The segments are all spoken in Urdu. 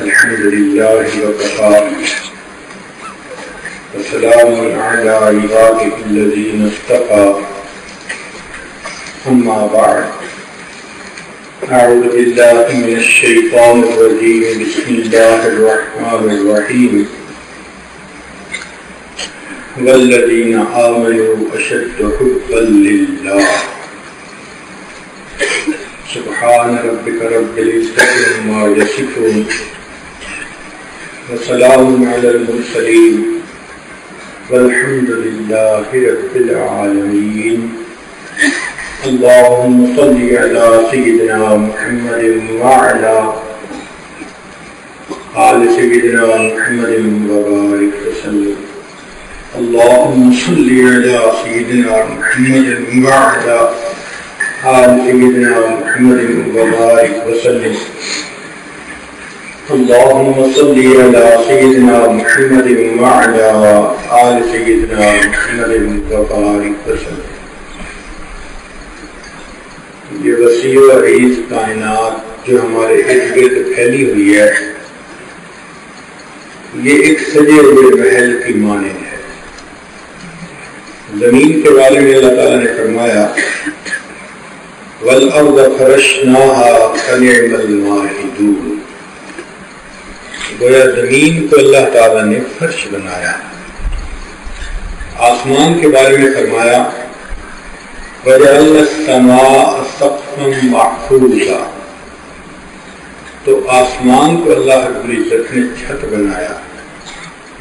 الحمد لله وكفى وسلام على عباده الذين اصطفى أما بعد أعوذ بالله من الشيطان الرجيم بسم الله الرحمن الرحيم والذين آمنوا أشد حبا لله سبحان ربك رب العزة عما يصفون وسلام على المرسلين والحمد لله رب العالمين اللهم صل على سيدنا محمد وعلى آل سيدنا محمد وبارك وسلم اللهم صل على سيدنا محمد وعلى آل سيدنا محمد وبارك وسلم اللهم صل على سيدنا محمد وعلى آل سيدنا محمد وبارك وسلم. یہ وسیع و عریض کائنات جو ہمارے ارد گرد پھیلی ہوئی ہے یہ ایک سجے ہوئے محل کی مانند ہے. زمین کے بارے میں اللہ تعالیٰ نے فرمایا وَالْأَرْضَ فَرَشْنَاهَا فَنِعْمَ الْمَاهِدُونَ. گویا زمین کو اللہ تعالیٰ نے فرش بنایا. آسمان کے بارے میں فرمایا وَجَعَلْنَا السَّمَاءَ سَقْفًا مَحْفُوظًا. تو آسمان کو اللہ رب العزت نے چھت بنایا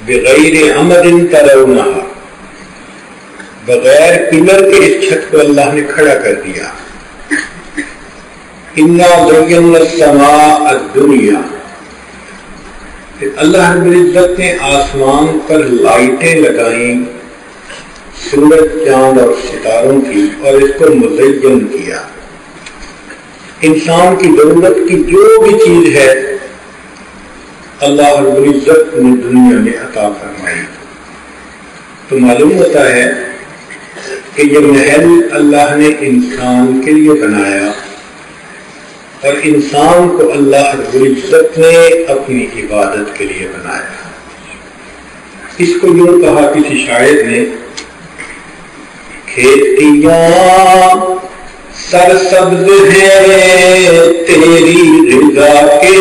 بغیر عمد ترونها، بغیر پلر کے اس چھت کو اللہ نے کھڑا کر دیا. اِنَّا زَيَّنَّا السَّمَاءَ الدُّنْيَا. پھر اللہ رب العزت نے آسمان پر لائٹیں لگائیں سورج چاند اور ستاروں کی اور اس کو مزین کیا. انسان کی ضرورت کی جو بھی چیز ہے اللہ رب العزت نے دنیا میں عطا فرمائی. تو معلوم ہوتا ہے کہ یہ محل اللہ نے انسان کے لیے بنایا اور انسان کو اللہ رب العزت نے اپنی عبادت کے لیے بنایا. اس کو یوں کہا کسی شاعر نے کھیتیاں سرسبز ہیں تیری رضا کے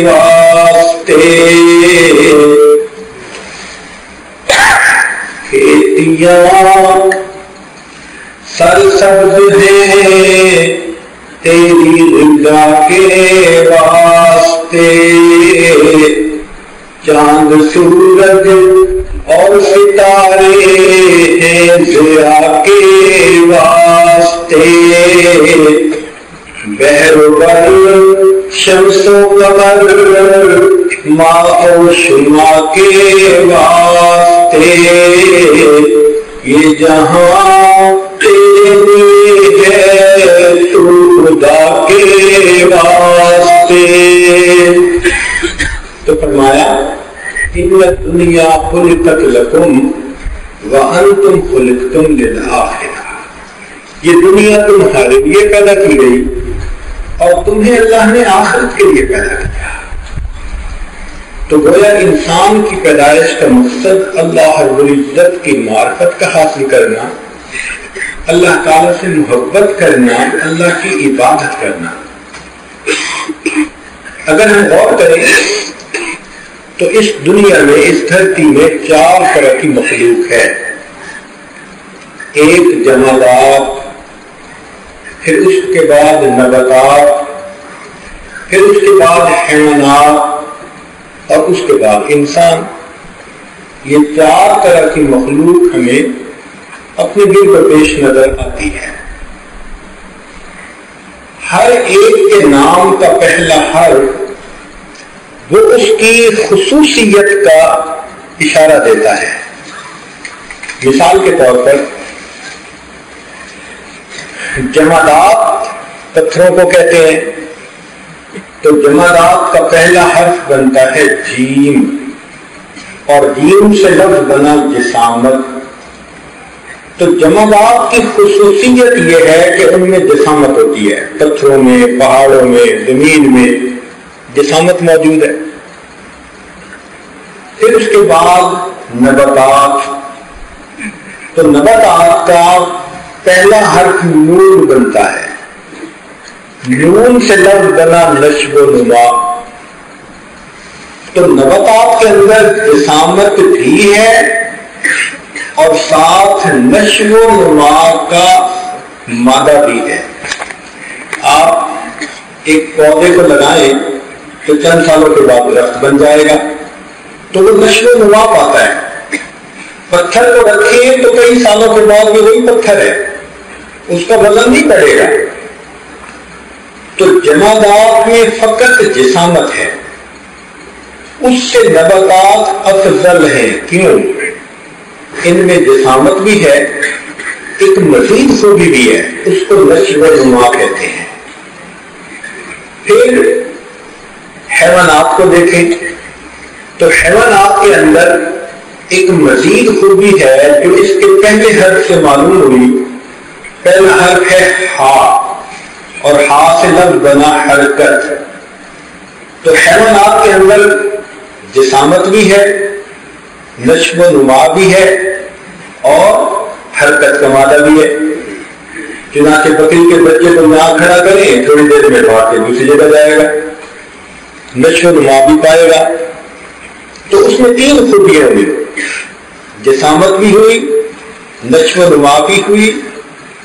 واسطے، کھیتیاں سرسبز ہیں تیری رضا کے واسطے، چاند سورج اور ستارے ہیں ضیا کے واسطے، بحر و بر شمس و قمر ماء و شما کے واسطے، یہ جہاں تیرے لیے ہے تو خدا کے واسطے. تو فرمایا ان الدنیا خلقت لکم وانتم خلقتم للآخرہ. یہ دنیا تمہارے لیے پیدا کی گئی اور تمہیں اللہ نے آخرت کے لیے پیدا کیا. تو گویا انسان کی پیدائش کا مقصد اللہ رب العزت کی معرفت کا حاصل کرنا، اللہ تعالیٰ سے محبت کرنا، اللہ کی عبادت کرنا. اگر ہم غور کریں تو اس دنیا میں اس دھرتی میں 4 طرح کی مخلوق ہے. ایک جمادات، پھر اس کے بعد نباتات، پھر اس کے بعد حیوانات اور اس کے بعد انسان. یہ 4 طرح کی مخلوق ہمیں اپنے دل کو پیش نظر آتی ہے. ہر ایک کے نام کا پہلا حرف وہ اس کی خصوصیت کا اشارہ دیتا ہے. مثال کے طور پر جمادات پتھروں کو کہتے ہیں، تو جمادات کا پہلا حرف بنتا ہے جیم، اور جیم سے لفظ بنا جسامت. تو جمادات کی خصوصیت یہ ہے کہ ان میں جسامت ہوتی ہے. پتھروں میں، پہاڑوں میں، زمین میں جسامت موجود ہے. پھر اس کے بعد نباتات. تو نباتات کا پہلا حرف نون بنتا ہے. نون سے لفظ بنا نشو و نما. تو نباتات کے اندر جسامت بھی ہے اور ساتھ نشو و نما کا مادہ بھی ہے. آپ ایک پودے کو لگائیں تو چند سالوں کے بعد درخت بن جائے گا, تو وہ نشو و نما پاتا ہے. پتھر کو رکھیں تو کئی سالوں کے بعد بھی وہی پتھر ہے, اس کا وزن نہیں بڑھے گا. تو جمادات میں فقط جسامت ہے, اس سے نباتات افضل ہیں. کیوں؟ ان میں جسامت بھی ہے, ایک مزید خوبی بھی ہے, اس کو نشو و نما کہتے ہیں. پھر حیوانات کو دیکھیں تو حیوانات کے اندر ایک مزید خوبی ہے جو اس کے پہلے حرف سے معلوم ہوئی. پہلا حرف ہے ہا, اور ہا سے لفظ بنا حرکت. تو حیوانات کے اندر جسامت بھی ہے, نشو و نما بھی ہے اور حرکت کا مادہ بھی ہے. چنانچہ بکری کے بچے کو یہاں کھڑا کریں تھوڑی دیر میں بھاگ کے دوسری جگہ جائے گا, نشو و نما بھی پائے گا. تو اس میں تین خوبیاں ہوئی, جسامت بھی ہوئی, نشو و نما بھی ہوئی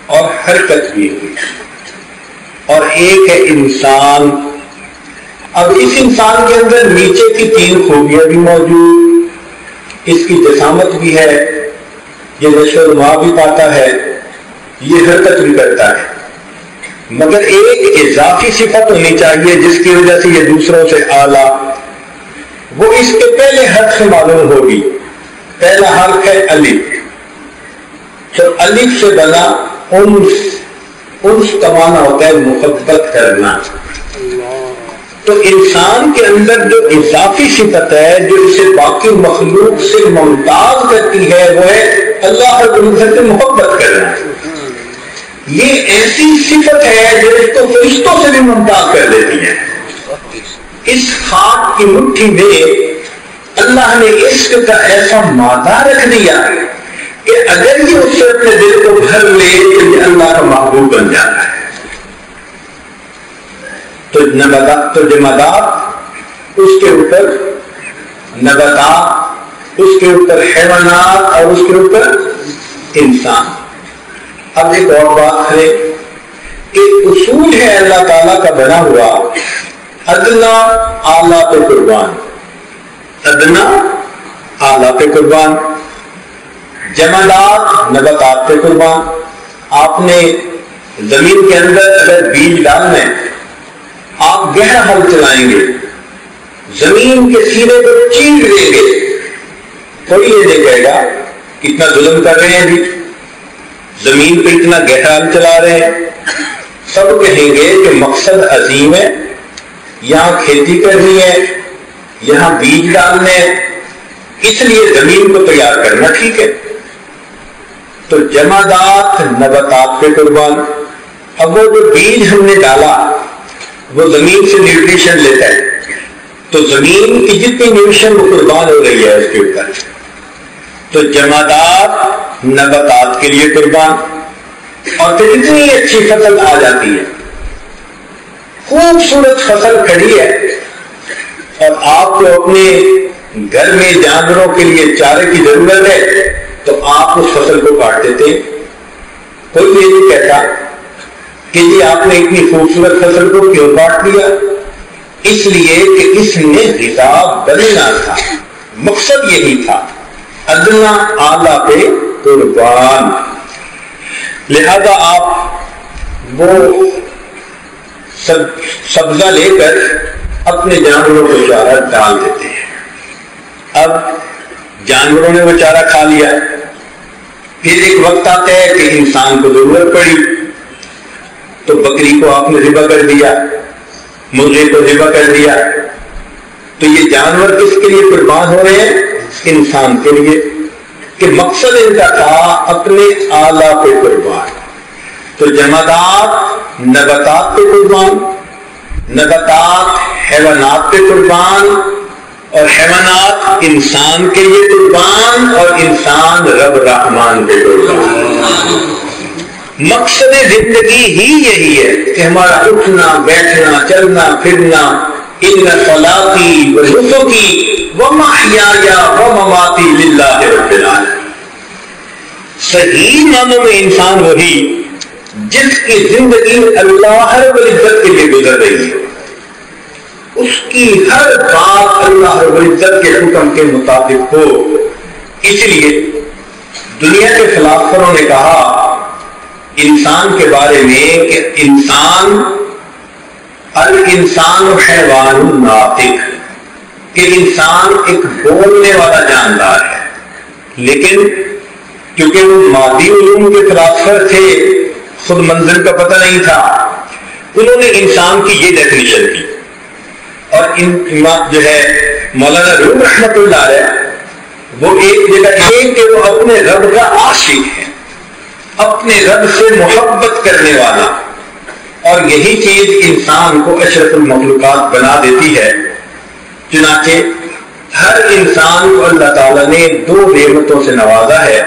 اور حرکت بھی ہوئی. اور ایک ہے انسان. اب اس انسان کے اندر نیچے کی تین خوبیاں بھی موجود, اس کی جسامت بھی ہے, یہ نشو و نما بھی پاتا ہے, یہ حرکت بھی کرتا ہے, مگر ایک اضافی صفت ہونی چاہیے جس کی وجہ سے یہ دوسروں سے اعلیٰ, وہ اس کے پہلے حرف سے معلوم ہوگی. پہلا حرف ہے الف. تو الف سے بنا انس. انس کا معنی ہوتا ہے محبت کرنا. تو انسان کے اندر جو اضافی صفت ہے جو اسے باقی مخلوق سے ممتاز کرتی ہے وہ ہے اللہ رب العزت سے محبت کرنا. یہ ایسی صفت ہے جو اس کو فرشتوں سے بھی ممتاز کر دیتی ہے. اس خاک کی مٹھی میں اللہ نے عشق کا ایسا مادہ رکھ دیا کہ اگر یہ اس سے اپنے دل کو بھر لے تو یہ اللہ کا محبوب بن جاتا ہے. تو جمادات اس کے اوپر, نباتات اس کے اوپر, حیوانات اور اس کے اوپر انسان. اب ایک اور بات ہے کہ اصول ہے اللہ تعالیٰ کا بنا ہوا ادنا اعلیٰ پہ قربان. ادنا اعلیٰ پہ قربان, جمادات نباتات پہ قربان. آپ نے زمین کے اندر اگر بیج ڈالنا ہے, آپ گہرا ہل چلائیں گے, زمین کے سینے کو چیر دیں گے, کوئی یہ نہیں کہے گا کتنا ظلم کر رہے ہیں جی, زمین پہ اتنا گہرا ہل چلا رہے ہیں. سب کہیں گے کہ مقصد عظیم ہے, یہاں کھیتی کرنی ہے, یہاں بیج ڈالنے ہیں, اس لیے زمین کو تیار کرنا ٹھیک ہے. تو جمادات نباتات پہ قربان. اب وہ جو بیج ہم نے ڈالا وہ زمین سے نیوٹریشن لیتا ہے, تو زمین کی جتنی نیوٹریشن وہ قربان ہو رہی ہے اس کے اوپر. تو جمادات نباتات کے لیے قربان, اور پھر اتنی اچھی فصل آ جاتی ہے, خوبصورت فصل کھڑی ہے, اور آپ کو اپنے گھر میں جانوروں کے لیے چارے کی ضرورت ہے تو آپ اس فصل کو کاٹ دیتے. کوئی یہ نہیں کہتا کہ جی آپ نے اتنی خوبصورت فصل کو کیوں کاٹ دیا, اس لیے کہ اس میں غذا بننا تھا, مقصد یہی تھا ادنا اعلیٰ پہ قربان. لہذا آپ وہ سبزہ لے کر اپنے جانوروں کو چارہ ڈال دیتے ہیں. اب جانوروں نے وہ چارہ کھا لیا, پھر ایک وقت آتا ہے کہ انسان کو ضرورت پڑی تو بکری کو آپ نے ذبح کر دیا, مرغے کو ذبح کر دیا. تو یہ جانور کس کے لیے قربان ہو رہے ہیں؟ انسان کے لیے, کہ مقصد ان کا تھا اپنے اعلیٰ پہ قربان. تو جمادات نباتات پہ قربان, نباتات حیوانات پہ قربان, اور حیوانات انسان کے لیے قربان اور انسان رب رحمان کے قربان. مقصد زندگی ہی یہی ہے کہ ہمارا اٹھنا بیٹھنا چلنا پھرنا ان صلاتی و نسکی و محیایا و مماتی للہ رب العالمین. صحیح معنوں میں انسان وہی جس کی زندگی اللہ رب العزت کے لیے گزر رہی ہے، اس کی ہر بات اللہ رب العزت کے حکم کے مطابق ہو. اس لیے دنیا کے فلاسفروں نے کہا انسان کے بارے میں کہ انسان الانسان حیوان ناطق، کہ انسان ایک بولنے والا جاندار ہے. لیکن کیونکہ وہ مادی علوم کے فلاسفر تھے، خود منظر کا پتہ نہیں تھا، انہوں نے انسان کی یہ ڈیفینیشن کی. اور جو ہے مولانا روم رحمت اللہ علیہ وہ ایک جگہ ایک کہ وہ اپنے رب کا عاشق ہے، اپنے رب سے محبت کرنے والا، اور یہی چیز انسان کو اشرف المخلوقات بنا دیتی ہے. چنانچہ ہر انسان کو اللہ تعالیٰ نے 2 نعمتوں سے نوازا ہے،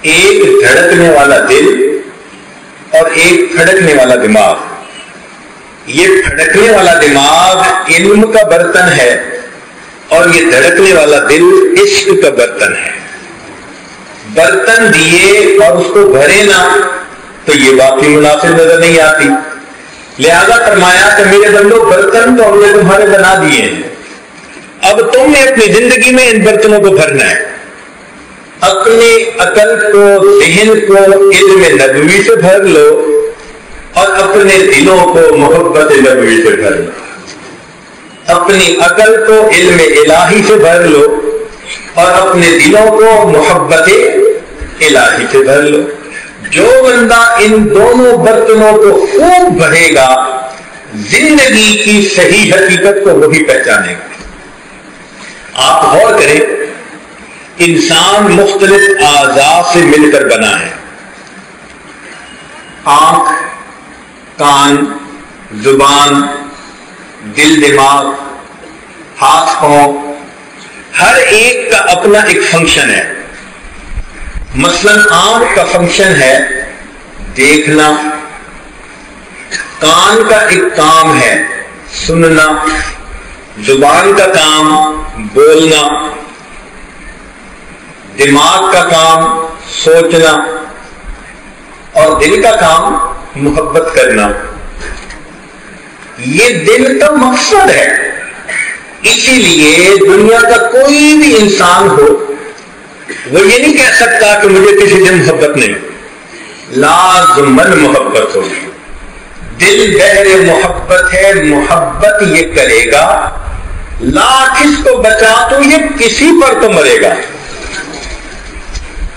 ایک دھڑکنے والا دل اور ایک پھڑکنے والا دماغ. یہ پھڑکنے والا دماغ علم کا برتن ہے اور یہ دھڑکنے والا دل عشق کا برتن ہے. برتن دیے اور اس کو بھرے نہ تو یہ واقعی مناسب نظر نہیں آتی. لہذا فرمایا کہ میرے بندو برتن تو ہم نے تمہارے بنا دیے ہیں، اب تم نے اپنی زندگی میں ان برتنوں کو بھرنا ہے. اپنی عقل کو ذہن کو علم نبوی سے بھر لو اور اپنے دلوں کو محبت نبوی سے بھر لو. اپنی عقل کو علم الہی سے بھر لو اور اپنے دلوں کو محبت الہی سے بھر لو. جو بندہ ان دونوں برتنوں کو خوب بھرے گا زندگی کی صحیح حقیقت کو وہی پہچانے گا. آپ غور کریں، انسان مختلف اعضاء سے مل کر بنا ہے. آنکھ، کان، زبان، دل، دماغ، ہاتھ، پاؤں، ہر ایک کا اپنا ایک فنکشن ہے. مثلا آنکھ کا فنکشن ہے دیکھنا، کان کا ایک کام ہے سننا، زبان کا کام بولنا، دماغ کا کام سوچنا اور دل کا کام محبت کرنا. یہ دل کا مقصد ہے. اسی لیے دنیا کا کوئی بھی انسان ہو وہ یہ نہیں کہہ سکتا کہ مجھے کسی سے محبت نہیں، لازماً محبت ہوگی. دل بحر محبت ہے، محبت یہ کرے گا. لاکھ اس کو بچا تو یہ کسی پر تو مرے گا.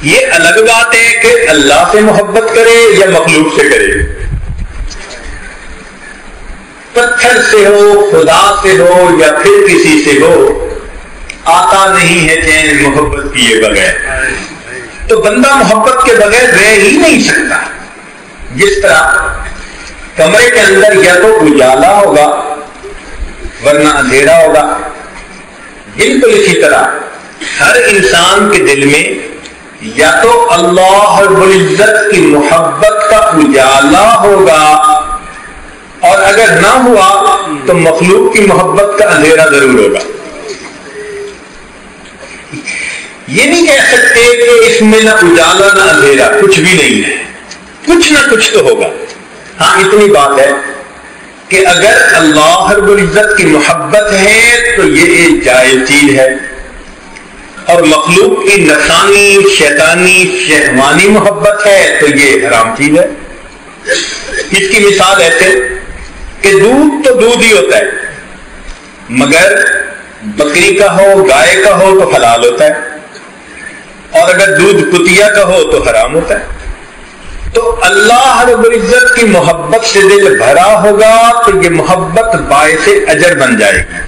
یہ الگ بات ہے کہ اللہ سے محبت کرے یا مخلوق سے کرے، پتھر سے ہو، خدا سے ہو یا پھر کسی سے ہو، آتا نہیں ہے چین محبت کیے بغیر. تو بندہ محبت کے بغیر رہ ہی نہیں سکتا. جس طرح کمرے کے اندر یا تو اجالا ہوگا ورنہ اندھیرا ہوگا، بالکل اسی طرح ہر انسان کے دل میں یا تو اللہ رب العزت کی محبت کا اجالا ہوگا، اور اگر نہ ہوا تو مخلوق کی محبت کا اندھیرا ضرور ہوگا. یہ نہیں کہہ سکتے کہ اس میں نہ اجالا نہ اندھیرا، کچھ بھی نہیں ہے، کچھ نہ کچھ تو ہوگا. ہاں اتنی بات ہے کہ اگر اللہ رب العزت کی محبت ہے تو یہ ایک جائز چیز ہے، اور مخلوق کی نفسانی شیطانی شہوانی محبت ہے تو یہ حرام چیز ہے. اس کی مثال ایسے کہ دودھ تو دودھ ہی ہوتا ہے، مگر بکری کا ہو گائے کا ہو تو حلال ہوتا ہے، اور اگر دودھ کتیا کا ہو تو حرام ہوتا ہے. تو اللہ رب العزت کی محبت سے دل بھرا ہوگا تو یہ محبت باعث اجر بن جائے گی،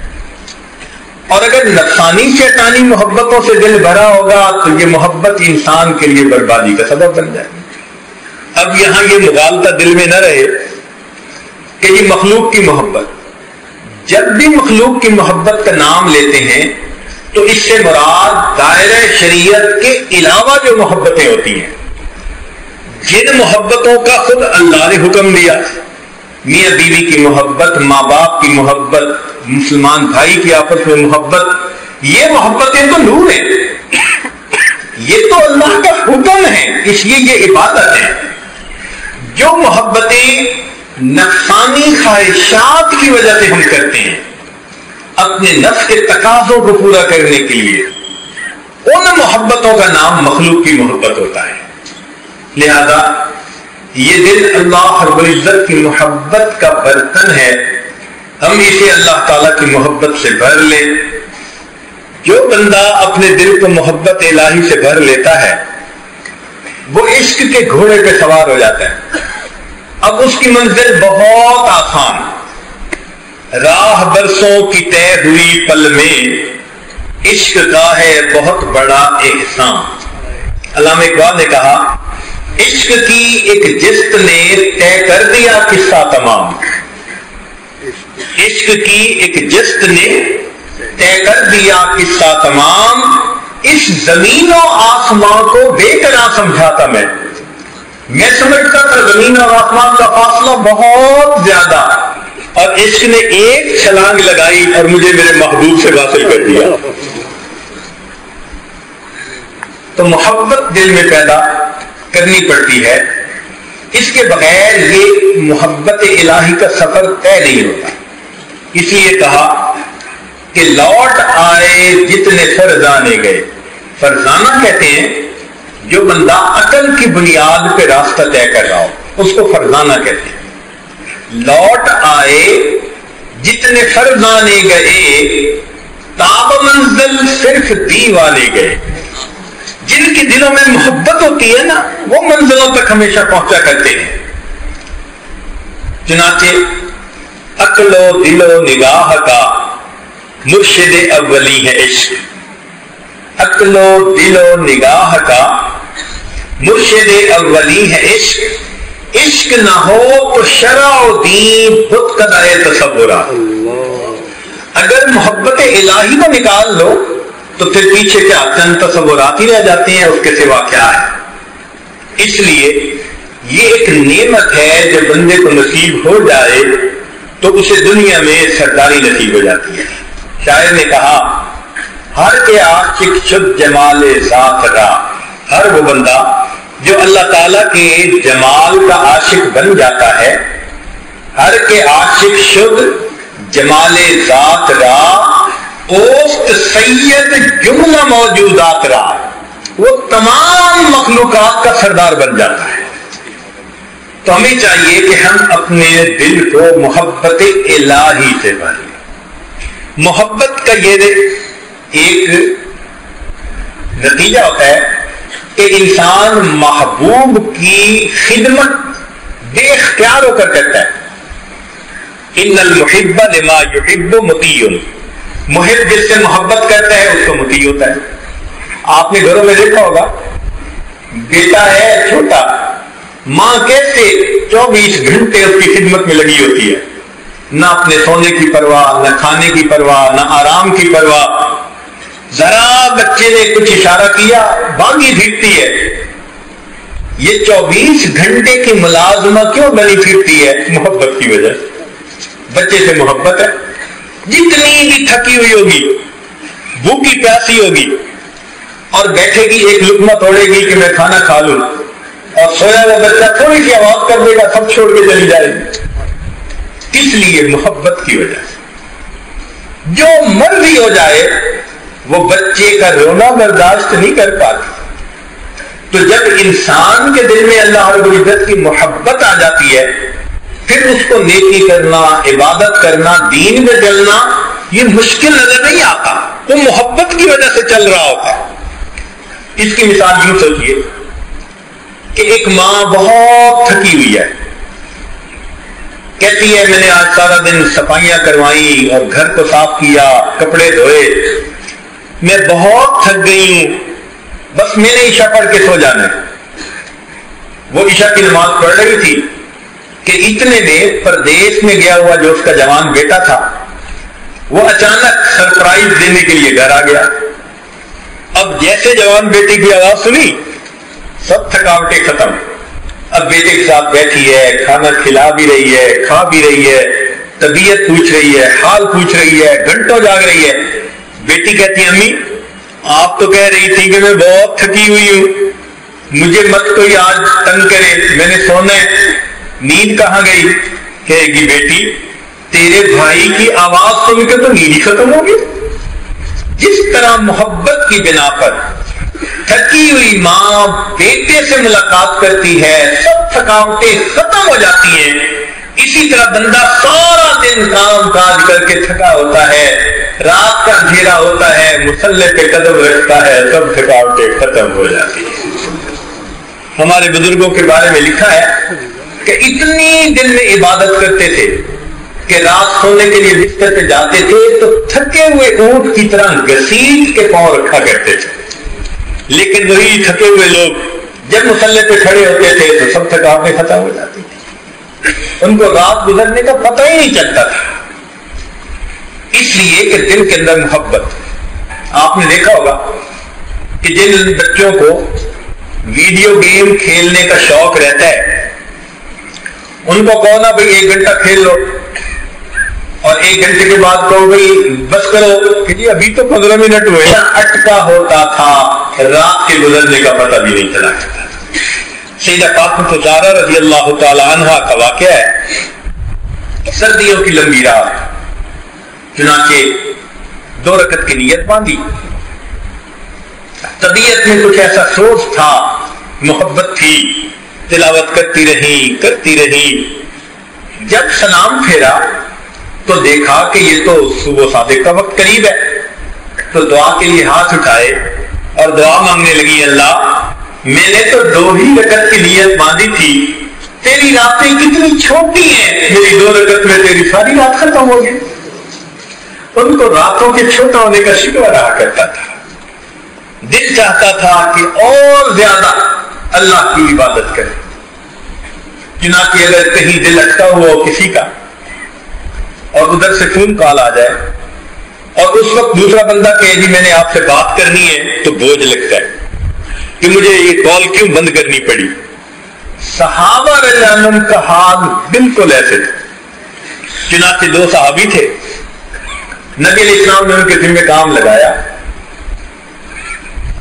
اور اگر نفسانی شیطانی محبتوں سے دل بھرا ہوگا تو یہ محبت انسان کے لیے بربادی کا سبب بن جائے گی. اب یہاں یہ مغالطہ دل میں نہ رہے کہ یہ مخلوق کی محبت، جب بھی مخلوق کی محبت کا نام لیتے ہیں تو اس سے مراد دائرہ شریعت کے علاوہ جو محبتیں ہوتی ہیں، جن محبتوں کا خود اللہ نے حکم دیا، میاں بیوی کی محبت، ماں باپ کی محبت، مسلمان بھائی کی آپس میں محبت، یہ محبتیں تو نور ہیں، یہ تو اللہ کا حکم ہے، اس لیے یہ عبادت ہے۔ جو محبتیں نفسانی خواہشات کی وجہ سے ہم کرتے ہیں اپنے نفس کے تقاضوں کو پورا کرنے کے لیے، ان محبتوں کا نام مخلوق کی محبت ہوتا ہے۔ لہذا یہ دل اللہ رب العزت کی محبت کا برتن ہے، ہم اسے اللہ تعالیٰ کی محبت سے بھر لیں۔ جو بندہ اپنے دل کو محبت الہی سے بھر لیتا ہے وہ عشق کے گھوڑے پہ سوار ہو جاتا ہے۔ اب اس کی منزل بہت آسان، راہ برسوں کی طے ہوئی پل میں عشق کا ہے بہت بڑا احسان۔ علامہ اقبال نے کہا عشق کی ایک جست نے طے کر دیا قصہ تمام، عشق کی ایک جست نے طے کر دیا قصہ تمام، اس زمین و آسمان کو بے قرار سمجھاتا میں سمجھتا تھا زمین اور آسمان کا فاصلہ بہت زیادہ، اور عشق نے ایک چھلانگ لگائی اور مجھے میرے محبوب سے واصل کر دیا۔ تو محبت دل میں پیدا کرنی پڑتی ہے، اس کے بغیر یہ محبت الہی کا سفر طے نہیں ہوتا۔ اس لیے کہا کہ لوٹ آئے جتنے فرزانے گئے، فرزانہ کہتے ہیں جو بندہ عقل کی بنیاد پہ راستہ طے کر رہا ہو اس کو فرزانہ کہتے ہیں۔ لوٹ آئے جتنے فرزانے گئے، تاب منزل صرف دیوانے گئے۔ جن کے دلوں میں محبت ہوتی ہے نا وہ منزلوں تک ہمیشہ پہنچا کرتے ہیں۔ چنانچہ عقل و دل و نگاہ کا مرشد اولی ہے عشق، عقل و دل و نگاہ کا مرشد اولی ہے عشق، عشق نہ ہو تو شرع و دین بت قدائے تصورات۔ اگر محبت الہی کو نکال لو تو پھر پیچھے کیا چند تصورات ہی رہ جاتے ہیں، اس کے سوا کیا ہے۔ اس لیے یہ ایک نعمت ہے جب بندے کو نصیب ہو جائے تو اسے دنیا میں سرداری نصیب ہو جاتی ہے۔ شاعر نے کہا ہر کے عاشق شد جمال ذات را، ہر وہ بندہ جو اللہ تعالیٰ کے جمال کا عاشق بن جاتا ہے، ہر کے عاشق شد جمال ذات را، اوست سید جملہ موجودات را، وہ تمام مخلوقات کا سردار بن جاتا ہے۔ تو ہمیں چاہیے کہ ہم اپنے دل کو محبت الہی سے بھریں۔ محبت کا یہ ایک نتیجہ ہوتا ہے کہ انسان محبوب کی خدمت بے اختیار ہو کر کرتا ہے۔ ان المحب لما یحب مطیع، محب جس سے محبت کرتا ہے اس کو مطیع ہوتا ہے۔ آپ نے گھروں میں دیکھا ہوگا بیٹا ہے چھوٹا، ماں کیسے 24 گھنٹے اس کی خدمت میں لگی ہوتی ہے، نہ اپنے سونے کی پرواہ، نہ کھانے کی پرواہ، نہ آرام کی پرواہ۔ ذرا بچے نے کچھ اشارہ کیا بانگی پھرتی ہے۔ یہ 24 گھنٹے کی ملازمہ کیوں بنی پھرتی ہے؟ محبت کی وجہ سے۔ بچے سے محبت ہے، جتنی بھی تھکی ہوئی ہوگی، بھوکی پیاسی ہوگی، اور بیٹھے گی ایک لقمہ توڑے گی کہ میں کھانا کھا لوں، اور سویا ہوا بچہ تھوڑی سی آواز کر دے گا سب چھوڑ کے چلی جائے گی۔ کس لیے؟ محبت کی وجہ سے۔ جو مرضی ہو جائے وہ بچے کا رونا برداشت نہیں کر پاتی۔ تو جب انسان کے دل میں اللہ رب العزت کی محبت آ جاتی ہے پھر اس کو نیکی کرنا، عبادت کرنا، دین میں چلنا یہ مشکل نظر نہیں آتا، وہ محبت کی وجہ سے چل رہا ہوتا ہے۔ اس کی مثال یوں سوچیے کہ ایک ماں بہت تھکی ہوئی ہے، کہتی ہے میں نے آج سارا دن صفائیاں کروائی اور گھر کو صاف کیا، کپڑے دھوئے، میں بہت تھک گئی ہوں، بس میں نے عشاء پڑھ کے سو جانا ہے۔ وہ عشاء کی نماز پڑھ رہی تھی کہ اتنے میں پردیس میں گیا ہوا جو اس کا جوان بیٹا تھا وہ اچانک سرپرائز دینے کے لیے گھر آ گیا. اب جیسے جوان بیٹی کی آواز سنی سب تھکاوٹیں ختم. اب بیٹے کے ساتھ بیٹھی ہے, کھانا کھلا بھی رہی ہے, کھا بھی رہی ہے, طبیعت پوچھ رہی ہے, حال پوچھ رہی ہے, گھنٹوں جاگ رہی ہے. بیٹی کہتی ہے امی آپ تو کہہ رہی تھی کہ میں بہت تھکی ہوئی ہوں, مجھے مت کوئی آج تنگ کرے, میں نے سونا ہے, نیند کہاں گئی؟ کہے گی بیٹی تیرے بھائی کی آواز سن کے تو نیند ہی ختم ہوگی. جس طرح محبت کی بنا پر تھکی ہوئی ماں بیٹے سے ملاقات کرتی ہے, سب تھکاوٹیں ختم ہو جاتی ہیں, اسی طرح بندہ سارا دن کام کاج کر کے تھکا ہوتا ہے, رات کا اندھیرا ہوتا ہے, مصلے پہ قدم رکھتا ہے, سب تھکاوٹیں ختم ہو جاتی ہیں. ہمارے بزرگوں کے بارے میں لکھا ہے کہ اتنی دن میں عبادت کرتے تھے کہ رات سونے کے لیے بستر پہ جاتے تھے تو تھکے ہوئے اونٹ کی طرح گھسیٹ کے پاؤں رکھا کرتے تھے. لیکن وہی تھکے ہوئے لوگ جب مصلے پہ کھڑے ہوتے تھے تو سب تھکاوٹیں ختم ہو جاتی تھی, ان کو رات گزرنے کا پتہ ہی نہیں چلتا تھا. اس لیے کہ دل کے اندر محبت. آپ نے دیکھا ہوگا کہ جن بچوں کو ویڈیو گیم کھیلنے کا شوق رہتا ہے ان کو کہو نا بھائی 1 گھنٹہ کھیل لو, اور 1 گھنٹے کے بعد کہو بھائی بس کرو کہ جی ابھی تو 15 منٹ ہوئے. اٹکا ہوتا تھا, رات کے گزرنے کا پتہ بھی نہیں چلا کرتا. سیدہ فاطمہ زہرا رضی اللہ تعالی عنہا کا واقعہ ہے. سردیوں کی لمبی رات, چنانچہ 2 رکعت کی نیت باندھی. طبیعت میں کچھ ایسا سوچ تھا, محبت تھی, تلاوت کرتی رہی. جب سلام پھیرا تو دیکھا کہ یہ تو صبح صادق کا وقت قریب ہے, تو دعا کے لیے ہاتھ اٹھائے اور دعا مانگنے لگی, اللہ میں نے تو 2 ہی رکعت کی نیت باندھی تھی, تیری راتیں کتنی چھوٹی ہیں, میری 2 رکعت میں تیری ساری رات ختم ہو گئی. ان کو راتوں کے چھوٹا ہونے کا شکوہ رہا کرتا تھا. دل چاہتا تھا کہ اور زیادہ اللہ کی عبادت کرے. چنانچہ اگر کہیں دل اٹکا ہوا ہو کسی کا اور ادھر سے فون کال آ جائے اور اس وقت دوسرا بندہ کہے جی میں نے آپ سے بات کرنی ہے, تو بوجھ لگتا ہے کہ مجھے یہ کال کیوں بند کرنی پڑی. صحابہ رضی اللہ عنہم کا حال بالکل ایسے تھا. چنانچہ 2 صحابی تھے, نبی علیہ السلام نے ان کے ذمہ کام لگایا.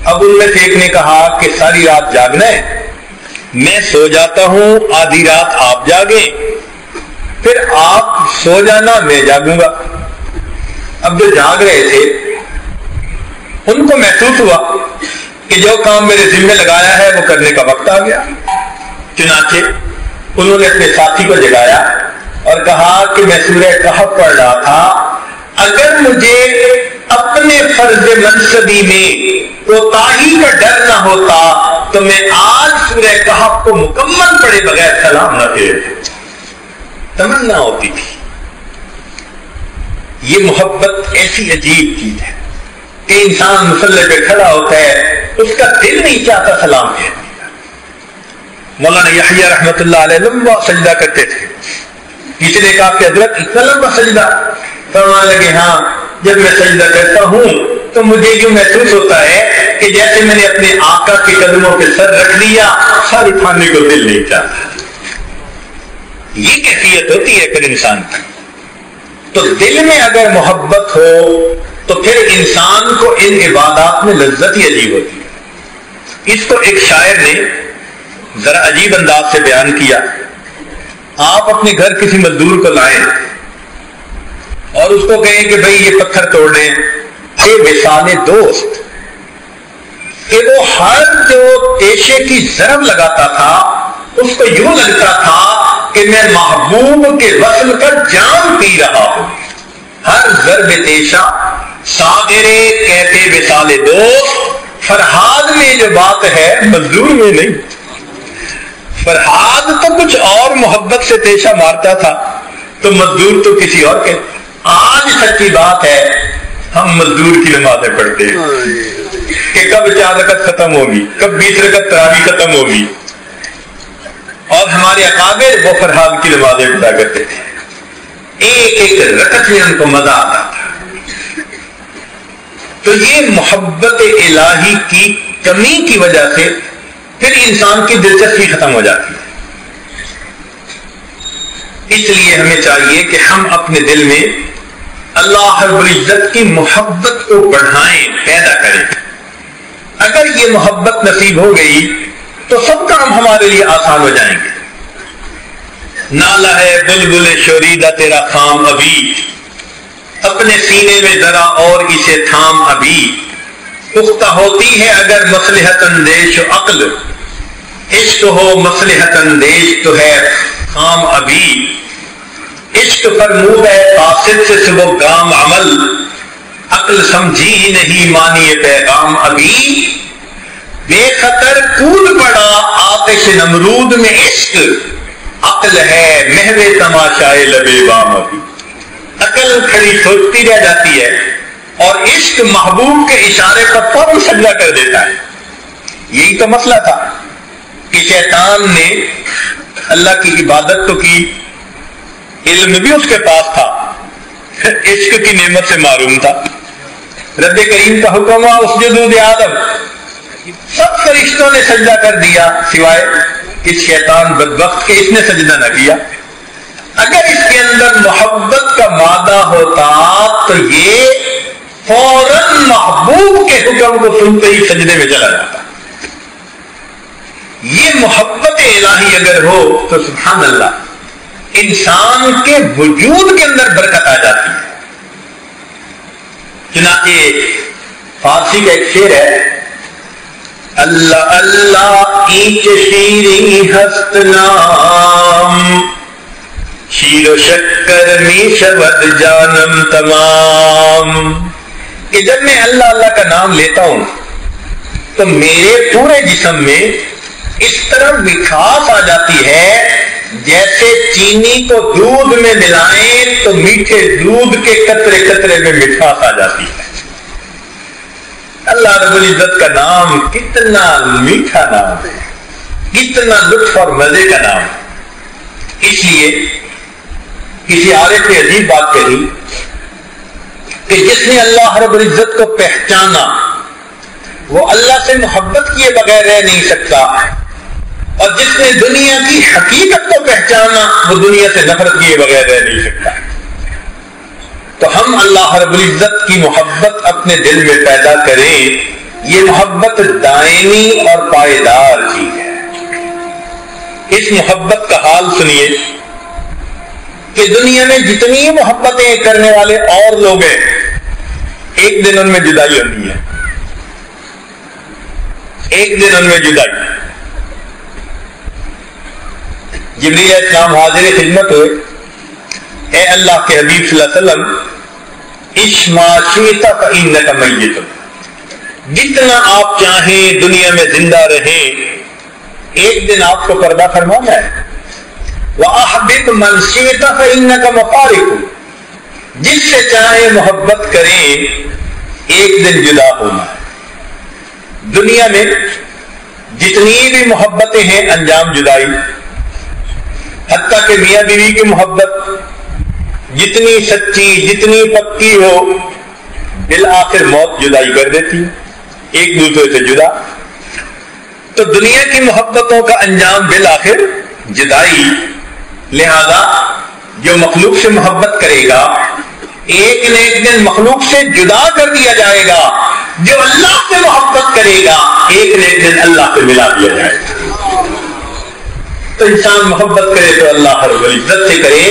اب ان میں سے ایک نے کہا کہ ساری رات جاگنا ہے, میں سو جاتا ہوں, آدھی رات آپ جاگیں, پھر آپ سو جانا, میں جاگوں گا. اب جو جاگ رہے تھے ان کو محسوس ہوا کہ جو کام میرے ذمہ لگایا ہے وہ کرنے کا وقت آ گیا. چنانچہ انہوں نے اپنے ساتھی کو جگایا اور کہا کہ میں سورہ کہف پڑھ رہا تھا, اگر مجھے اپنے فرض منصبی میں کوتاہی کا ڈر نہ ہوتا تو میں آج سورہ کہف کو مکمل پڑھے بغیر سلام نہ پھیرتا. تمنا ہوتی تھی. یہ محبت ایسی عجیب چیز ہے کہ انسان مصلے پہ کھڑا ہوتا ہے, اس کا دل نہیں چاہتا سلام پھیرنے کا. مولانا یحییٰ رحمۃ اللہ علیہ لمبا سجدہ کرتے تھے. کسی نے کہا کہ حضرت اتنا لمبا سجدہ؟ فرمانے لگے ہاں, جب میں سجدہ کرتا ہوں تو مجھے یوں محسوس ہوتا ہے کہ جیسے میں نے اپنے آقا کے قدموں پہ سر رکھ لیا, ساری کھانے کو دل نہیں چاہتا. یہ کیفیت ہوتی ہے پھر انسان کی. تو دل میں اگر محبت ہو تو پھر انسان کو ان عبادات میں لذت ہی عجیب ہوتی ہے. اس کو ایک شاعر نے ذرا عجیب انداز سے بیان کیا. آپ اپنے گھر کسی مزدور کو لائیں اور اس کو کہیں کہ بھئی یہ پتھر توڑ لیں, یہ وصال دوست کہ وہ ہر جو پیشے کی ضرب لگاتا تھا اس کو یوں لگتا تھا کہ میں محبوب کے وصل کا جام پی رہا ہوں. ہر ضرب تیشہ ساغرے کہتے وصال دوست. فرہاد میں جو بات ہے مزدور میں نہیں. فرہاد تو کچھ اور محبت سے تیشہ مارتا تھا, تو مزدور تو کسی اور کے. آج سچی بات ہے, ہم مزدور کی نمازیں پڑھتے ہیں کہ کب 4 رکعت ختم ہوگی, کب 20 رکعت تراویح ختم ہوگی, اور ہمارے اکابر وہ فرہاد کی نمازیں پڑھا کرتے تھے. ایک ایک رکعت میں ان کو مزہ آتا تھا. تو یہ محبت الہی کی کمی کی وجہ سے پھر انسان کی دلچسپی ختم ہو جاتی ہے. اس لیے ہمیں چاہیے کہ ہم اپنے دل میں اللہ رب العزت کی محبت کو بڑھائیں، پیدا کریں. اگر یہ محبت نصیب ہو گئی تو سب کام ہمارے لیے آسان ہو جائیں گے. نالا ہے بلبل شوریدہ تیرا خام ابھی، اپنے سینے میں ذرا اور اسے تھام ابھی. پختہ ہوتی ہے اگر مصلحت اندیش و عقل، عشق ہو مصلحت اندیش تو ہے خام ابھی. عشق فرمود ہے قاصد سے صبح گام عمل، عقل سمجھی ہی نہیں مانی پیغام ابھی. بے خطر کود پڑا آتش نمرود میں عشق، عقل ہے محو تماشائے لبے بام ابھی. عقل کھڑی سوچتی رہ جاتی ہے اور عشق محبوب کے اشارے پر فوراً سجدہ کر دیتا ہے. یہی تو مسئلہ تھا کہ شیطان نے اللہ کی عبادت تو کی، علم بھی اس کے پاس تھا، عشق کی نعمت سے معروم تھا. رب کریم کا حکم ہوا اسجدوا لآدم، سب فرشتوں نے سجدہ کر دیا سوائے اس شیطان بدبخت کے، اس نے سجدہ نہ کیا. اگر اس کے اندر محبت کا مادہ ہوتا تو یہ فوراً محبوب کے حکم کو سنتے ہی سجدے میں چلا جاتا. یہ محبت الہی اگر ہو تو سبحان اللہ انسان کے وجود کے اندر برکت آ جاتی ہے. چنانچہ فارسی کا ایک شعر ہے، اللہ اللہ اینچ شیریں ہست نام، شیر و شکر می شود جانم تمام. کہ جب میں اللہ اللہ کا نام لیتا ہوں تو میرے پورے جسم میں اس طرح مٹھاس آ جاتی ہے جیسے چینی کو دودھ میں ملائیں تو میٹھے دودھ کے قطرے قطرے میں مٹھاس آ جاتی ہے. اللہ رب العزت کا نام کتنا میٹھا نام ہے، کتنا لطف اور مزے کا نام ہے. اس لیے کسی عارف نے عجیب بات کہی کہ جس نے اللہ رب العزت کو پہچانا وہ اللہ سے محبت کیے بغیر رہ نہیں سکتا، اور جس نے دنیا کی حقیقت کو پہچانا وہ دنیا سے نفرت کیے بغیر رہ نہیں سکتا. تو ہم اللہ رب العزت کی محبت اپنے دل میں پیدا کریں. یہ محبت دائمی اور پائیدار چیز ہے. اس محبت کا حال سنیے کہ دنیا میں جتنی محبتیں کرنے والے اور لوگ ہیں ایک دن ان میں جدائی ہونی ہے، ایک دن ان میں جدائی. جبریل علیہ السلام حاضر خدمت ہوئے، اے اللہ کے حبیب صلی اللہ علیہ وسلم عش ما شئت فإنک میت، جتنا آپ چاہیں دنیا میں زندہ رہیں ایک دن آپ کو پردہ فرمانا ہے. وَأَحْبِبْ مَنْ شِئْتَ فَإِنَّكَ مَفَارِقُ، جس سے چاہے محبت کریں ایک دن جدا ہونا ہے. دنیا میں جتنی بھی محبتیں ہیں انجام جدائی. حتیٰ کہ میاں بیوی کی محبت جتنی سچی جتنی پکی ہو بالآخر موت جدائی کر دیتی ہے، ایک دوسرے سے جدا. تو دنیا کی محبتوں کا انجام بالآخر جدائی. لہذا جو مخلوق سے محبت کرے گا ایک نہ ایک دن مخلوق سے جدا کر دیا جائے گا. جو اللہ سے محبت کرے گا ایک نہ ایک دن اللہ سے ملا دیا جائے گا. تو انسان محبت کرے تو اللہ رب العزت سے کرے،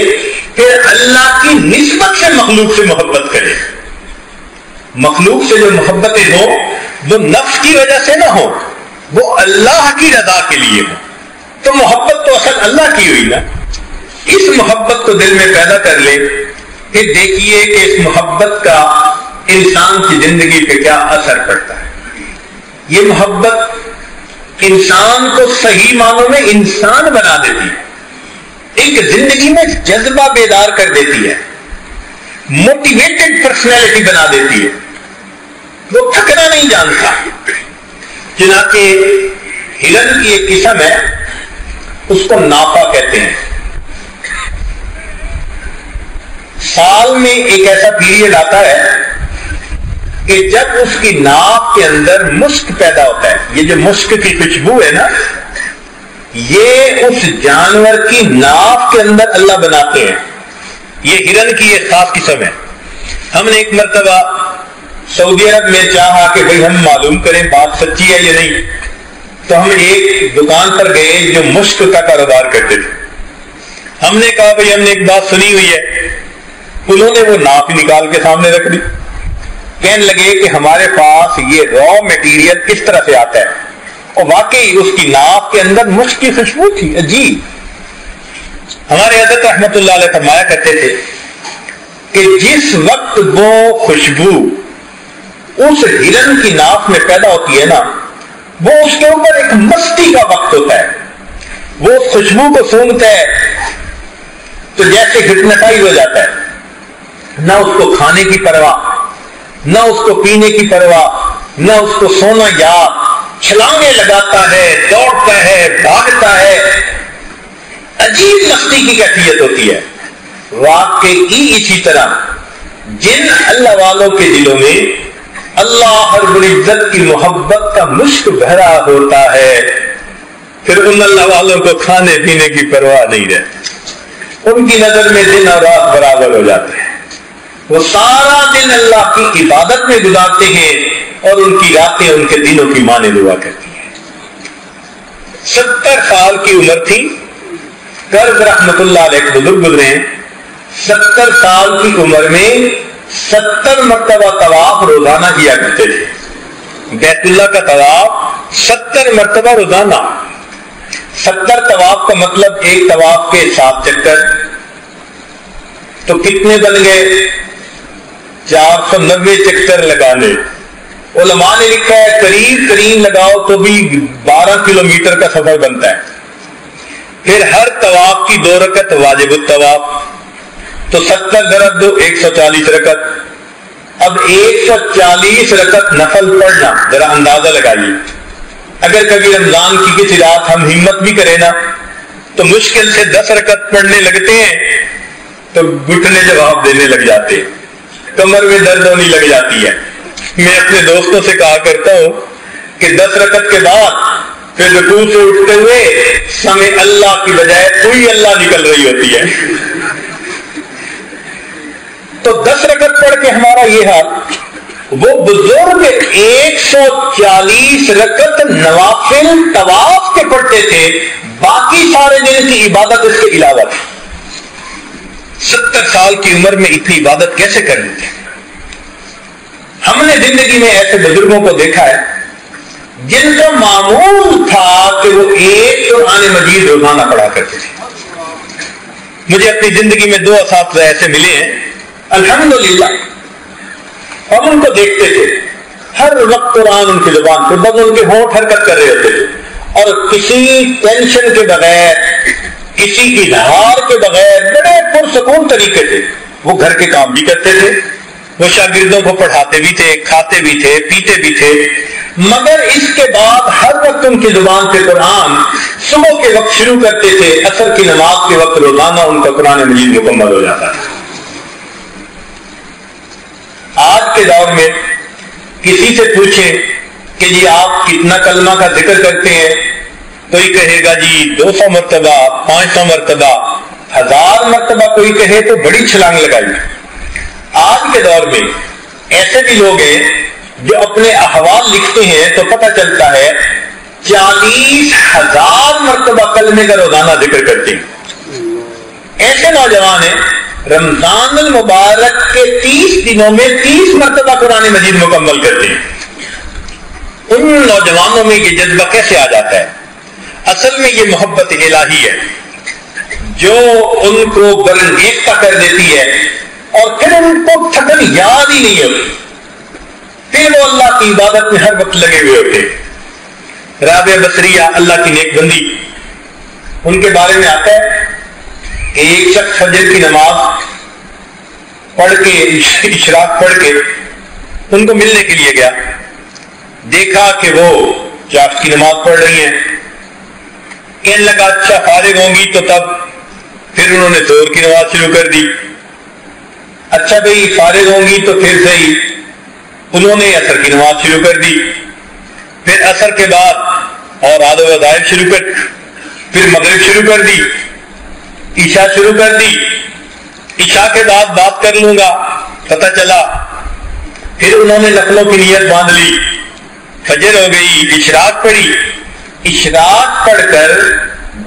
پھر اللہ کی نسبت سے مخلوق سے محبت کرے. مخلوق سے جو محبتیں ہوں وہ نفس کی وجہ سے نہ ہو، وہ اللہ کی رضا کے لیے ہو. تو محبت تو اصل اللہ کی ہوئی نا. اس محبت کو دل میں پیدا کر لے، پھر دیکھیے کہ اس محبت کا انسان کی زندگی پہ کیا اثر پڑتا ہے. یہ محبت انسان کو صحیح معنوں میں انسان بنا دیتی ہے، ایک زندگی میں جذبہ بیدار کر دیتی ہے، موٹیویٹڈ پرسنالٹی بنا دیتی ہے. وہ تھکنا نہیں جانتا. چنانچہ ہرن کی ایک قسم ہے، اس کو ناپا کہتے ہیں. سال میں ایک ایسا پیریڈ آتا ہے کہ جب اس کی ناک کے اندر مشک پیدا ہوتا ہے، یہ جو مشک کی خوشبو ہے نا، یہ اس جانور کی ناک کے اندر اللہ بناتے ہیں. یہ ہرن کی ایک خاص قسم ہے. ہم نے ایک مرتبہ سعودی عرب میں چاہا کہ بھئی ہم معلوم کریں بات سچی ہے یا نہیں، تو ہم ایک دکان پر گئے جو مشک کا کاروبار کرتے تھے. ہم نے کہا بھئی ہم نے ایک بات سنی ہوئی ہے. انہوں نے وہ ناپ نکال کے سامنے رکھ دی. کہنے لگے کہ ہمارے پاس یہ را میٹیریل کس طرح سے آتا ہے، اور واقعی اس کی ناپ کے اندر مشک کی خوشبو تھی عجیب. ہمارے حضرت رحمت اللہ علیہ فرمایا کرتے تھے کہ جس وقت وہ خوشبو اس ہرن کی ناف میں پیدا ہوتی ہے نا، وہ اس کے اوپر ایک مستی کا وقت ہوتا ہے. وہ خوشبو کو سونگتا ہے تو جیسے ہپنوٹائز ہو جاتا ہے. نہ اس کو کھانے کی پرواہ، نہ اس کو پینے کی پرواہ، نہ اس کو سونا یاد. چھلانگیں لگاتا ہے، دوڑتا ہے، بھاگتا ہے. عجیب مستی کی کیفیت ہوتی ہے. واقعی اسی طرح جن اللہ والوں کے دلوں میں اللہ رب العزت کی محبت کا مشک بھرا ہوتا ہے، پھر ان اللہ والوں کو کھانے پینے کی پرواہ نہیں رہتی. ان کی نظر میں دن اور رات برابر ہو جاتے ہیں. وہ سارا دن اللہ کی عبادت میں گزارتے ہیں اور ان کی راتیں ان کے دنوں کی مانے دعا کرتی ہیں. 70 سال کی عمر تھی. کرب رحمت اللہ علیہ ایک بزرگ گزرے ہیں. 70 سال کی عمر میں 70 مرتبہ طواف روزانہ کیا کرتے تھے. بیت اللہ کا طواف 70 مرتبہ روزانہ. 70 طواف کا مطلب ایک طواف کے 7 چکر تو کتنے بن گئے؟ 490 چکر لگانے. علماء نے لکھا ہے قریب قریب لگاؤ تو بھی 12 کلومیٹر کا سفر بنتا ہے. پھر ہر طواف کی 2 رکعت واجب الطواف، تو 70 ضرب 2 140 رکعت. اب 140 رکعت نفل پڑھنا، ذرا اندازہ لگائیے. اگر کبھی رمضان کی کسی رات ہم ہمت بھی کریں نا تو مشکل سے 10 رکعت پڑھنے لگتے ہیں تو گھٹنے جواب دینے لگ جاتے ہیں، کمر میں درد ہونی لگ جاتی ہے. میں اپنے دوستوں سے کہا کرتا ہوں کہ 10 رکعت کے بعد پھر رکوع سے اٹھتے ہوئے سمے اللہ کی بجائے کوئی اللہ نکل رہی ہوتی ہے. تو 10 رکعت پڑھ کے ہمارا یہ حال. وہ بزرگ 140 رکعت نوافل طواف کے پڑھتے تھے، باقی سارے دن کی عبادت اس کے علاوہ تھی. 70 سال کی عمر میں اتنی عبادت کیسے کر لیتے؟ ہم نے زندگی میں ایسے بزرگوں کو دیکھا ہے جن کا معمول تھا کہ وہ ایک قرآن مجید روزانہ پڑھا کرتے تھے. مجھے اپنی زندگی میں 2 اساتذہ ایسے ملے ہیں الحمدللہ. ہم ان کو دیکھتے تھے ہر وقت قرآن ان کی زبان پہ، بس ان کے ہونٹ حرکت کر رہے ہوتے تھے اور کسی ٹینشن کے بغیر، کسی اظہار کے بغیر بڑے پرسکون طریقے سے وہ گھر کے کام بھی کرتے تھے. وہ شاگردوں کو پڑھاتے بھی تھے، کھاتے بھی تھے، پیتے بھی تھے، مگر اس کے بعد ہر وقت ان کی زبان پہ قرآن. صبح کے وقت شروع کرتے تھے، عصر کی نماز کے وقت روزانہ ان کا قرآن مجید مکمل ہو جاتا تھا. آج کے دور میں کسی سے پوچھیں کہ جی آپ کتنا کلمہ کا ذکر کرتے ہیں، کوئی کہے گا جی 200 مرتبہ، 500 مرتبہ، 1000 مرتبہ. کوئی کہے تو بڑی چھلانگ لگائی. آج کے دور میں ایسے بھی لوگ ہیں جو اپنے احوال لکھتے ہیں تو پتہ چلتا ہے 40,000 مرتبہ کلمے کا روزانہ ذکر کرتے ہیں. ایسے نوجوان ہیں رمضان المبارک کے 30 دنوں میں 30 مرتبہ قرآن مجید مکمل کرتے ہیں. ان نوجوانوں میں یہ جذبہ کیسے آ جاتا ہے؟ اصل میں یہ محبت الہی ہے جو ان کو برانگیختہ کر دیتی ہے اور پھر ان کو تھکن یاد ہی نہیں ہوتی. پھر وہ اللہ کی عبادت میں ہر وقت لگے ہوئے ہوتے. رابعہ بصریہ اللہ کی نیک بندی، ان کے بارے میں آتا ہے کہ ایک شخص فجر کی نماز پڑھ کے، اشراق پڑھ کے ان کو ملنے کے لیے گیا. دیکھا کہ وہ چاش کی نماز پڑھ رہی ہیں. کہنے لگا اچھا فارغ ہوں گی تو تب. پھر انہوں نے زور کی نماز شروع کر دی. اچھا بھئی فارغ ہوں گی تو پھر صحیح. انہوں نے عصر کی نماز شروع کر دی، پھر عصر کے بعد اور آدھے وظائف شروع کر، پھر مغرب شروع کر دی، عشاء شروع کر دی، عشاء کے بعد بات کر لوں گا، پتہ چلا پھر انہوں نے نفلوں کی نیت باندھ لی، فجر ہو گئی، اشراق پڑھی، اشراق پڑھ کر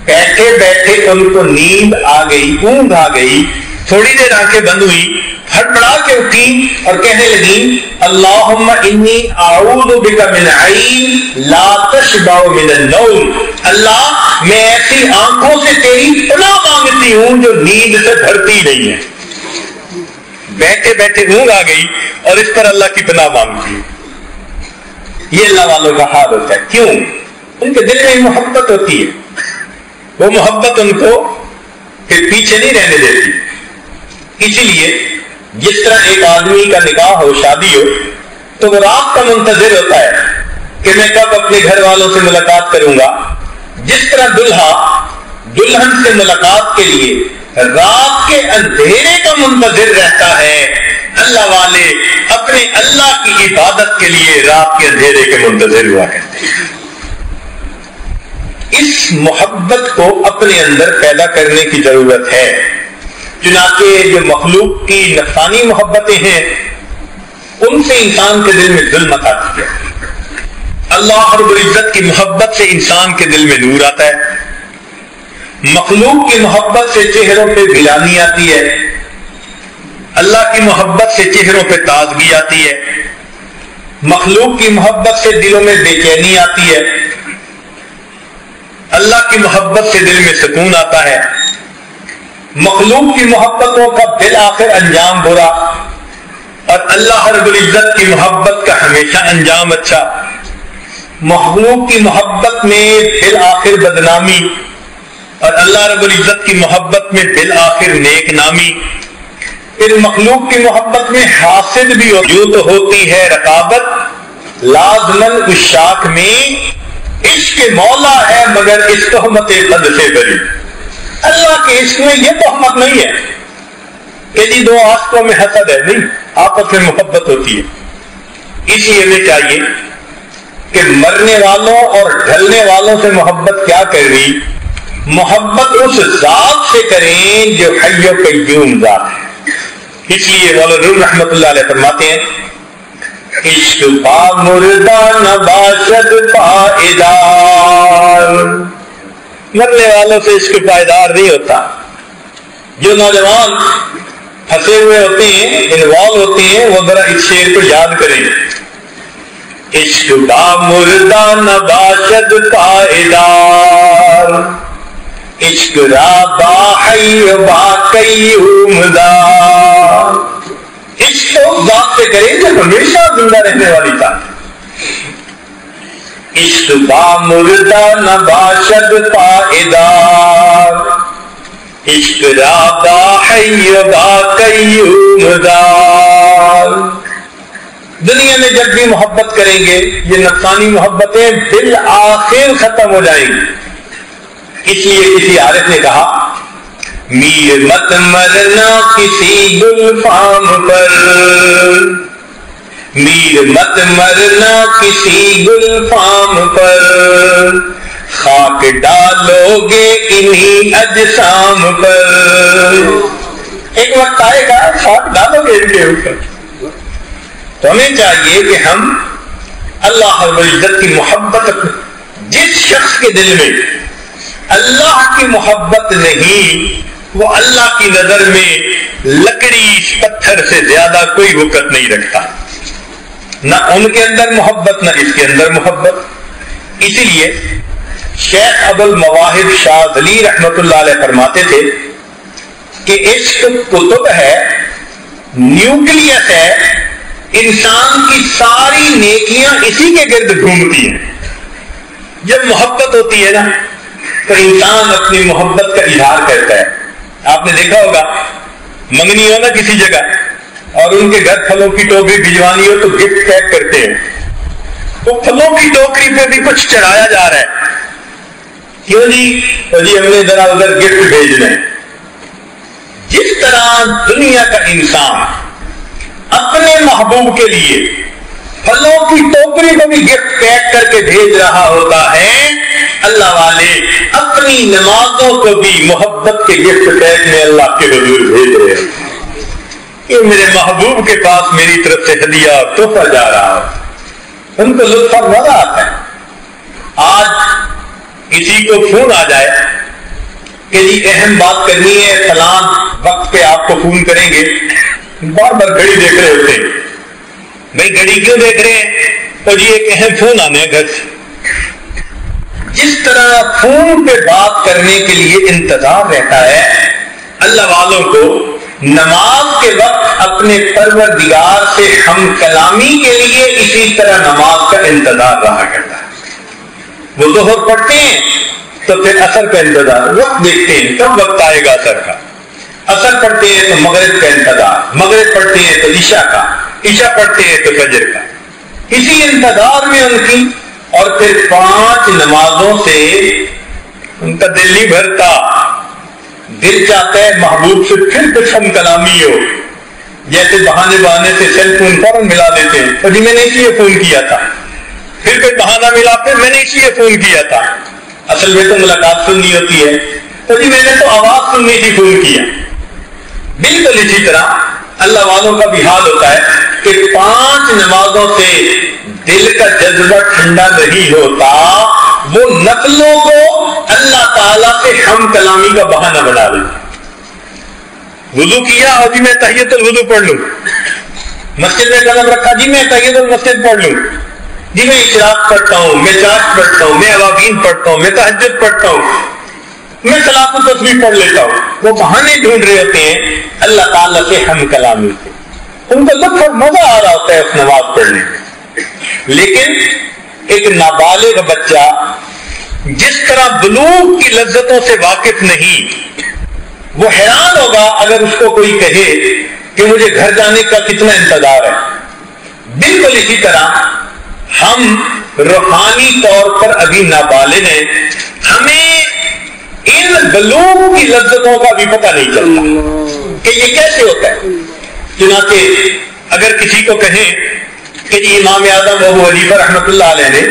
بیٹھے بیٹھے ان کو نیند آ گئی، اونگ آ گئی، تھوڑی دیر آنکھیں بند ہوئی، ہڑبڑا کے اٹھی اور کہنے لگی اللہم انی اعوذ بک من عین لا تشبع من النوم، اللہ میں ایسی آنکھوں سے تیری پناہ مانگتی ہوں جو نیند سے بھرتی نہیں ہے۔ بیٹھے بیٹھے اونگ آ گئی اور اس پر اللہ کی پناہ مانگتی ہوں۔ یہ اللہ والوں کا حال ہوتا ہے، کیوں؟ ان کے دل میں محبت ہوتی ہے، وہ محبت ان کو پھر پیچھے نہیں رہنے دیتی۔ اسی لیے جس طرح ایک آدمی کا نکاح ہو، شادی ہو، تو وہ رات کا منتظر ہوتا ہے کہ میں کب اپنے گھر والوں سے ملاقات کروں گا، جس طرح دلہا دلہن سے ملاقات کے لیے رات کے اندھیرے کا منتظر رہتا ہے، اللہ والے اپنے اللہ کی عبادت کے لیے رات کے اندھیرے کے منتظر ہوا کرتے ہیں۔ اس محبت کو اپنے اندر پیدا کرنے کی ضرورت ہے، چنانچہ جو مخلوق کی نفسانی محبتیں ہیں ان سے انسان کے دل میں ظلمت آتی ہے، اللہ رب العزت کی محبت سے انسان کے دل میں نور آتا ہے، مخلوق کی محبت سے چہروں پہ گلانی آتی ہے، اللہ کی محبت سے چہروں پہ تازگی آتی ہے، مخلوق کی محبت سے دلوں میں بے چینی آتی ہے، اللہ کی محبت سے دل میں سکون آتا ہے، مخلوق کی محبتوں کا بالآخر انجام برا اور اللہ رب العزت کی محبت کا ہمیشہ انجام اچھا، مخلوق کی محبت میں بالآخر بدنامی اور اللہ رب العزت کی محبت میں بالآخر نیک نامی، پھر مخلوق کی محبت میں حاسد بھی موجود ہوتی ہے، رقابت لازمن عشاق میں عشق مولا ہے مگر اس تہمت قد سے بری، اللہ کے عشق میں یہ تہمت نہیں ہے کہ جی دو عاشقوں میں حسد ہے، نہیں، آپس میں محبت ہوتی ہے۔ اس لیے ہمیں چاہیے کہ مرنے والوں اور ڈھلنے والوں سے محبت کیا کر رہی، محبت اس ذات سے کریں جو حی و قیوم ذات ہے۔ اس لیے مولانا روم رحمۃ اللہ علیہ فرماتے ہیں عشق پا مردہ نہ باشد پائیدار، مرنے والوں سے عشق پائیدار نہیں ہوتا۔ جو نوجوان پھنسے ہوئے ہوتے ہیں، انوالو ہوتے ہیں، وہ ذرا اس شعر کو یاد کریں، عشق پا مردہ نہ باشد پائیدار، عشق را با حی با قیوم دار، عشق تو ذات سے کریں جو ہمیشہ زندہ رہنے والی ذات۔ عشق با مردہ نہ باشد پائیدار، عشق را با حی با قیوم دار۔ دنیا میں جب بھی محبت کریں گے یہ نفسانی محبتیں بالآخر ختم ہو جائیں گی۔ اس لیے کسی عارف نے کہا میر مت مرنا کسی گلفام پر، میر مت مرنا کسی گلفام پر، خاک ڈالو گے انہی اجسام پر، ایک وقت آئے گا خاک ڈالو گے ان کے اوپر۔ تو ہمیں چاہیے کہ ہم اللہ رب العزت کی محبت، جس شخص کے دل میں اللہ کی محبت نہیں وہ اللہ کی نظر میں لکڑی پتھر سے زیادہ کوئی وقت نہیں رکھتا، نہ ان کے اندر محبت نہ اس کے اندر محبت۔ اسی لیے شیخ ابو المواہب شاذلی رحمۃ اللہ علیہ فرماتے تھے کہ عشق کتب ہے، نیوکلیس ہے، انسان کی ساری نیکیاں اسی کے گرد گھومتی ہیں۔ جب محبت ہوتی ہے نا تو انسان اپنی محبت کا اظہار کرتا ہے۔ آپ نے دیکھا ہوگا منگنی ہو نا کسی جگہ اور ان کے گھر پھلوں کی ٹوکری بھجوانی ہو تو گفٹ پیک کرتے ہیں، تو پھلوں کی ٹوکری پہ بھی کچھ چڑھایا جا رہا ہے، کیوں جی؟ تو جی ہم نے ذرا ادھر گفٹ بھیجنا ہے۔ جس طرح دنیا کا انسان اپنے محبوب کے لیے پھلوں کی ٹوکری کو بھی گفٹ پیک کر کے بھیج رہا ہوتا ہے، اللہ والے اپنی نمازوں کو بھی محبت کے گفٹ پیک میں اللہ کے حضور بھیج رہے ہیں. یہ میرے محبوب کے پاس میری طرف سے ہدیہ اور تحفہ جا رہا ہے. ان کو لطف اور مزہ آتا ہے. آج کسی کو فون آ جائے کہ جی اہم بات کرنی ہے، فلاں وقت پہ آپ کو فون کریں گے، بار بار گھڑی دیکھ رہے ہوتے ہیں. بھائی گھڑی کیوں دیکھ رہے ہیں؟ تو جی ایک اہم فون آنے ہے گھر سے. جس طرح فون پہ بات کرنے کے لیے انتظار رہتا ہے، اللہ والوں کو نماز کے وقت اپنے پروردگار سے ہم کلامی کے لیے اسی طرح نماز کا انتظار رہا کرتا ہے. وہ ظہر پڑھتے ہیں تو پھر عصر کا انتظار، وقت دیکھتے ہیں کب وقت آئے گا عصر کا. عصر پڑھتے ہیں تو مغرب کا انتظار، مغرب پڑھتے ہیں تو عشاء کا، عشاء پڑھتے ہیں تو فجر کا. اسی انتظار میں ان کی، اور پھر 5 نمازوں سے ان کا دل نہیں بھرتا. دل چاہتا ہے محبوب سے پھر کچھ ہم کلامی ہو. جیسے بہانے سے سیل فون فوراً ملا دیتے ہیں، تو جی میں نے اس لیے فون کیا تھا. پھر کوئی بہانہ ملا، پھر میں نے اس لیے فون کیا تھا. اصل میں تو ملاقات سننی ہوتی ہے، تو جی میں نے تو آواز سننی تھی فون کیا. بالکل اسی طرح اللہ والوں کا بھی حال ہوتا ہے کہ 5 نمازوں سے دل کا جذبہ ٹھنڈا نہیں ہوتا. وہ نقلوں کو اللہ تعالیٰ سے ہم کلامی کا بہانہ بنا دیتے. وضو کیا اور جی میں تحیۃ الوضو پڑھ لوں. مسجد میں قدم رکھا، جی میں تحیۃ المسجد پڑھ لوں. جی میں اشراق پڑھتا ہوں، میں چاشت پڑھتا ہوں، میں اوابین پڑھتا ہوں، میں تہجد پڑھتا ہوں، میں صلاۃ التسبیح پڑھ لیتا ہوں. وہ بہانے ڈھونڈ رہے ہوتے ہیں اللہ تعالیٰ سے ہم کلامی سے. ان کو لطف اور مزہ آ رہا ہوتا ہے اس نماز پڑھنے میں. لیکن ایک نابالغ بچہ جس طرح بلوغ کی لذتوں سے واقف نہیں، وہ حیران ہوگا اگر اس کو کوئی کہے کہ مجھے گھر جانے کا کتنا انتظار ہے. بالکل اسی طرح ہم روحانی طور پر ابھی نابالغ ہیں، ہمیں ان بلوغ کی لذتوں کا بھی پتہ نہیں چلتا کہ یہ کیسے ہوتا ہے. چنانچہ اگر کسی کو کہیں کہ جی امام اعظم ابو حنیفہ رحمۃ اللہ علیہ نے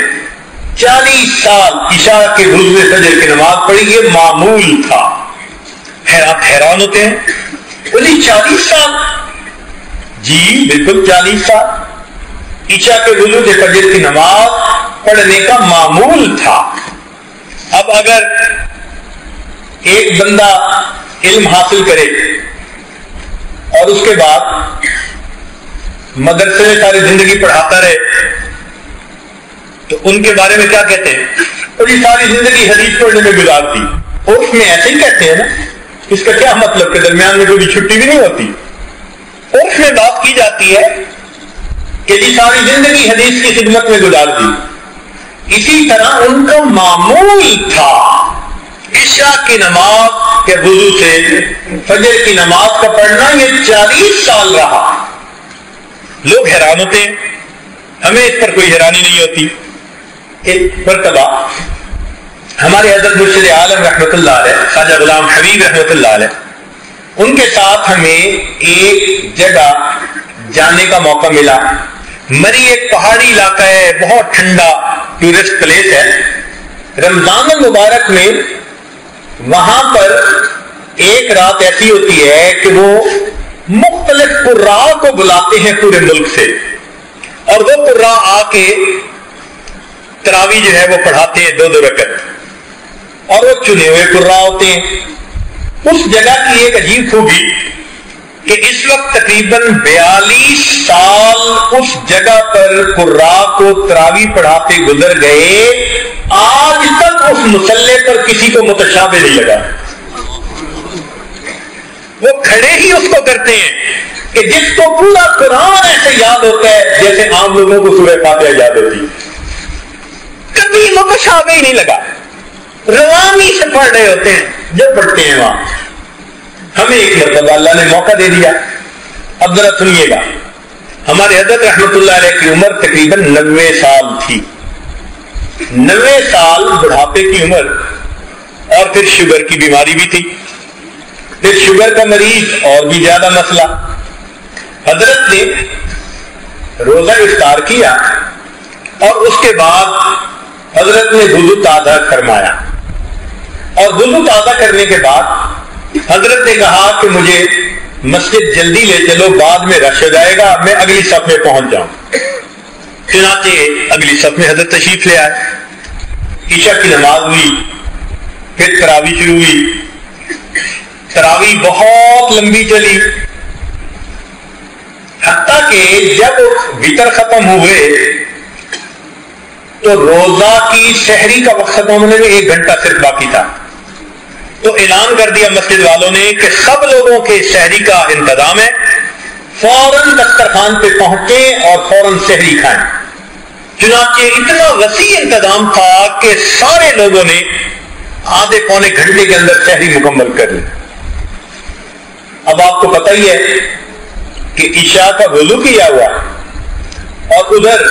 40 سال عشاء کے وضو فجر کی نماز پڑھی، یہ معمول تھا. آپ حیران ہوتے ہیں، بولی 40 سال؟ جی بالکل 40 سال عشاء کے وضو فجر کی نماز پڑھنے کا معمول تھا. اب اگر ایک بندہ علم حاصل کرے اور اس کے بعد مدرسے میں ساری زندگی پڑھاتا رہے تو ان کے بارے میں کیا کہتے ہیں؟ اور یہ ساری زندگی حدیث پڑھنے میں گزار دی. اور اس میں ایسے ہی کہتے ہیں نا، اس کا کیا مطلب کہ درمیان میں کوئی چھٹی بھی نہیں ہوتی. اور اس میں بات کی جاتی ہے کہ جی ساری زندگی حدیث کی خدمت میں گزار دی. اسی طرح ان کا معمول تھا عشاء کی نماز کے وضو سے فجر کی نماز کا پڑھنا. یہ 40 سال رہا. لوگ حیران ہوتے ہیں، ہمیں اس پر کوئی حیرانی نہیں ہوتی. ایک مرتبہ ہمارے حضرت مرشد عالم رحمۃ اللہ علیہ خواجہ غلام حبیب رحمۃ اللہ علیہ، ان کے ساتھ ہمیں ایک جگہ جانے کا موقع ملا. مری ایک پہاڑی علاقہ ہے، بہت ٹھنڈا ٹورسٹ پلیس ہے. رمضان المبارک میں وہاں پر ایک رات ایسی ہوتی ہے کہ وہ مختلف قراء کو بلاتے ہیں پورے ملک سے، اور وہ قراء آ کے تراویح جو ہے وہ پڑھاتے ہیں 2 رکعت، اور وہ چنے ہوئے قراء ہوتے ہیں. اس جگہ کی ایک عجیب خوبی کہ اس وقت تقریباً 42 سال اس جگہ پر قراء کو تراویح پڑھاتے گزر گئے، آج تک اس مصلے پر کسی کو متشابہ نہیں لگا. وہ کھڑے ہی اس کو کرتے ہیں کہ جس کو پورا قرآن ایسے یاد ہوتا ہے جیسے عام لوگوں کو سورہ فاتحہ یاد ہوتی. کبھی متشابہ ہی نہیں لگا، روانی سے پڑھ رہے ہوتے ہیں جب پڑھتے ہیں وہاں. ہمیں ایک مرتبہ اللہ نے موقع دے دیا. اب ذرا سنیے گا، ہمارے حضرت رحمۃ اللہ علیہ کی عمر تقریباً 90 سال تھی. 90 سال بڑھاپے کی عمر، اور پھر شوگر کی بیماری بھی تھی. پھر شوگر کا مریض اور بھی زیادہ مسئلہ. حضرت نے روزہ افطار کیا اور اس کے بعد حضرت نے وضو تازہ فرمایا، اور وضو تازہ کرنے کے بعد حضرت نے کہا کہ مجھے مسجد جلدی لے چلو، بعد میں رش ہو جائے گا، میں اگلی صف میں پہنچ جاؤں۔ چنانچہ اگلی صف میں حضرت تشریف لے آئے، عشاء کی نماز ہوئی، پھر تراویح شروع ہوئی۔ تراویح بہت لمبی چلی، حتیٰ کہ جب وتر ختم ہوئے تو روزہ کی سحری کا وقت ختم ہونے میں 1 گھنٹہ صرف باقی تھا، تو اعلان کر دیا مسجد والوں نے کہ سب لوگوں کے سحری کا انتظام ہے، فوراً دسترخوان پہ پہنچیں اور فوراً سحری کھائیں۔ چنانچہ اتنا وسیع انتظام تھا کہ سارے لوگوں نے آدھے پونے گھنٹے کے اندر سحری مکمل کر لی۔ اب آپ کو پتہ ہی ہے کہ عشاء کا وضو کیا ہوا اور ادھر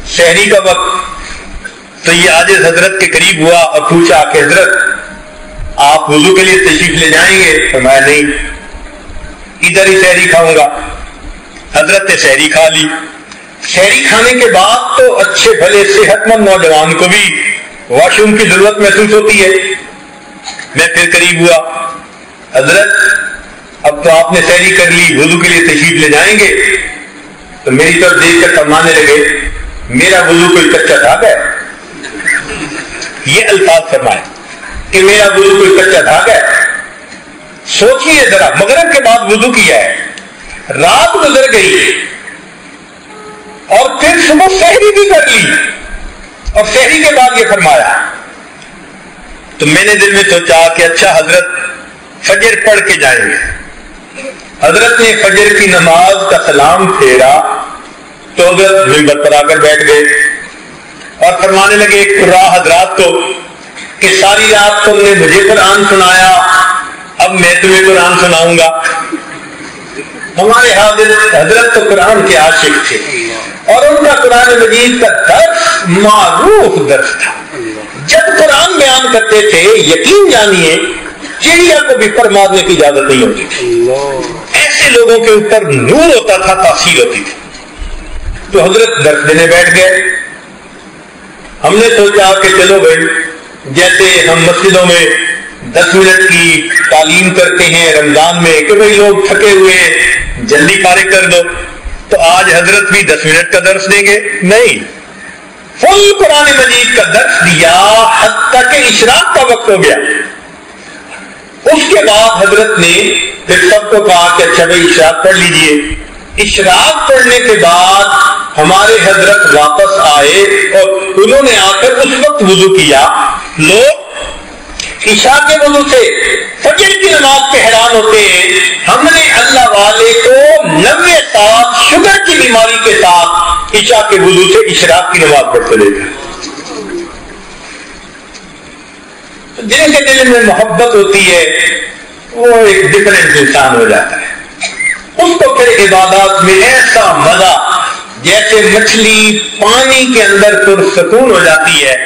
سحری کا وقت، تو یہ عاجز حضرت کے قریب ہوا اور پوچھا کہ حضرت آپ وضو کے لیے تشریف لے جائیں گے؟ فرمایا نہیں، ادھر ہی سحری کھاؤں گا۔ حضرت نے سحری کھا لی۔ سحری کھانے کے بعد تو اچھے بھلے صحت مند نوجوان کو بھی واش روم کی ضرورت محسوس ہوتی ہے۔ میں پھر قریب ہوا، حضرت اب تو آپ نے سحری کر لی، وضو کے لیے تشریف لے جائیں گے؟ تو میری طرف دیکھ کر فرمانے لگے میرا وضو کوئی کچا دھاگ ہے؟ یہ الفاظ فرمائے کہ میرا وضو کوئی کچا دھاگ ہے؟ سوچیے ذرا، مغرب کے بعد وضو کیا ہے، رات گزر گئی اور پھر صبح سحری بھی کر لی اور سحری کے بعد یہ فرمایا۔ تو میں نے دل میں سوچا کہ اچھا حضرت فجر پڑھ کے جائیں گے۔ حضرت نے فجر کی نماز کا سلام پھیرا تو حضرت منبر پر آ کر بیٹھ گئے اور فرمانے لگے قراء حضرات کو کہ ساری رات تم نے مجھے قرآن سنایا، اب میں تمہیں قرآن سناؤں گا۔ ہمارے حضرت تو قرآن کے عاشق تھے اور ان کا قرآن مجید کا درس معروف درس تھا۔ جب قرآن بیان کرتے تھے یقین جانیے چڑیا کو بھی پر مارنے کی اجازت نہیں ہوتی تھی، ایسے لوگوں کے اوپر نور ہوتا تھا، تاثیر ہوتی تھی۔ تو حضرت درس دینے بیٹھ گئے۔ ہم نے سوچا کہ چلو بھائی، جیسے ہم مسجدوں میں 10 منٹ کی تعلیم کرتے ہیں رمضان میں کہ بھائی لوگ تھکے ہوئے ہیں جلدی فارغ کر دو، تو آج حضرت بھی 10 منٹ کا درس دیں گے؟ نہیں، فل قرآن مجید کا درس دیا حتیٰ کہ اشراق کا وقت ہو گیا۔ اس کے بعد حضرت نے پھر سب کو کہا کہ اچھا بھائی اشراق پڑھ لیجئے۔ اشراق پڑھنے کے بعد ہمارے حضرت واپس آئے اور انہوں نے آ کر اس وقت وضو کیا۔ لوگ عشاء کے وضو سے فجر کی نماز پہ حیران ہوتے ہیں، ہم نے اللہ والے کو 90 سال شوگر کی بیماری کے ساتھ عشاء کے وضو سے اشراق کی نماز پڑھتے لے گئے۔ جن کے دل میں محبت ہوتی ہے وہ ایک ڈفرینٹ انسان ہو جاتا ہے، اس کو پھر عبادات میں ایسا مزہ، جیسے مچھلی پانی کے اندر پرسکون ہو جاتی ہے،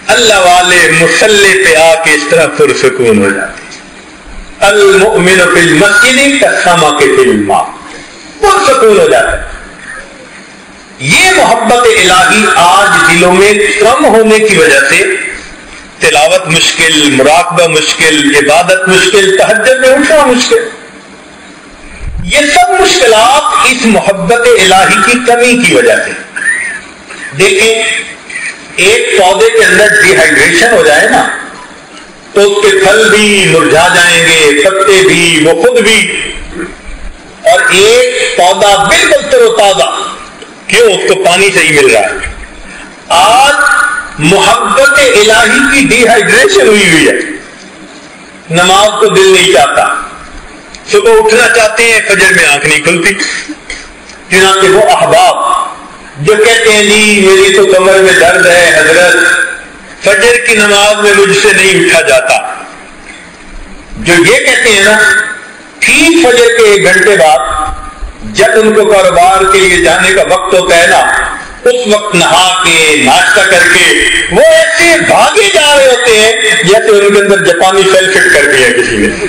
اللہ والے مصلی پہ آ کے اس طرح پرسکون ہو جاتے ہیں۔ المؤمن فی المسجد کالسمک فی الماء، پرسکون ہو جاتا ہے۔ یہ محبت الہی آج دلوں میں کم ہونے کی وجہ سے تلاوت مشکل، مراقبہ مشکل، عبادت مشکل، تہجد میں اٹھنا مشکل، یہ سب مشکلات اس محبت الہی کی کمی کی وجہ سے۔ دیکھیں، ایک پودے کے اندر ڈی ہائیڈریشن ہو جائے نا تو اس کے پھل بھی مرجھا جائیں گے، پتے بھی، وہ خود بھی، اور ایک پودا بالکل تر و تازہ، کیوں؟ اس کو پانی سے ہی مل رہا ہے۔ آج محبت الہی کی ڈی ہائیڈریشن ہوئی ہے، نماز کو دل نہیں چاہتا، صبح اٹھنا چاہتے ہیں فجر میں آنکھ نہیں کھلتی۔ چنانچہ وہ احباب جو کہتے ہیں جی میری تو کمر میں درد ہے حضرت، فجر کی نماز میں مجھ سے نہیں اٹھا جاتا، جو یہ کہتے ہیں نا، ٹھیک فجر کے 1 گھنٹے بعد جب ان کو کاروبار کے لیے جانے کا وقت ہوتا ہے نا، اس وقت نہا کے ناشتہ کر کے وہ ایسے بھاگے جا رہے ہوتے ہیں جیسے ان کے اندر جاپانی سیل فٹ کر دیا کسی نے۔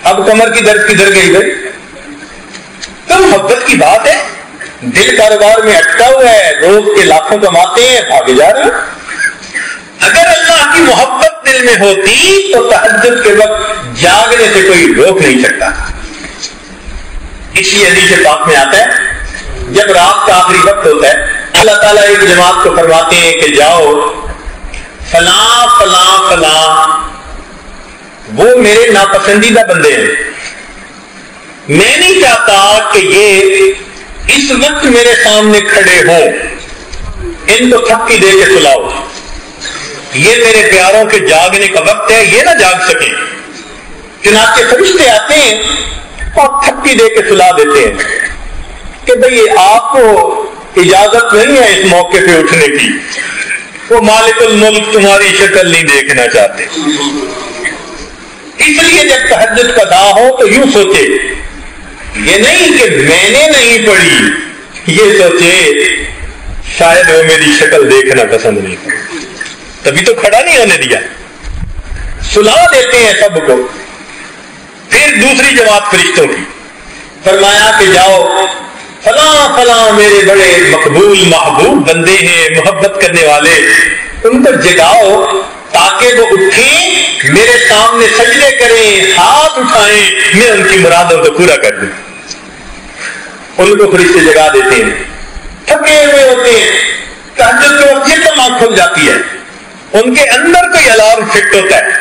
اب کمر کی درد کدھر گئی بھائی؟ تو محبت کی بات ہے. دل کاروبار میں اٹکا ہوا ہے, روز کے لاکھوں کماتے ہیں, بھاگے جا رہے ہیں. اگر اللہ کی محبت دل میں ہوتی تو تہجد کے وقت جاگنے سے کوئی روک نہیں سکتا. اسی حدیث پاک میں آتا ہے جب رات کا آخری وقت ہوتا ہے اللہ تعالیٰ ایک جماعت کو فرماتے ہیں کہ جاؤ فلاں فلاں فلاں وہ میرے ناپسندیدہ بندے ہیں, میں نہیں چاہتا کہ یہ اس وقت میرے سامنے کھڑے ہوں, ان کو تھپکی دے کے سلاؤ. یہ میرے پیاروں کے جاگنے کا وقت ہے, یہ نہ جاگ سکیں. چنانچہ فرشتے آتے ہیں اور تھپکی دے کے سلا دیتے ہیں کہ بھئی آپ کو اجازت نہیں ہے اس موقع پہ اٹھنے کی, وہ مالک الملک تمہاری شکل نہیں دیکھنا چاہتے. اس لیے جب تہجد کا ادا ہو تو یوں سوچے, یہ نہیں کہ میں نے نہیں پڑھی, یہ سوچے شاید وہ میری شکل دیکھنا پسند نہیں کرے, تبھی تو کھڑا نہیں ہونے دیا. سلا دیتے ہیں سب کو. پھر دوسری جماعت فرشتوں کی فرمایا کہ جاؤ فلاں فلاں میرے بڑے مقبول محبوب بندے ہیں, محبت کرنے والے, ان کو جگاؤ تاکہ وہ اٹھیں, میرے سامنے سجدے کریں, ہاتھ اٹھائیں, میں ان کی مرادوں کو پورا کر دوں. ان کو فرشتے جگا دیتے ہیں, تھکے ہوئے ہوتے ہیں, تہجد کے وقت یہ آنکھ کھل جاتی ہے, ان کے اندر کوئی الارم فٹ ہوتا ہے,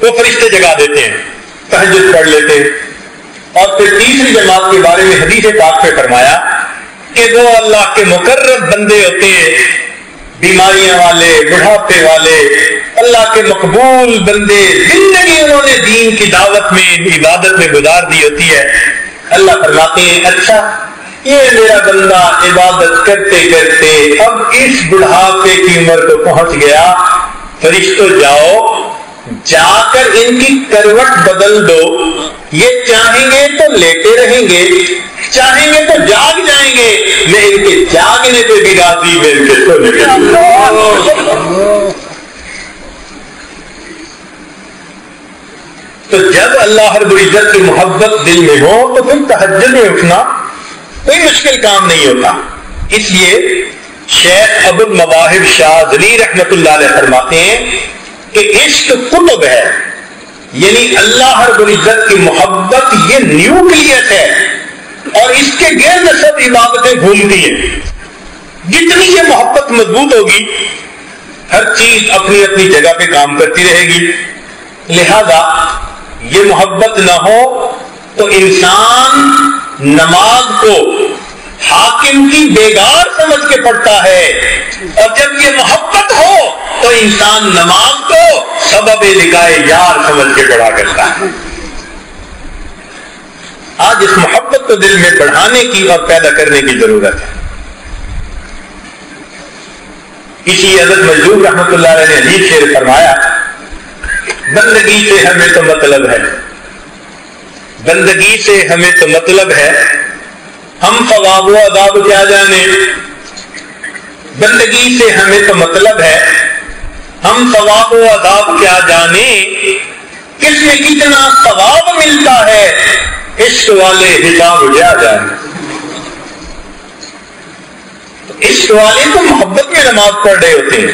وہ فرشتے جگا دیتے ہیں, تہجد پڑھ لیتے ہیں. اور پھر تیسری جماعت کے بارے میں حدیث پاک پہ فرمایا کہ وہ اللہ کے مقرب بندے ہوتے ہیں, بیماریاں والے, بڑھاپے والے, اللہ کے مقبول بندے, زندگی انہوں نے دین کی دعوت میں, عبادت میں گزار دی ہوتی ہے. اللہ فرماتے ہیں اچھا یہ میرا بندہ عبادت کرتے کرتے اب اس بڑھاپے کی عمر کو پہنچ گیا, فرشتوں جاؤ جا کر ان کی کروٹ بدل دو, یہ چاہیں گے تو لیٹے رہیں گے, چاہیں گے تو جاگ جائیں گے, میں ان کے جاگنے پہ بھی راضی, میں ان کے سونے پہ بھی راضی. تو جب اللہ رب العزت کی محبت دل میں ہو تو پھر تہجد میں اٹھنا کوئی مشکل کام نہیں ہوتا. اس لیے شیخ ابو المواہب شاذلی رحمۃ اللہ علیہ فرماتے ہیں کہ عشق قطب ہے, یعنی اللہ رب العزت کی محبت یہ نیوکلیس ہے, اور اس کے گرد سب عبادتیں گھومتی ہیں. جتنی یہ محبت مضبوط ہوگی ہر چیز اپنی اپنی جگہ پہ کام کرتی رہے گی. لہذا یہ محبت نہ ہو تو انسان نماز کو حاکم کی بیگار سمجھ کے پڑھتا ہے, اور جب یہ محبت ہو تو انسان نماز کو سبب لقائے یار سمجھ کے پڑھا کرتا ہے. آج اس محبت کو دل میں بڑھانے کی اور پیدا کرنے کی ضرورت ہے. اسی حضرت مجذوب رحمۃ اللہ علیہ نے عجیب شعر فرمایا, بندگی سے ہمیں تو مطلب ہے, بندگی سے ہمیں تو مطلب ہے, ہم ثواب و عذاب کیا جانے. بندگی سے ہمیں تو مطلب ہے, ہم ثواب و عذاب کیا جانے. کس میں کتنا ثواب ملتا ہے, عشق والے حساب کیا جانے. عشق والے تو محبت میں نماز پڑھ رہے ہوتے ہیں.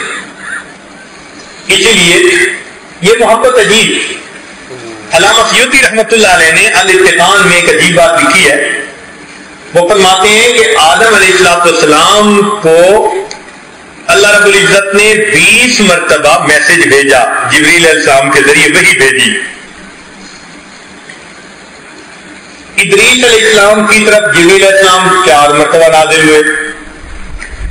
اسی لیے یہ محبت عجیب. علامہ سیوطی رحمۃ اللہ علیہ نے الاتقان میں ایک عجیب بات لکھی ہے. وہ فرماتے ہیں کہ آدم علیہ السلام کو اللہ رب العزت نے 20 مرتبہ میسج بھیجا, جبریل علیہ السلام کے ذریعے وحی بھیجی. ادریس علیہ السلام کی طرف جبریل علیہ السلام 4 مرتبہ نازل ہوئے,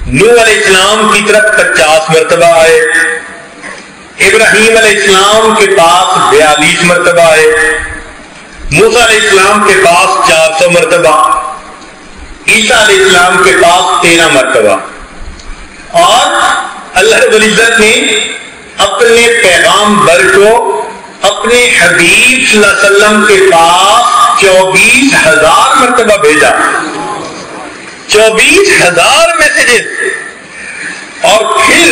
نوح علیہ السلام کی طرف 50 مرتبہ آئے, ابراہیم علیہ السلام کے پاس 42 مرتبہ آئے, موسیٰ علیہ السلام کے پاس 400 مرتبہ, عیسیٰ علیہ السلام کے پاس 13 مرتبہ. اور اللہ رب العزت نے اپنے پیغام بر کو اپنے حبیب صلی اللہ علیہ وسلم کے پاس 24,000 مرتبہ بھیجا. 24,000 میسجز. اور پھر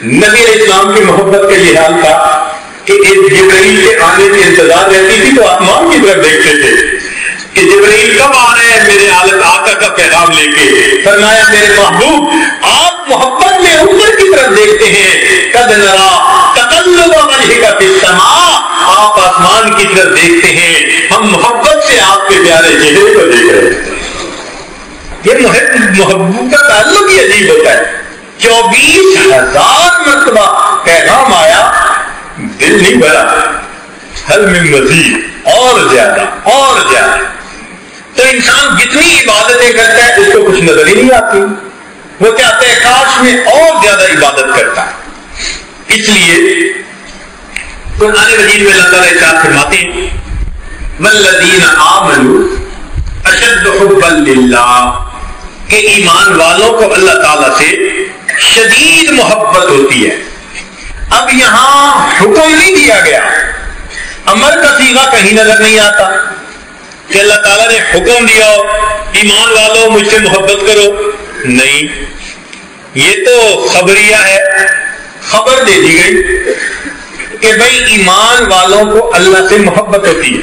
نبی علیہ السلام کی محبت کا یہ حال تھا کہ جبرائیل کے آنے کی انتظار رہتی تھی تو آسمان کی طرف دیکھتے تھے, کہ جبرائیل کب آ رہے ہیں میرے عالم آقا کا پیغام لے کے. فرمایا میرے محبوب آپ محبت میں اوپر کی طرف دیکھتے ہیں. قد نرا تقلب وجهك في السماء، آپ آسمان کی طرف دیکھتے ہیں، ہم محبت سے آپ کے پیارے چہرے کو دیکھ رہے ہیں. یہ محبت کا تعلق ہی عجیب ہوتا ہے. 24,000 مرتبہ پیغام آیا، دل نہیں بھرا. حل من مزید، اور زیادہ اور زیادہ. تو انسان جتنی عبادتیں کرتا ہے اس کو کچھ نظر ہی نہیں آتی. وہ چاہتا ہے کاش میں اور زیادہ عبادت کرتا ہے. اس لیے قرآن مجید میں اللہ تعالیٰ ارشاد فرماتے ہیں والذین آمنوا اشد حبا للہ، کہ ایمان والوں کو اللہ تعالیٰ سے شدید محبت ہوتی ہے. اب یہاں حکم نہیں دیا گیا، امر کا صیغہ کہیں نظر نہیں آتا کہ اللہ تعالیٰ نے حکم دیا ایمان والوں مجھ سے محبت کرو. نہیں، یہ تو خبریہ ہے، خبر دے دی گئی کہ بھائی ایمان والوں کو اللہ سے محبت ہوتی ہے.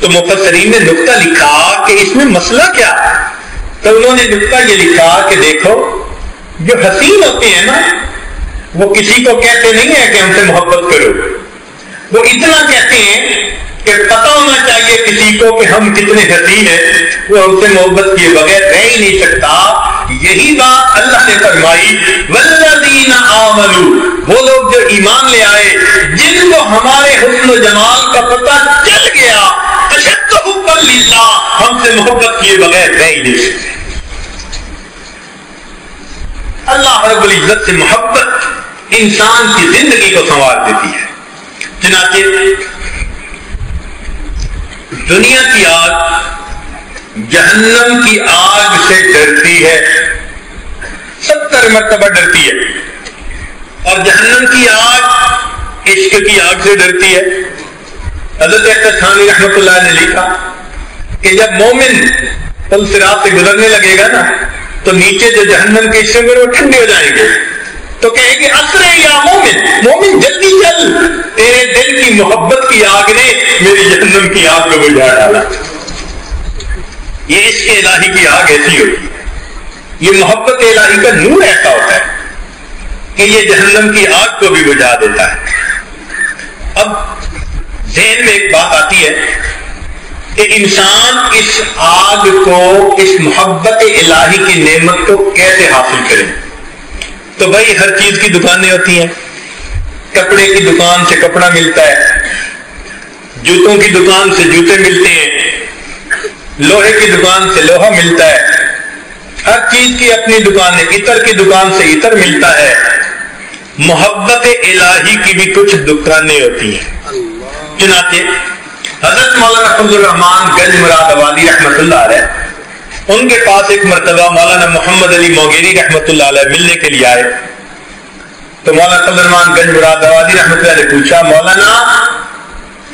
تو مفسرین نے نقطہ لکھا کہ اس میں مسئلہ کیا؟ تو انہوں نے نقطہ یہ لکھا کہ دیکھو جو حسین ہوتے ہیں نا وہ کسی کو کہتے نہیں ہیں کہ ہم سے محبت کرو، وہ اتنا کہتے ہیں کہ پتہ ہونا چاہیے کسی کو کہ ہم کتنے حسین ہیں، وہ ہم سے محبت کیے بغیر رہ ہی نہیں سکتا. یہی بات اللہ نے فرمائی والذین آمنوا، وہ لوگ جو ایمان لے آئے جن کو ہمارے حسن و جمال کا پتہ چل گیا، اشد حبا للہ، ہم سے محبت کیے بغیر رہ ہی نہیں سکتے. اللہ رب العزت سے محبت انسان کی زندگی کو سنوار دیتی ہے. چنانچہ دنیا کی آگ جہنم کی آگ سے ڈرتی ہے، 70 مرتبہ ڈرتی ہے. اور جہنم کی آگ عشق کی آگ سے ڈرتی ہے. حضرت اختر تھانوی رحمۃ اللہ نے لکھا کہ جب مومن پل صراط سے گزرنے لگے گا نا تو نیچے جو جہنم کے حصے میں وہ ٹھنڈے ہو جائیں گے. تو کہے گی اسرے یا مومن، مومن جلدی چل، تیرے دل کی محبت کی آگ نے میری جہنم کی آگ کو بجھا ڈالا. یہ عشق الہی کی آگ ایسی ہوتی ہے، یہ محبت الہی کا نور ایسا ہوتا ہے کہ یہ جہنم کی آگ کو بھی بجھا دیتا ہے. اب ذہن میں ایک بات آتی ہے کہ انسان اس آگ کو، اس محبت الہی کی نعمت کو کیسے حاصل کرے. تو بھائی ہر چیز کی دکانیں ہوتی ہیں، کپڑے کی دکان سے کپڑا ملتا ہے، جوتوں کی دکان سے جوتے ملتے ہیں، لوہے کی دکان سے لوہا ملتا ہے، ہر چیز کی اپنی دکان ہے، عطر کی دکان سے عطر ملتا ہے. محبت الہی کی بھی کچھ دکانیں ہوتی ہیں. چنانچہ حضرت مولانا فضل الرحمان گنج مراد آبادی رحمۃ اللہ علیہ، ان کے پاس ایک مرتبہ مولانا محمد علی موگیری رحمۃ اللہ علیہ ملنے کے لیے آئے. تو مولانا فضل الرحمان گنج مراد آبادی رحمۃ اللہ علیہ پوچھا مولانا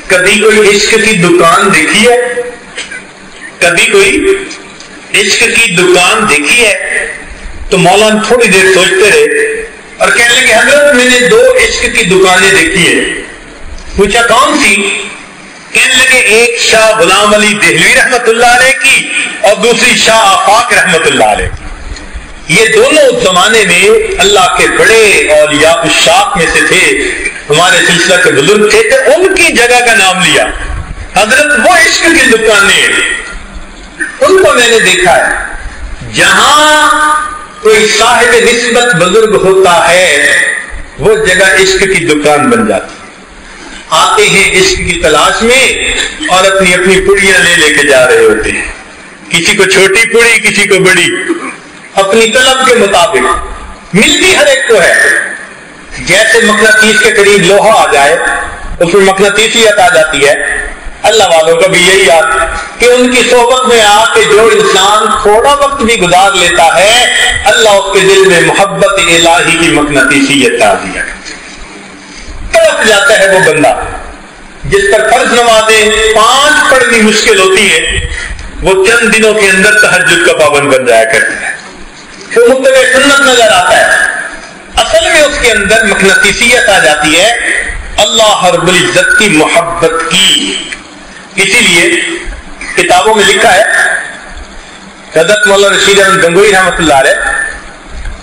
کبھی کوئی عشق کی دکان دیکھی ہے؟ کبھی کوئی عشق کی دکان دیکھی ہے؟ تو مولانا تھوڑی دیر سوچتے رہے اور کہنے لگے حضرت میں نے 2 عشق کی دکانیں دیکھی ہیں. پوچھا کون سی؟ کہنے لگے ایک شاہ غلام علی دہلوی رحمت اللہ علیہ کی اور دوسری شاہ آفاق رحمت اللہ علیہ کی. یہ دونوں اس زمانے میں اللہ کے بڑے اولیاء الشاق میں سے تھے، ہمارے سلسلہ کے بزرگ تھے، تو ان کی جگہ کا نام لیا. حضرت وہ عشق کی دکانیں ان کو میں نے دیکھا ہے. جہاں کوئی صاحب نسبت بزرگ ہوتا ہے وہ جگہ عشق کی دکان بن جاتی. آتے ہیں عشق کی تلاش میں اور اپنی اپنی پڑیاں لے کے جا رہے ہوتے ہیں، کسی کو چھوٹی پڑی کسی کو بڑی، اپنی طلب کے مطابق ملتی ہر ایک کو ہے. جیسے مقناطیس کے قریب لوہا آ جائے اس میں مقناطیسیت آ جاتی ہے. اللہ والوں کا بھی یہی یاد کہ ان کی صحبت میں آ کے جو انسان تھوڑا وقت بھی گزار لیتا ہے اللہ اس کے دل میں محبت الہی کی مقناطیسیت تازی ہے. تڑپ جاتا ہے وہ بندہ جس پر فرض نمازیں 5 پڑھنی مشکل ہوتی ہے، وہ چند دنوں کے اندر تہجد کا پابند بن جایا کرتا ہے. وہ متبع سنت نظر آتا ہے، اصل میں اس کے اندر مقناطیسیت آ جاتی ہے اللہ رب العزت کی محبت کی. اسی لیے کتابوں میں لکھا ہے حضرت مولانا رشید احمد گنگوئی رحمۃ اللہ علیہ،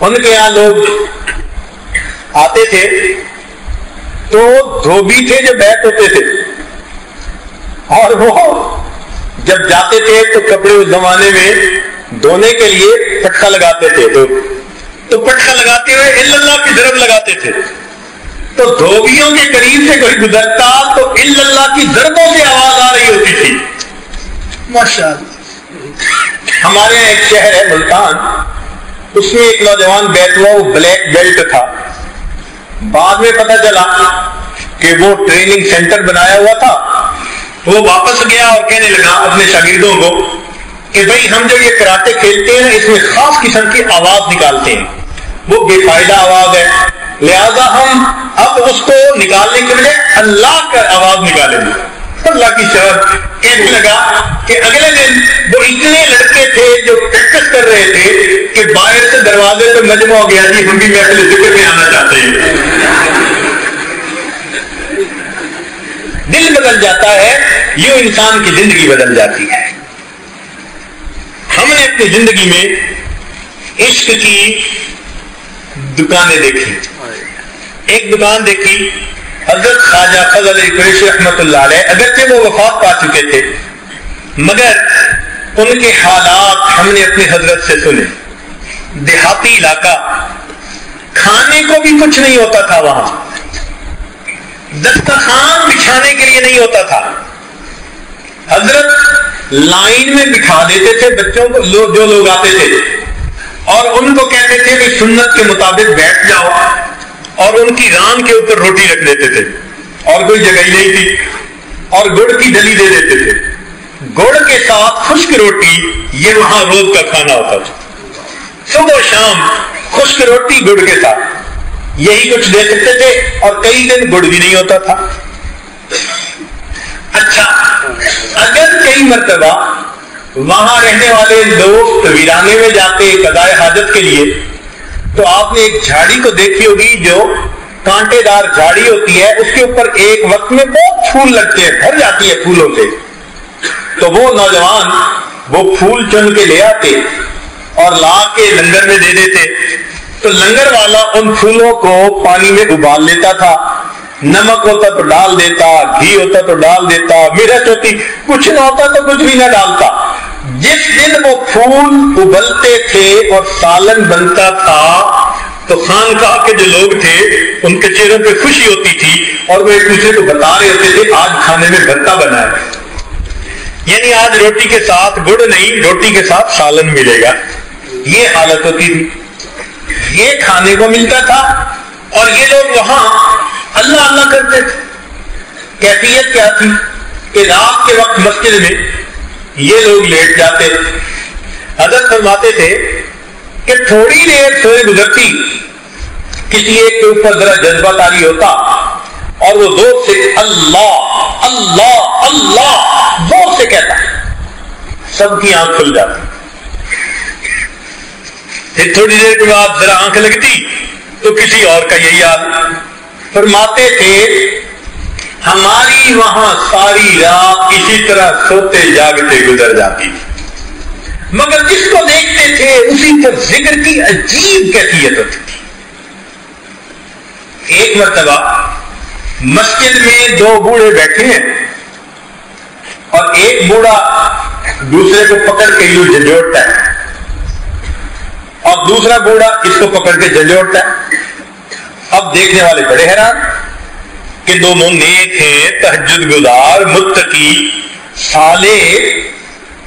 ان کے یہاں لوگ آتے تھے تو دھوبی تھے جو بیت ہوتے تھے، اور وہ جب جاتے تھے تو کپڑے اس زمانے میں دھونے کے لیے پٹخا لگاتے تھے، تو پٹخا لگاتے ہوئے الا اللہ کی ضرب لگاتے تھے، تو دھوبیوں کے قریب سے کوئی گزرتا تو الا اللہ کی ضربوں سے آواز آ رہی ہوتی تھی۔ ماشاءاللہ۔ ہمارے یہاں ایک شہر ہے ملتان، اس میں ایک نوجوان بیت ہوا، وہ بلیک بیلٹ تھا، بعد میں پتہ چلا کہ وہ ٹریننگ سینٹر بنایا ہوا تھا، وہ واپس گیا اور کہنے لگا اپنے شاگردوں کو کہ بھائی ہم جو یہ کراٹے کھیلتے ہیں اس میں خاص قسم کی آواز نکالتے ہیں، وہ بے فائدہ آواز ہے، لہذا ہم اب اس کو نکالنے کے لیے اللہ کا آواز نکالیں گے۔ اللہ کی شرط کہنے لگا کہ اگلے دن وہ اتنے لڑکے تھے جو پریکٹس کر رہے تھے کہ باہر سے دروازے پہ مجمع ہو گیا جی ہم بھی محفل ذکر میں آنا چاہتے ہیں۔ دل بدل جاتا ہے، یوں انسان کی زندگی بدل جاتی ہے۔ ہم نے اپنی زندگی میں عشق کی دکانیں دیکھی، ایک دکان دیکھی حضرت خواجہ فضل علی قریشی رحمۃ اللہ علیہ، اگرچہ وہ وفات پا چکے تھے مگر ان کے حالات ہم نے اپنے حضرت سے سنے۔ دیہاتی علاقہ، کھانے کو بھی کچھ نہیں ہوتا تھا، وہاں دسترخوان بچھانے کے لیے نہیں ہوتا تھا، حضرت لائن میں بٹھا دیتے تھے بچوں کو، جو لوگ آتے تھے، اور ان کو کہتے تھے کہ سنت کے مطابق بیٹھ جاؤ، اور ان کی ران کے اوپر روٹی رکھ دیتے تھے، اور کوئی جگہ ہی نہیں تھی، اور گڑ کی ڈلی دے دیتے تھے، گڑ کے ساتھ خشک روٹی، یہ وہاں روز کا کھانا ہوتا تھا، صبح و شام خشک روٹی گڑ کے ساتھ، یہی کچھ دے سکتے تھے، اور کئی دن گڑ بھی نہیں ہوتا تھا۔ اچھا، اگر کئی مرتبہ وہاں رہنے والے دوست ویرانے میں جاتے قضائے حاجت کے لیے تو آپ نے ایک جھاڑی کو دیکھی ہوگی جو کانٹے دار جھاڑی ہوتی ہے، اس کے اوپر ایک وقت میں بہت پھول لگتے ہیں، بھر جاتی ہے پھولوں سے، تو وہ نوجوان وہ پھول چن کے لے آتے اور لا کے لنگر میں دے دیتے، تو لنگر والا ان پھولوں کو پانی میں ابال لیتا تھا، نمک ہوتا تو ڈال دیتا، گھی ہوتا تو ڈال دیتا، مرچ ہوتی، کچھ نہ ہوتا تو کچھ بھی نہ ڈالتا۔ جس دن وہ پھول ابلتے تھے اور سالن بنتا تھا تو خانقاہ کے جو لوگ تھے ان کے چہروں پہ خوشی ہوتی تھی، اور وہ ایک دوسرے کو بتا رہے ہوتے تھے آج کھانے میں بھرتا بنا ہے، یعنی آج روٹی کے ساتھ گڑ نہیں، روٹی کے ساتھ سالن ملے گا، یہ حالت ہوتی تھی، یہ کھانے کو ملتا تھا، اور یہ لوگ وہاں اللہ اللہ کرتے تھے۔ کیفیت کیا تھی کہ رات کے وقت مسجد میں یہ لوگ لیٹ جاتے، حضرت فرماتے تھے کہ تھوڑی دیر سوئے گزرتی، کسی ایک کے اوپر ذرا جذبہ طاری ہوتا اور وہ زور سے اللہ اللہ اللہ زور سے کہتا، سب کی آنکھ کھل جاتی، پھر تھوڑی دیر کے بعد ذرا آنکھ لگتی تو کسی اور کا یہی حال۔ فرماتے تھے ہماری وہاں ساری رات اسی طرح سوتے جاگتے گزر جاتی، مگر جس کو دیکھتے تھے اسی پر ذکر کی عجیب کیفیت ہوتی تھی۔ ایک مرتبہ مسجد میں دو بوڑھے بیٹھے ہیں اور ایک بوڑھا دوسرے کو پکڑ کے یوں جھنجھوڑتا ہے اور دوسرا بوڑھا اس کو پکڑ کے جھنجھوڑتا ہے۔ اب دیکھنے والے بڑے حیران کہ دونوں نیک ہیں، تہجد گزار، متقی، صالح،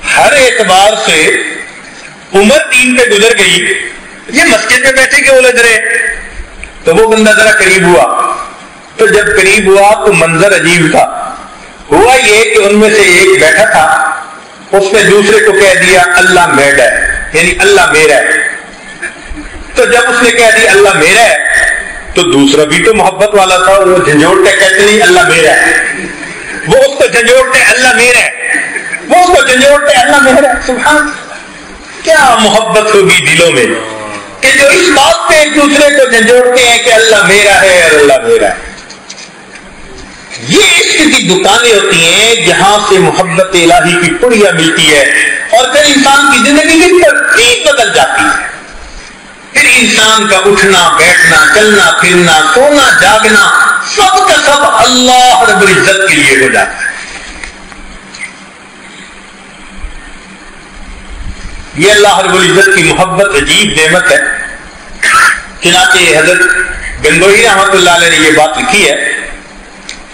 ہر اعتبار سے عمر دین پہ گزر گئی، یہ مسجد میں بیٹھے کے الجھ رہے۔ تو وہ بندہ ذرا قریب ہوا، تو جب قریب ہوا تو منظر عجیب تھا۔ ہوا یہ کہ ان میں سے ایک بیٹھا تھا، اس نے دوسرے کو کہہ دیا اللہ میرا ہے، یعنی اللہ میرا ہے۔ تو جب اس نے کہہ دیا اللہ میرا ہے تو دوسرا بھی تو محبت والا تھا، وہ جھنجھوڑتے کہتے نہیں اللہ میرا ہے، وہ اس کو جھنجھوڑتے اللہ میرا ہے، وہ اس کو جھنجھوڑتے اللہ میرا ہے۔ سبحان، کیا محبت ہوگی دلوں میں کہ جو اس بات پہ ایک دوسرے کو جھنجھوڑتے ہیں کہ اللہ میرا ہے اور اللہ میرا ہے۔ یہ عشق کی دکانیں ہوتی ہیں جہاں سے محبت الہی کی پڑیا ملتی ہے، اور پھر انسان کی زندگی کی ترتیب بدل جاتی ہے. پھر انسان کا اٹھنا بیٹھنا چلنا پھرنا سونا جاگنا سب کا سب اللہ رب العزت کے لیے ہو جاتا ہے. یہ اللہ رب العزت کی محبت عجیب نعمت ہے. چنانچہ حضرت گنگوہی رحمۃ اللہ علیہ نے یہ بات لکھی ہے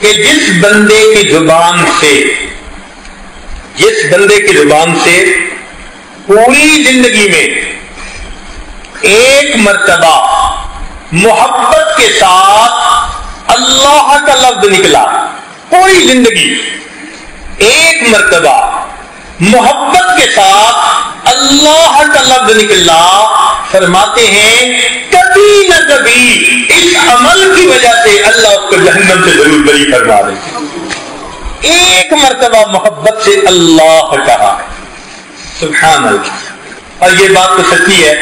کہ جس بندے کی زبان سے پوری زندگی میں ایک مرتبہ محبت کے ساتھ اللہ کا لفظ نکلا، پوری زندگی ایک مرتبہ محبت کے ساتھ اللہ کا لفظ نکلا، فرماتے ہیں کبھی نہ کبھی اس عمل کی وجہ سے اللہ اس کو جہنم سے ضرور بری فرما دے. ایک مرتبہ محبت سے اللہ کہا، سبحان اللہ. اور یہ بات تو سچی ہے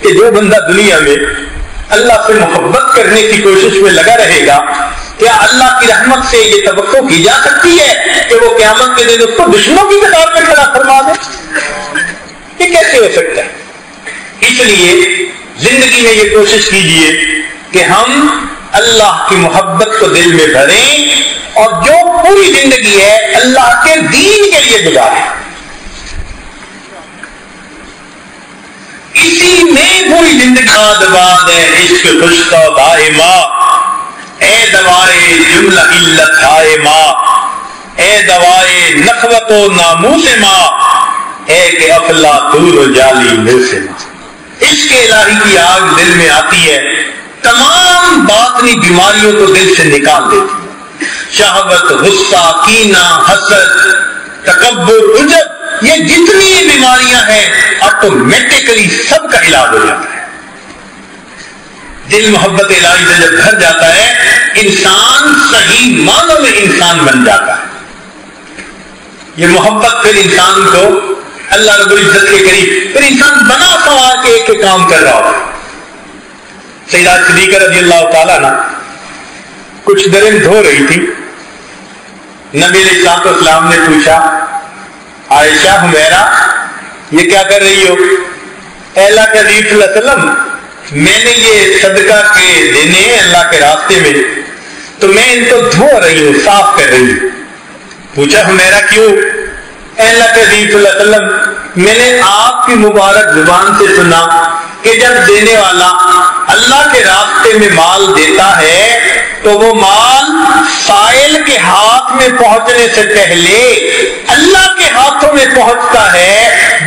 کہ جو بندہ دنیا میں اللہ سے محبت کرنے کی کوشش میں لگا رہے گا، کیا اللہ کی رحمت سے یہ توقع کی جا سکتی ہے کہ وہ قیامت کے دن اس کو دشمنوں کی قطار میں کھڑا فرما دے؟ یہ کیسے ہو سکتا ہے؟ اس لیے زندگی میں یہ کوشش کیجیے کہ ہم اللہ کی محبت کو دل میں بھریں اور جو پوری زندگی ہے اللہ کے دین کے لیے گزاریں. اسی میں پوری زندگی آباد ہے. عشق خوشتا دائما اے دوائے جملہ علت ہائے ماں، اے دوائے نخوت و ناموس ماں، اے کہ افلاطون و جالی میں سے ماں. عشق الہی کی آگ دل میں آتی ہے، تمام باطنی بیماریوں کو دل سے نکال دیتی ہے. شہوت، غصہ، کینہ، حسد، تکبر، عجب، یہ جتنی بیماریاں ہیں آٹومیٹکلی سب کا علاج ہو جاتا ہے. دل محبت الہی سے جب بھر جاتا ہے انسان صحیح معنوں میں انسان بن جاتا ہے. یہ محبت پھر انسان کو اللہ رب العزت کے قریب، پھر انسان بنا سوار کے ایک کام کر رہا ہو. سیدہ صدیقہ رضی اللہ تعالیٰ عنہ کچھ درم دھو رہی تھی. نبی علیہ السلام نے پوچھا، عائشہ حمیرہ یہ کیا کر رہی ہو؟ اے اللہ کے حبیب صلی اللہ علیہ وسلم، میں نے یہ صدقہ کے دینے اللہ کے راستے میں، تو میں ان کو دھو رہی ہوں، صاف کر رہی ہوں. پوچھا حمیرہ کیوں؟ اے اللہ کے حبیب صلی اللہ علیہ وسلم، میں نے آپ کی مبارک زبان سے سنا کہ جب دینے والا اللہ کے راستے میں مال دیتا ہے تو وہ مال سائل کے ہاتھ میں پہنچنے سے پہلے اللہ کے ہاتھوں میں پہنچتا ہے.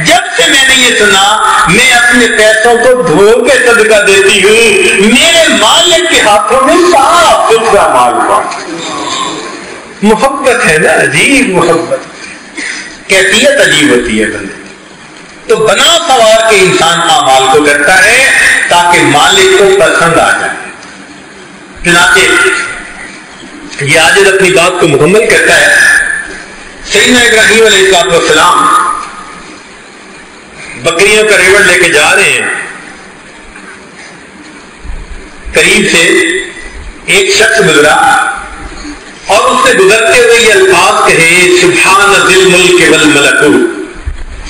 جب سے میں نے یہ سنا میں اپنے پیسوں کو دھو کے صدقہ دیتی ہوں، میرے مالک کے ہاتھوں میں صاف ستھرا مال پہنچتا. محبت ہے نا، عجیب محبت، کیفیت عجیب ہوتی ہے بندے. تو بنا سوار کے انسان اعمال کو کرتا ہے تاکہ مالک کو پسند آ جائے. چنانچہ یہ عاجز اپنی بات کو مکمل کرتا ہے. سیدنا ابراہیم علیہ السلام بکریوں کا ریوڑ لے کے جا رہے ہیں. قریب سے ایک شخص گزرا اور اس سے گزرتے ہوئے یہ الفاظ کہے، سبحان ذی الملک والملکوت،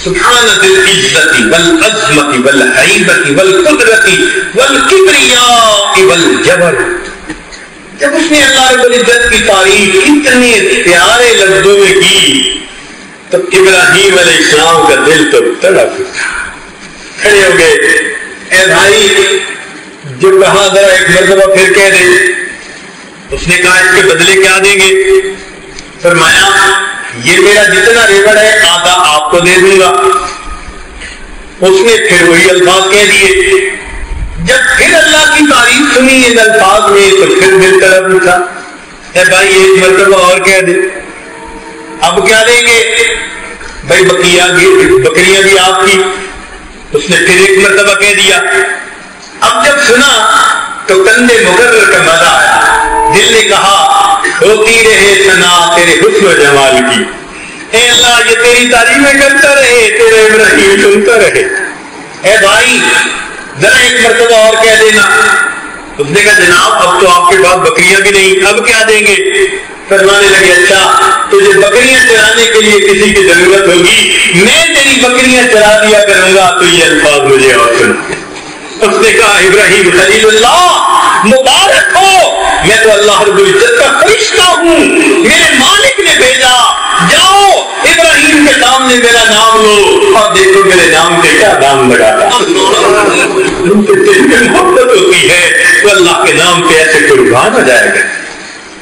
سبحان ذی العزت والعظمت والہیبت والقدرت والکبریاء والجبروت. جب اس نے اللہ رب العزت کی تعریف اتنے پیارے لفظوں میں کی تو ابراہیم علیہ السلام کا دل تو تڑپ اٹھا. کھڑے ہو گئے، اے بھائی جو کہا ذرا ایک مرتبہ پھر کہہ دے. اس نے کہا اس کے بدلے کیا دیں گے؟ فرمایا یہ میرا جتنا ریوڑ ہے آدھا آپ کو دے دوں گا. اس نے پھر وہی الفاظ کہہ دیے. جب پھر اللہ کی تعریف سنی ان الفاظ میں تو پھر دل طرف اٹھا، اے بھائی ایک مرتبہ اور کہہ دے. اب کیا دیں گے؟ بھائی بکریاں بھی آپ کی. اس نے پھر ایک مرتبہ کہہ دیا. اب جب سنا تو کندھے مقرر کا مزہ آیا. دل نے کہا ہوتی رہے ثنا تیرے حسن و جمال کی. اے اللہ یہ تیری تعریفیں کرتا رہے، تیرے ابراہیم سنتا رہے. اے بھائی ذرا ایک مرتبہ اور کہہ دینا. اس نے کہا جناب اب تو آپ کے پاس بکریاں بھی نہیں، اب کیا دیں گے؟ فرمانے لگے اچھا تجھے بکریاں چرانے کے لیے کسی کی ضرورت ہوگی، میں تیری بکریاں چرا دیا کروں گا، تو یہ الفاظ مجھے اور سنا۔ اس نے کہا ابراہیم خلیل اللہ مبارک ہو، میں تو اللہ رب العزت کا فرشتہ ہوں، میرے مالک نے بھیجا، جاؤ ابراہیم کے سامنے میرا نام لو اور دیکھو میرے نام کے کیا نام لگاتا۔ ان کے دل میں محبت ہوتی ہے تو اللہ کے نام پہ ایسے قربان ہو جائے گا،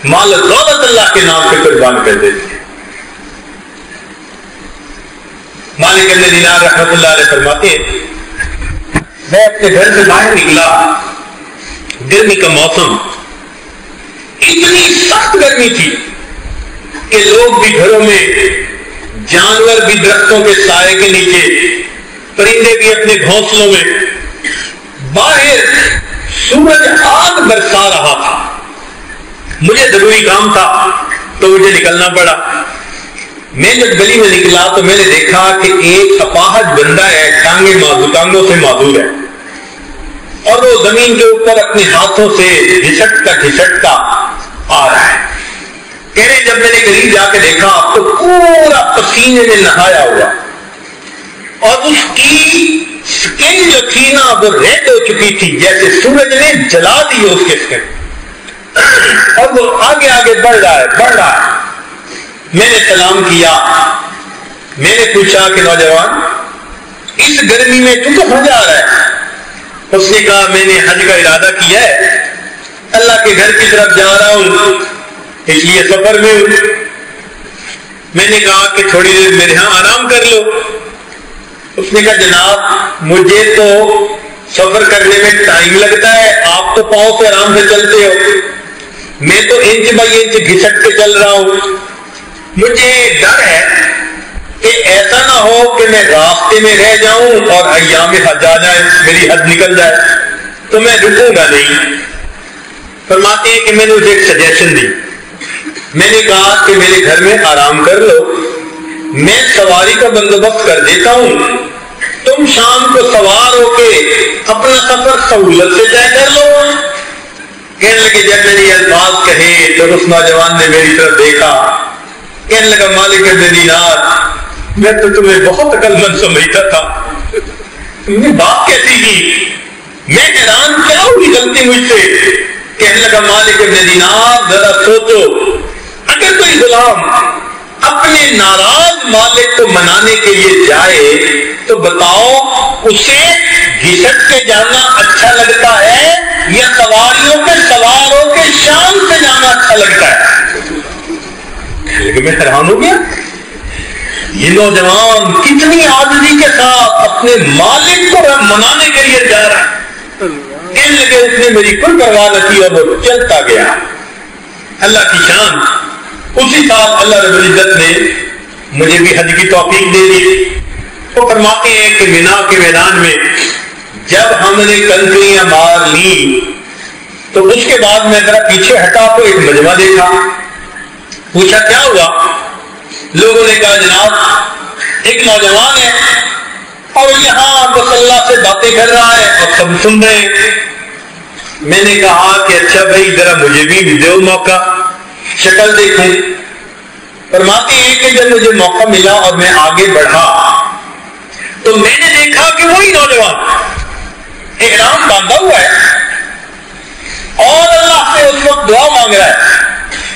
مال دولت اللہ کے نام پہ قربان کر دیتی ہے۔ مالک ابن دینار رحمۃ اللہ علیہ فرماتے ہیں میں اپنے گھر سے باہر نکلا، گرمی کا موسم، اتنی سخت گرمی تھی کہ لوگ بھی گھروں میں، جانور بھی درختوں کے سائے کے نیچے، پرندے بھی اپنے گھونسلوں میں، باہر سورج آگ برسا رہا تھا۔ مجھے ضروری کام تھا تو مجھے نکلنا پڑا۔ میں جب گلی میں نکلا تو میں نے دیکھا کہ ایک اپاہج بندہ ہے، ٹانگوں سے معذور ہے، اور وہ زمین کے اوپر اپنے ہاتھوں سے گھسٹتا آ رہا ہے۔ کہہ رہے جب میں نے قریب جا کے دیکھا تو پورا پسینے میں نہایا ہوا، اور اس کی سکن جو تھی نا وہ ریڈ ہو چکی تھی، جیسے سورج نے جلا دی اس کے سکن، اور وہ آگے آگے بڑھ رہا ہے۔ میں نے سلام کیا، میں نے پوچھا کہ نوجوان اس گرمی میں تو کہاں جا رہا ہے؟ اس نے کہا میں نے حج کا ارادہ کیا ہے، اللہ کے گھر کی طرف جا رہا ہوں، اس لیے سفر میں ہوں۔ میں نے کہا کہ تھوڑی دیر میرے ہاں آرام کر لو۔ اس نے کہا جناب مجھے تو سفر کرنے میں ٹائم لگتا ہے، آپ تو پاؤں سے آرام سے چلتے ہو، میں تو انچ بائی انچ گھسٹ کے چل رہا ہوں۔ مجھے ڈر ہے کہ ایسا نہ ہو کہ میں راستے میں رہ جاؤں اور ایام حج آ جائے، میری حد نکل جائے، تو میں رکوں گا نہیں۔ فرماتے ہیں کہ میں نے اسے ایک سجیشن دی، میں نے کہا کہ میرے گھر میں آرام کر لو، میں سواری کا بندوبست کر دیتا ہوں، تم شام کو سوار ہو کے اپنا سفر سہولت سے طے کر لو۔ کہنے لگے جب میں نے یہ الفاظ کہے تو اس نوجوان نے میری طرف دیکھا، کہنے لگا مالک ابن دینار میں تو تمہیں بہت عقل مند سمجھتا تھا، تم نے بات کیسی کی؟ میں حیران کیا ہوئی غلطی مجھ سے؟ کہنے لگا مالک ابن دینار ذرا سوچو، اگر کوئی غلام اپنے ناراض مالک کو منانے کے لیے جائے تو بتاؤ اسے گھسٹ کے جانا اچھا لگتا ہے یا سواریوں کے سوار ہو کے شام سے جانا اچھا لگتا ہے؟ لیکن میں حیران ہو گیا، یہ نوجوان کتنی عاجزی کے ساتھ اپنے مالک کو منانے کے لیے جا رہا ہے۔ کہنے لگے اس نے میری کوئی پرواہ نہ کی اور وہ چلتا گیا۔ اللہ کی شان، اسی سال اللہ رب العزت نے مجھے بھی حج کی توفیق دے دی۔ وہ فرماتے ہیں کہ مینا کے میدان میں جب ہم نے کنکریاں مار لی تو اس کے بعد میں ذرا پیچھے ہٹا تو ایک مجمع دیکھا، پوچھا کیا ہوا؟ لوگوں نے کہا جناب ایک نوجوان ہے اور یہاں مصلی سے باتیں کر رہا ہے اور سب سن رہے ہیں۔ میں نے کہا کہ اچھا بھائی ذرا مجھے بھی دو موقع، شکل دیکھوں۔ فرماتے ہیں کہ جب مجھے موقع ملا اور میں آگے بڑھا تو میں نے دیکھا کہ وہی نوجوان احرام باندھا ہوا ہے اور اللہ سے اس وقت دعا مانگ رہا ہے،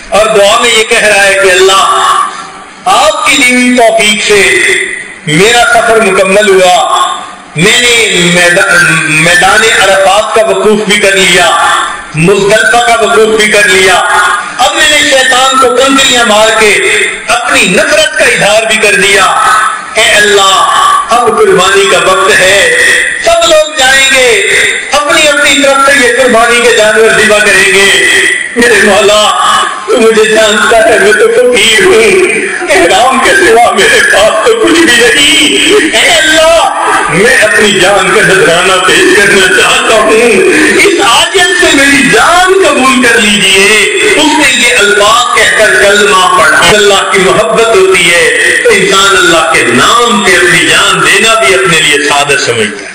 اور دعا میں یہ کہہ رہا ہے کہ اللہ آپ کی دی ہوئی توفیق سے میرا سفر مکمل ہوا، میں نے میدان عرفات کا وقوف بھی کر لیا، مزدلفہ کا وقوف بھی کر لیا، اب میں نے شیطان کو کنکریاں مار کے اپنی نفرت کا اظہار بھی کر دیا۔ اے اللہ اب قربانی کا وقت ہے، سب لوگ جائیں گے اپنی اپنی طرف سے یہ قربانی کے جانور ذبح کریں گے۔ میرے مولا تو مجھے جانتا ہے میں تو فقیر ہوں، احرام کے سوا میرے پاس تو کچھ بھی نہیں۔ اے اللہ میں اپنی جان کا نذرانہ پیش کرنا چاہتا ہوں، اس عاجز سے میری جان قبول کر لیجئے۔ اس نے یہ الفاظ کہہ کر کلمہ پڑھا۔ اللہ کی محبت ہوتی ہے تو انسان اللہ کے نام پہ اپنی جان دینا بھی اپنے لیے سعادت سمجھتا ہے۔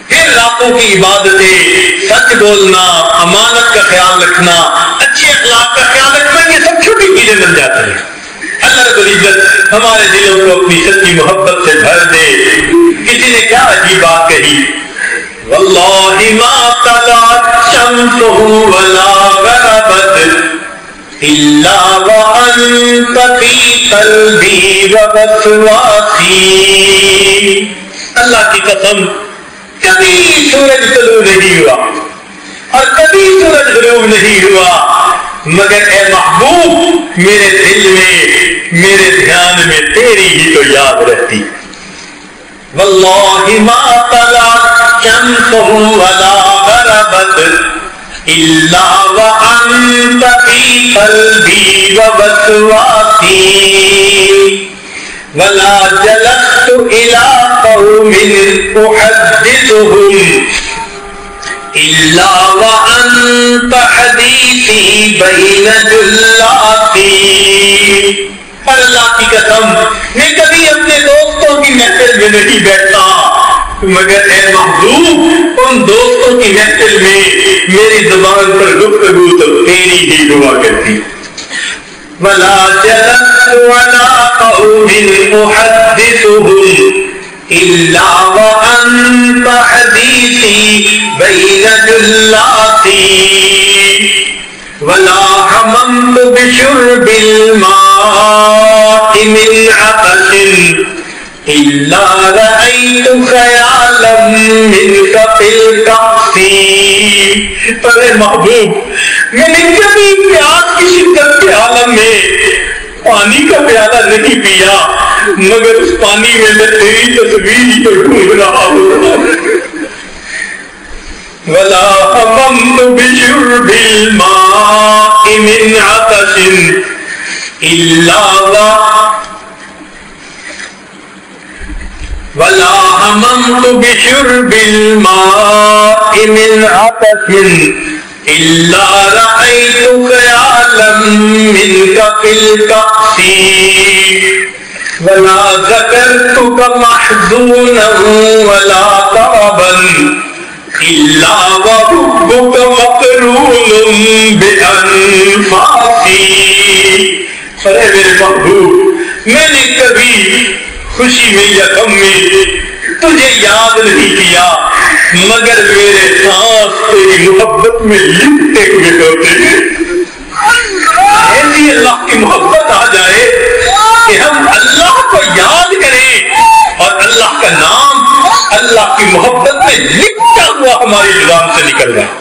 پھر راتوں کی عبادتیں، سچ بولنا، امانت کا خیال رکھنا، اچھے اخلاق کا خیال رکھنا، یہ سب چھوٹی چیزیں بن جاتی ہیں. اللہ رب العزت ہمارے دلوں کو اپنی سچی محبت سے بھر دے. کسی نے کیا عجیب بات کہی, واللہ ما طلعت شمس ولا غربت الا وانت فی قلبی ووسواسی. اللہ کی قسم کبھی سورج طلوع نہیں ہوا اور کبھی سورج غروب نہیں ہوا مگر اے محبوب میرے دل میں میرے دھیان میں تیری ہی تو یاد رہتی. واللہ ما طلعت شمس ولا غربت الا وانت فی قلبی ووسواسی ولا جلست الى قوم احدثهم الا وانت حدیثی بین جلاتی. اللہ کی قسم میں کبھی اپنے دوستوں کی محفل میں نہیں بیٹھتا مگر اے محبوب ان دوستوں کی محفل میں میری زبان پر گفتگو تو تیری ہی ہوا کرتی. ولا جلست ولا قوم احدثهم الا وانت حدیثی بین جلاتی ولا حممت بشرب الماء من عطش الا رأيت خیالا منك في الكأس. پر محبوب میں نے کبھی پیاس کی شدت کے عالم میں پانی کا پیالہ نہیں پیا مگر اس پانی میں میں تیری تصویر ہی تو ڈھونڈ رہا ہوں. ولا حممت بشرب الماء من عطش الا ولا حممت بشرب الماء من عطش الا رأيت خيالا منك في الكأس ولا ذكرتك محزونا ولا طربا الا وحبك مقرون بانفاسي. ارے میرے محبوب میں نے کبھی خوشی میں یا غم میں تجھے یاد نہیں کیا مگر میرے سانس تیری محبت میں لپٹے ہوئے ہوتے ہیں. ایسی اللہ کی محبت آ جائے کہ ہم اللہ کو یاد کریں اور اللہ کا نام اللہ کی محبت میں لپٹا ہوا ہماری زبان سے نکل جائے.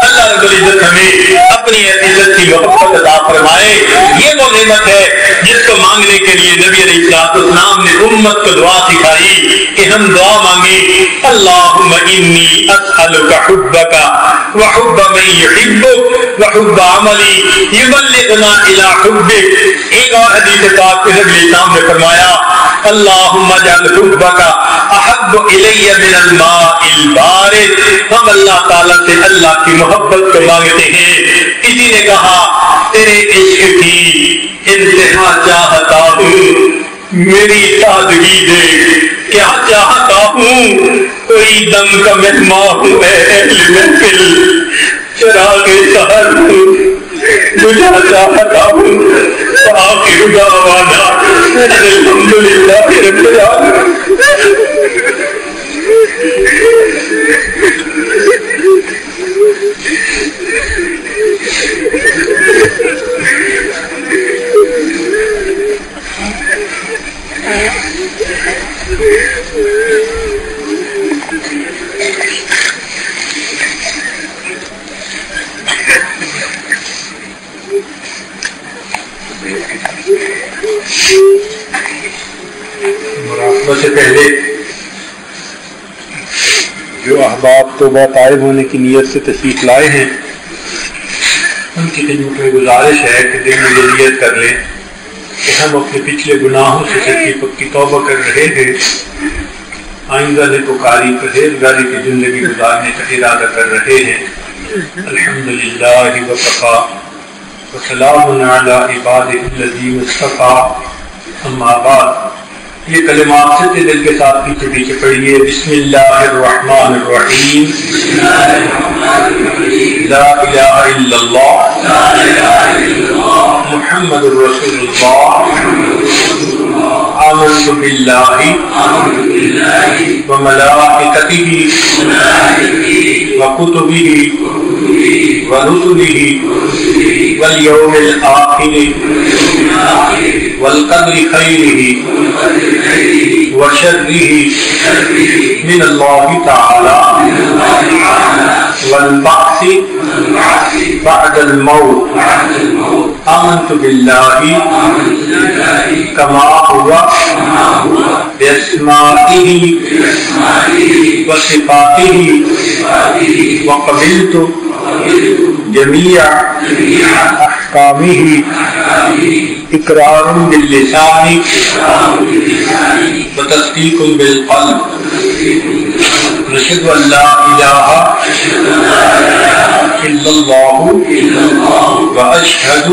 اللہ رب العزت ہمیں اپنی ایسی سچی محبت عطا فرمائے. یہ وہ نعمت ہے جس کو مانگنے کے لیے نبی علیہ السلام نے امت کو دعا سکھائی کہ ہم دعا مانگیں اللہم انی اسألک حبک وحب من یحبک وحب عملی یبلغنا الی حبک. ایک اور حدیث پاک میں نبی السلام نے فرمایا اللہم اجعل حبک احب الی من الماء البارد. ہم اللہ تعالیٰ سے اللہ کی محبت کو مانگتے ہیں. کسی نے کہا تیرے عشق کی انتہا چاہتا ہوں میری سادگی دے کیا چاہتا ہوں کوئی دم کا مہمان ہوں اہل محفل چراغ سحر ہوں بجھا چاہتا ہوں آخر دعوانا الحمدللہ رب العالمین. مراقبہ سے پہلے جو احباب توبہ طائب ہونے کی نیت سے تشریف لائے ہیں ان کی خدمت میں گزارش ہے کہ دل میں یہ نیت کر لیں کہ ہم اپنے پچھلے گناہوں سے سچی پکی توبہ کر رہے ہیں. آئندہ نیکوکاری پرہیزگاری کی زندگی گزارنے کا ارادہ کر رہے ہیں. الحمدللہ وکفی وسلام علی عبادہ الذین اصطفی. اما بعد یہ کلمات سچے دل کے ساتھ پیچھے پیچھے پڑھیے. بسم اللہ الرحمن الرحیم. لا الہ الا اللہ محمد رسول اللہ آمنت باللہ وملائکتہ وکتبہ ورسلہ والیوم الآخر والقدر خیرہ وشرہ من اللہ تعالی والبعث بعد الموت آمنت باللہ کما ہوا باسمائہ وصفاتہ وقبلت جمیع احکامہ اقرار باللسان وتصدیق بالقلب نشهد ان لا اله الا الله واشهد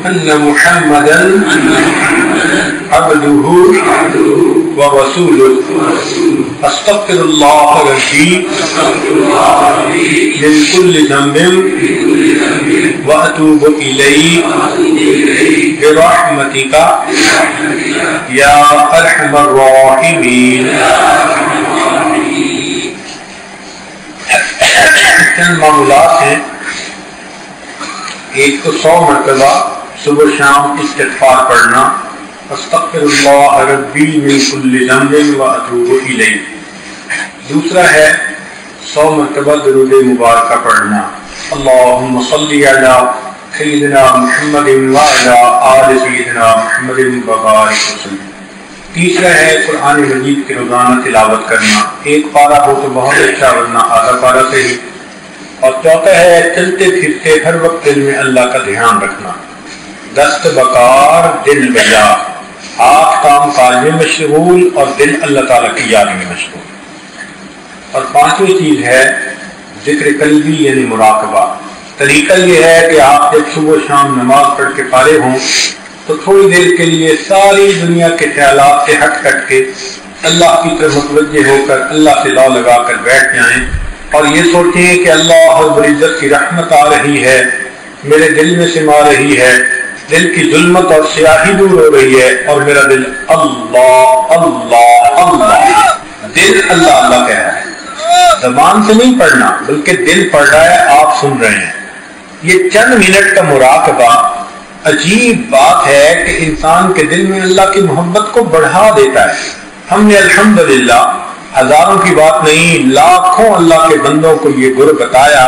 ان محمدا عبده ورسوله استغفر الله ربي من كل ذنب واتوب اليه برحمتك یا ارحم الراحمین. چند معمولات ہیں. ایک تو 100 مرتبہ صبح شام استغفار پڑھنا، استغفر اللہ ربی من کل ذنب واتوب الیہ. دوسرا ہے 100 مرتبہ درود مبارکہ پڑھنا، اللہم صلی علی سیدنا محمد وعلی آل سیدنا محمد وبارک وسلم. تیسرا ہے قرآن مجید کی روزانہ تلاوت کرنا، ایک پارہ ہو تو بہت اچھا ورنہ آدھا پارہ سے ہی. اور چوتھا ہے چلتے پھرتے ہر وقت دل میں اللہ کا دھیان رکھنا، دست بکار دل بجا، ہاتھ کام کاج میں مشغول اور دل اللہ تعالیٰ کی یاد میں مشغول. اور پانچویں چیز ہے ذکر قلبی یعنی مراقبہ. طریقہ یہ ہے کہ آپ جب صبح شام نماز پڑھ کے فارغ ہوں تو تھوڑی دیر کے لیے ساری دنیا کے خیالات سے ہٹ کے اللہ کی طرف متوجہ ہو کر اللہ سے لا لگا کر بیٹھ جائیں اور یہ سوچیں کہ اللہ رب العزت کی رحمت آ رہی ہے، میرے دل میں سما رہی ہے، دل کی ظلمت اور سیاہی دور ہو رہی ہے اور میرا دل اللہ اللہ اللہ، دل اللہ اللہ کہہ رہا ہے. زبان سے نہیں پڑھنا بلکہ دل پڑھ رہا ہے، آپ سن رہے ہیں. یہ چند منٹ کا مراقبہ عجیب بات ہے کہ انسان کے دل میں اللہ کی محبت کو بڑھا دیتا ہے. ہم نے الحمدللہ ہزاروں کی بات نہیں، لاکھوں اللہ کے بندوں کو یہ گر بتایا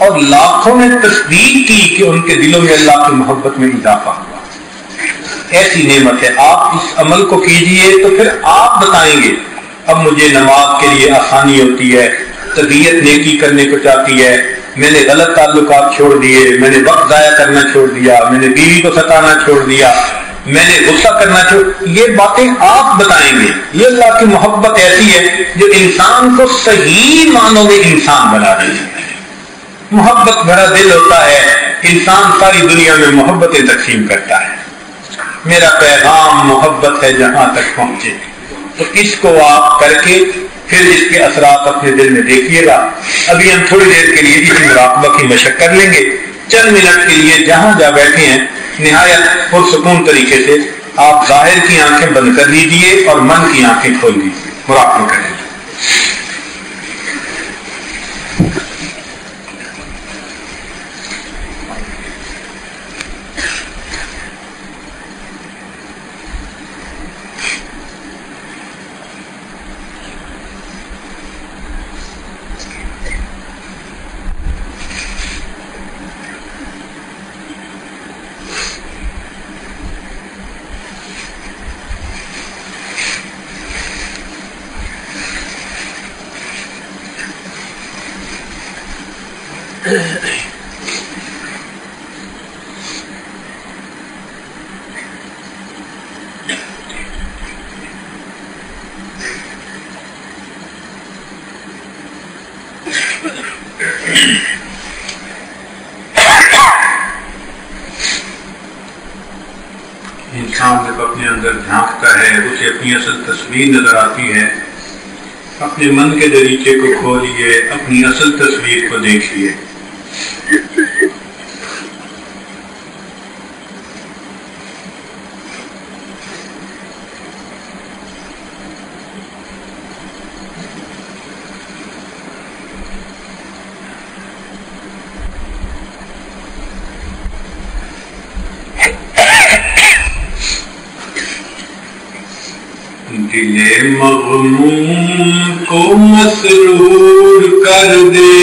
اور لاکھوں نے تصدیق کی کہ ان کے دلوں میں اللہ کی محبت میں اضافہ ہوا. ایسی نعمت ہے. آپ اس عمل کو کیجئے تو پھر آپ بتائیں گے اب مجھے نماز کے لیے آسانی ہوتی ہے، طبیعت نیکی کرنے کو چاہتی ہے، میں نے غلط تعلقات چھوڑ دیے، میں نے وقت ضائع کرنا چھوڑ دیا، میں نے بیوی کو ستانا چھوڑ دیا، میں نے غصہ کرنا چھوڑ. یہ باتیں آپ بتائیں گے. یہ اللہ کی محبت ایسی ہے جو انسان کو صحیح معنوں میں انسان بنا دیتی ہے. محبت بھرا دل ہوتا ہے، انسان ساری دنیا میں محبتیں تقسیم کرتا ہے. میرا پیغام محبت ہے جہاں تک پہنچے. تو اس کو آپ کر کے پھر اس کے اثرات اپنے دل میں دیکھیے گا. ابھی ہم تھوڑی دیر کے لیے اس مراقبہ کی مشق کر لیں گے. چند منٹ کے لیے جہاں جا بیٹھے ہیں نہایت پرسکون طریقے سے آپ ظاہر کی آنکھیں بند کر لیجئے اور من کی آنکھیں کھول دیجیے، مراقبہ کر لیجیے. انسان جب اپنے اندر جھانکتا ہے اسے اپنی اصل تصویر نظر آتی ہے. اپنے من کے دریچے کو کھولیے، اپنی اصل تصویر کو دیکھیے. دل مغموم کو مسرور کر دے،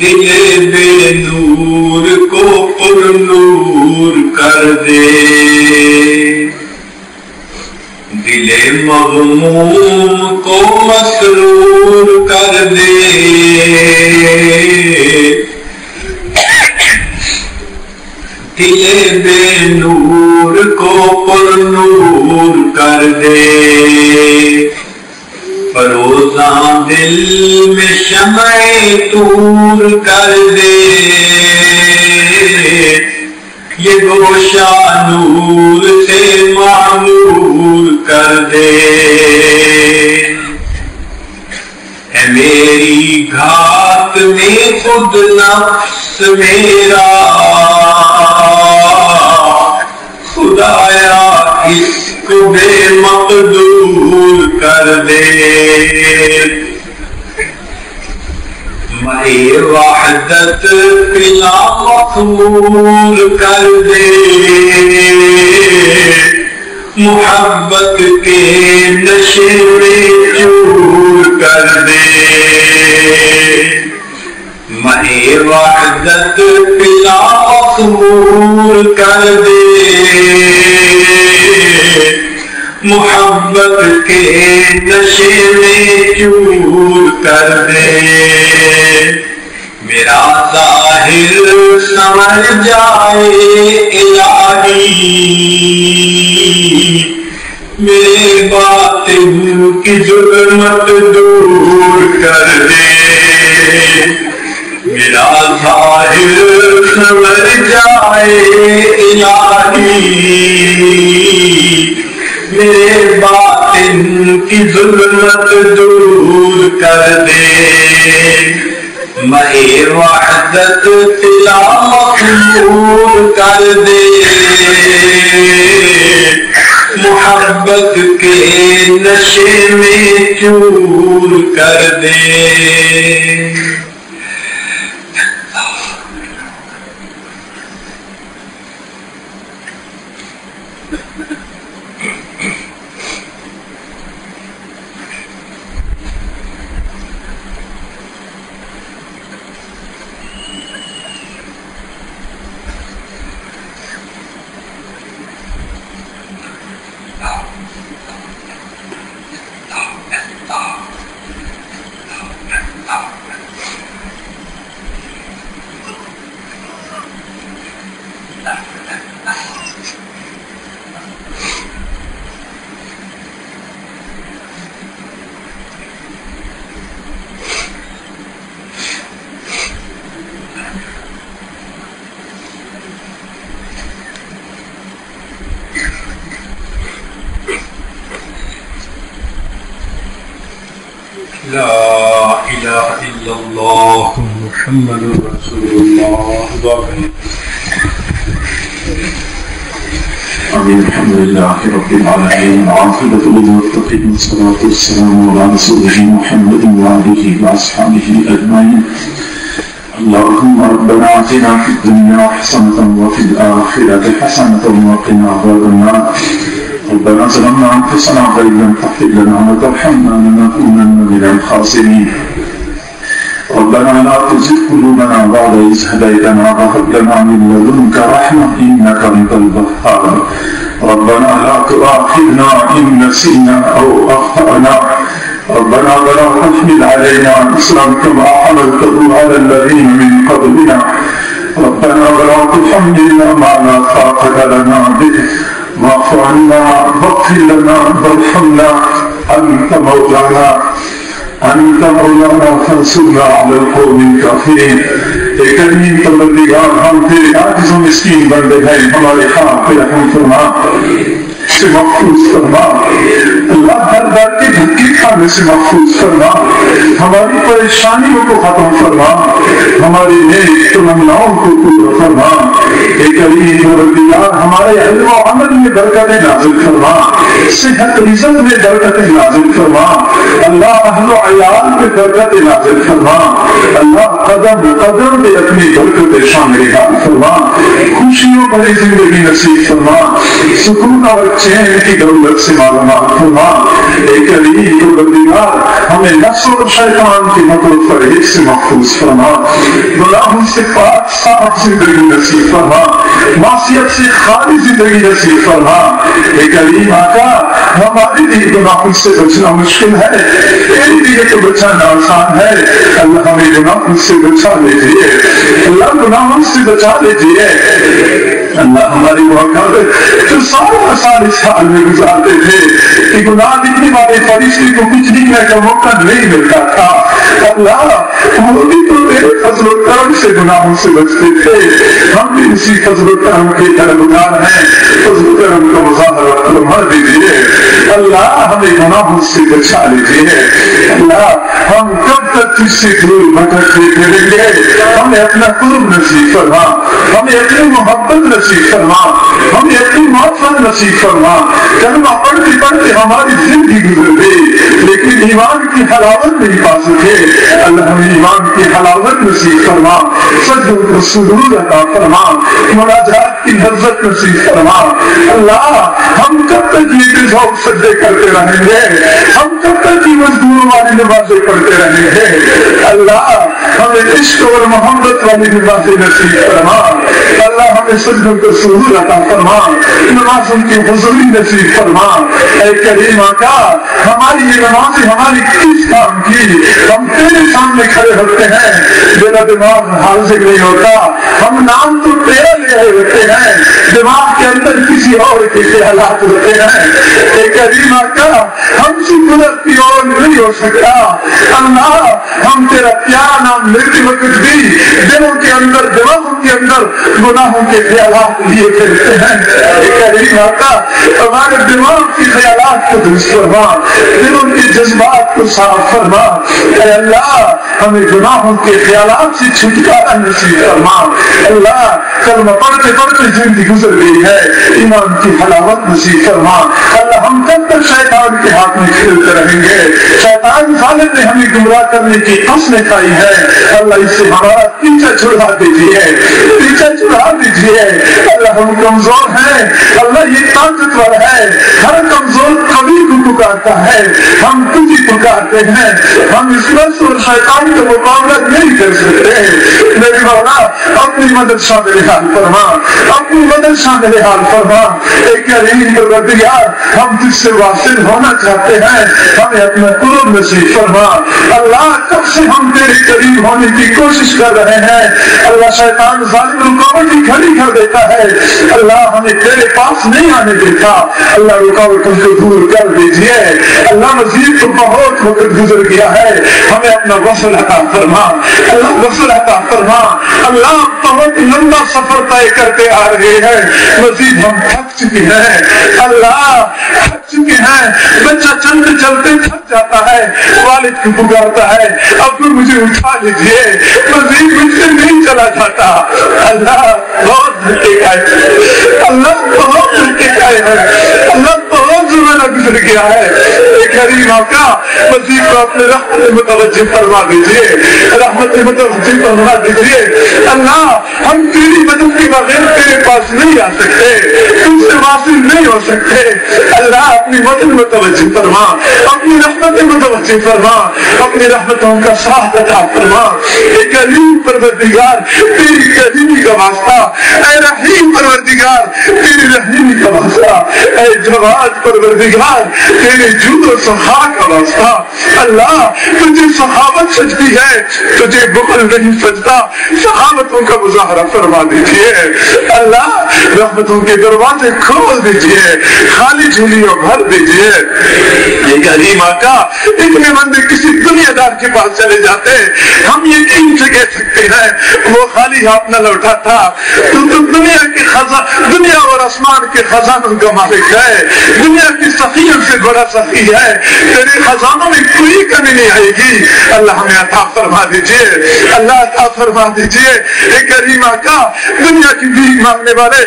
دل بے نور کو پر نور کر دے، دل مغموم کو مسرور کر دے، دل بے نور کو پر نور کر دے، فروزاں دل میں شمع طور کر دے، یہ گوشہ نور سے معمور کر دے، اے میری گھات میں خود نفس میرا، خدایا اس کو بے مقدور کر دے، مائی وحدت پلا مخمور کر دے، محبت کے نشے میں چور کر دے، مائی وحدت پلا مخمور کر دے، محبت کے نشے میں چور کر دے، میرا ظاہر سمجھ جائے الہی، میرے باطن کی ظلمت دور کر دے، میرا ظاہر سمجھ جائے الہی، میرے باطن کی ظلمت دور کر دے، مائی وحدت تلا مخمور کر دے، محبت کے نشے میں چور کر دے، لا الہ الا اللہ محمد رسول اللہ، الحمد لله رب العالمين، عاقبة للمتقين، والصلاة والسلام على رسوله محمد وآله وأصحابه أجمعين. اللهم ربنا آتنا في الدنيا حسنة وفي الآخرة حسنة وقنا عذاب النار. ربنا ظلمنا أنفسنا وإن لم تغفر لنا وترحمنا لنكونن من الخاسرين. ربنا لا تزغ قلوبنا بعد إذ هديتنا وهب لنا من لدنك رحمة إنك أنت الوهاب. ربنا لا تؤاخذنا إن نسينا أو أخطأنا. ربنا ولا تحمل علينا إصرا كما حملته على الذين من قبلنا. ربنا ولا تحملنا ما لا طاقة لنا به. واعف عنا واغفر لنا وارحمنا أنت مولانا فانصرنا على القوم الكافرين. اے کریم پروردگار، ہم تیرے عاجز و مسکین بندے ہیں، ہمارے خاک پہ رحم فرما، سے محفوظ فرما اللہ، ہر در کے دھکے کھانے سے محفوظ فرما، ہماری پریشانیوں کو ختم فرما، ہماری نیک تمناؤں کو پورا فرما. اے کریم پروردگار، ہمارے علم و عمل میں برکتیں نازل فرما، صحت رزق میں برکتیں نازل فرما اللہ، اہل و عیال میں برکتیں نازل فرما اللہ، قدم قدم میں اپنی برکتیں شامل فرما، خوشیوں بھری زندگی نصیب فرما سکون اور چین کی دولت سے معلومات فرما۔ اے کریم پروردگار ہمیں نفس اور شیطان کی مکر و فریب سے محفوظ فرما، گناہوں سے پاک صاف زندگی نصیب فرما، معصیت سے خالی زندگی نصیب فرما۔ اے کریم آقا ہمارے لیے گناہوں سے بچنا مشکل ہے، تیرے لیے تو بچانا آسان ہے۔ اللہ ہمیں گناہوں سے بچا لیجیے، اللہ گناہوں سے بچا لیجیے۔ اللہ ہماری موقع جو سارا سال اس حال میں گزارتے تھے کہ گناہ لکھنے والے فرشتے کو کچھ لکھنے کا موقع نہیں ملتا تھا، اللہ وہ بھی تو تیرے فضل و کرم سے گناہوں سے بچتے تھے، ہم بھی اسی فضل و کرم کے طلبگار ہیں، فضل و کرم کا مظاہرہ فرما دیجیے۔ اللہ ہمیں گناہوں سے بچا لیجیے۔ اللہ ہم کب تک تجھ سے دور بھٹکتے پھریں گے؟ ہمیں اپنا قرب نصیب فرما، ہمیں اپنی محبت نصیب فرما، ہمیں اپنی معرفت نصیب فرما۔ کلمہ پڑھتے پڑھتے ہماری زندگی گزر گئی لیکن ایمان کی حلاوت نہیں پا سکے، اللہ ہمیں ایمان کی حلاوت نصیب فرما، سجدوں کو سرور عطا فرما، مناجات کی لذت نصیب فرما۔ اللہ ہم کب تک یہ ذوق سجدے کرتے رہیں گے؟ ہم کب تک یہ مزدوروں والی نمازیں پڑھتے رہیں گے؟ اللہ ہمیں عشق اور محبت والی نمازیں نصیب فرما، اللہ ہمیں سجدوں کو سرور عطا فرما، نمازوں کی حضوری نصیب فرما۔ اے کریم آقا ہماری یہ نمازیں ہماری کس کام کی؟ ہم تیرے سامنے کھڑے ہوتے ہیں، میرا دماغ حاضر نہیں ہوتا، ہم نام تو تیرا لے رہے ہوتے ہیں، دماغ کے اندر کسی اور کے خیالات ہوتے ہیں۔ اے کریم آقا ہم سے قدرتی اور نہیں ہو سکتا، اللہ ہم تیرا پیارا نام لیتے وقت بھی دلوں کے اندر دماغوں کے اندر گناہوں کے خیالات لیے پھرتے ہیں۔ اے کریم آقا ہمارے دماغ کے خیالات کو درست فرما، دلوں کے جذبات کو صاف فرما۔ اے اللہ ہمیں گناہوں کے خیالات سے چھٹکارا نصیب فرما۔ اللہ کلمہ پڑھتے پڑھتے زندگی گزر گئی ہے، ایمان کی حلاوت نصیب فرما۔ اللہ ہم کب تک شیطان کے ہاتھ میں کھیلتے رہیں گے؟ شیطان ظالم نے ہمیں گمراہ کرنے کی قسمیں کھائی ہے، اللہ اس سے ہمارا پیچھا چھڑا دیجیے، پیچھا چھڑا دیجیے۔ اللہ ہم کمزور ہیں، اللہ یہ طاقتور ہے، ہر کمزور قوی کو پکارتا ہے، ہم تجھے پکارتے ہیں، ہم اس نفس اور شیطان کا مقابلہ نہیں کر سکتے۔ میرے مولا اپنی مدد شامل حال فرما، اپنی مدد شامل حال فرما۔ اے کریم پروردگار ہم تجھ سے واصل ہونا چاہتے ہیں، ہمیں اپنا قرب نصیب فرما۔ اللہ کب سے ہم تیرے قریب ہونے کی کوشش کر رہے ہیں، اللہ شیطان ظالم رکاوٹیں کھڑی کر دیتا ہے، اللہ ہمیں تیرے پاس نہیں آنے دیتا، اللہ رکاوٹوں کو دور کر دیجیے۔ اللہ مزید تو بہت وقت گزر گیا ہے، ہمیں اپنا وصل عطا فرما، اللہ وصل عطا فرما۔ اللہ بہت لمبا سفر طے کرتے آ رہے ہیں، مزید ہم تھک چکے ہیں، اللہ تھک چکے ہیں۔ بچہ چلتے چلتے تھک جاتا ہے، والد کو پکارتا ہے ابو مجھے اٹھا لیجیے، مزید مجھ سے نہیں چلا جاتا۔ اللہ بہت دھکے کھائے، اللہ بہت دھکے کھائے ہیں، اللہ بہت زمانہ گزر گیا ہے۔ اے کریم آقا مزید کو اپنے رحمت متوجہ فرما دیجیے، رحمت متوجہ فرما دیجیے۔ اللہ ہم تیری مدد کے بغیر تیرے پاس نہیں آ سکتے، تم سے واصل نہیں ہو سکتے۔ اللہ اپنی مدد متوجہ فرما، اپنی رحمت متوجہ فرما، اپنی رحمتوں کا ساتھ عطا فرما۔ اے کریم پروردگار تیری کریمی کا واسطہ، اے رحیم پروردگار تیری رحیمی کا واسطہ، اے جواد پروردگار تیرے جود و سخا کا واسطہ۔ اللہ تجھے سخاوت سجتی ہے، تجھے بخل نہیں سجتا، سخاوتوں کا مظاہرہ فرما دیجیے۔ اللہ رحمتوں کے دروازے کھول دیجیے، خالی جھولیوں بھر دیجیے۔ یہ کریم آقا اتنے بندے کسی دنیا دار کے پاس چلے جاتے ہم یقین سے کہہ سکتے ہیں وہ خالی ہاتھ نہ لوٹا تھا، تو دنیا کے دنیا اور آسمان کے خزانوں کا مالک ہے، دنیا کی سخیوں سے بڑا سخی ہے، تیرے خزانوں میں کوئی کمی نہیں آئے گی۔ اللہ ہمیں عطا فرما دیجیے، اللہ عطا فرما دیجیے۔ اے کریم آقا دنیا کی بھیک مانگنے والے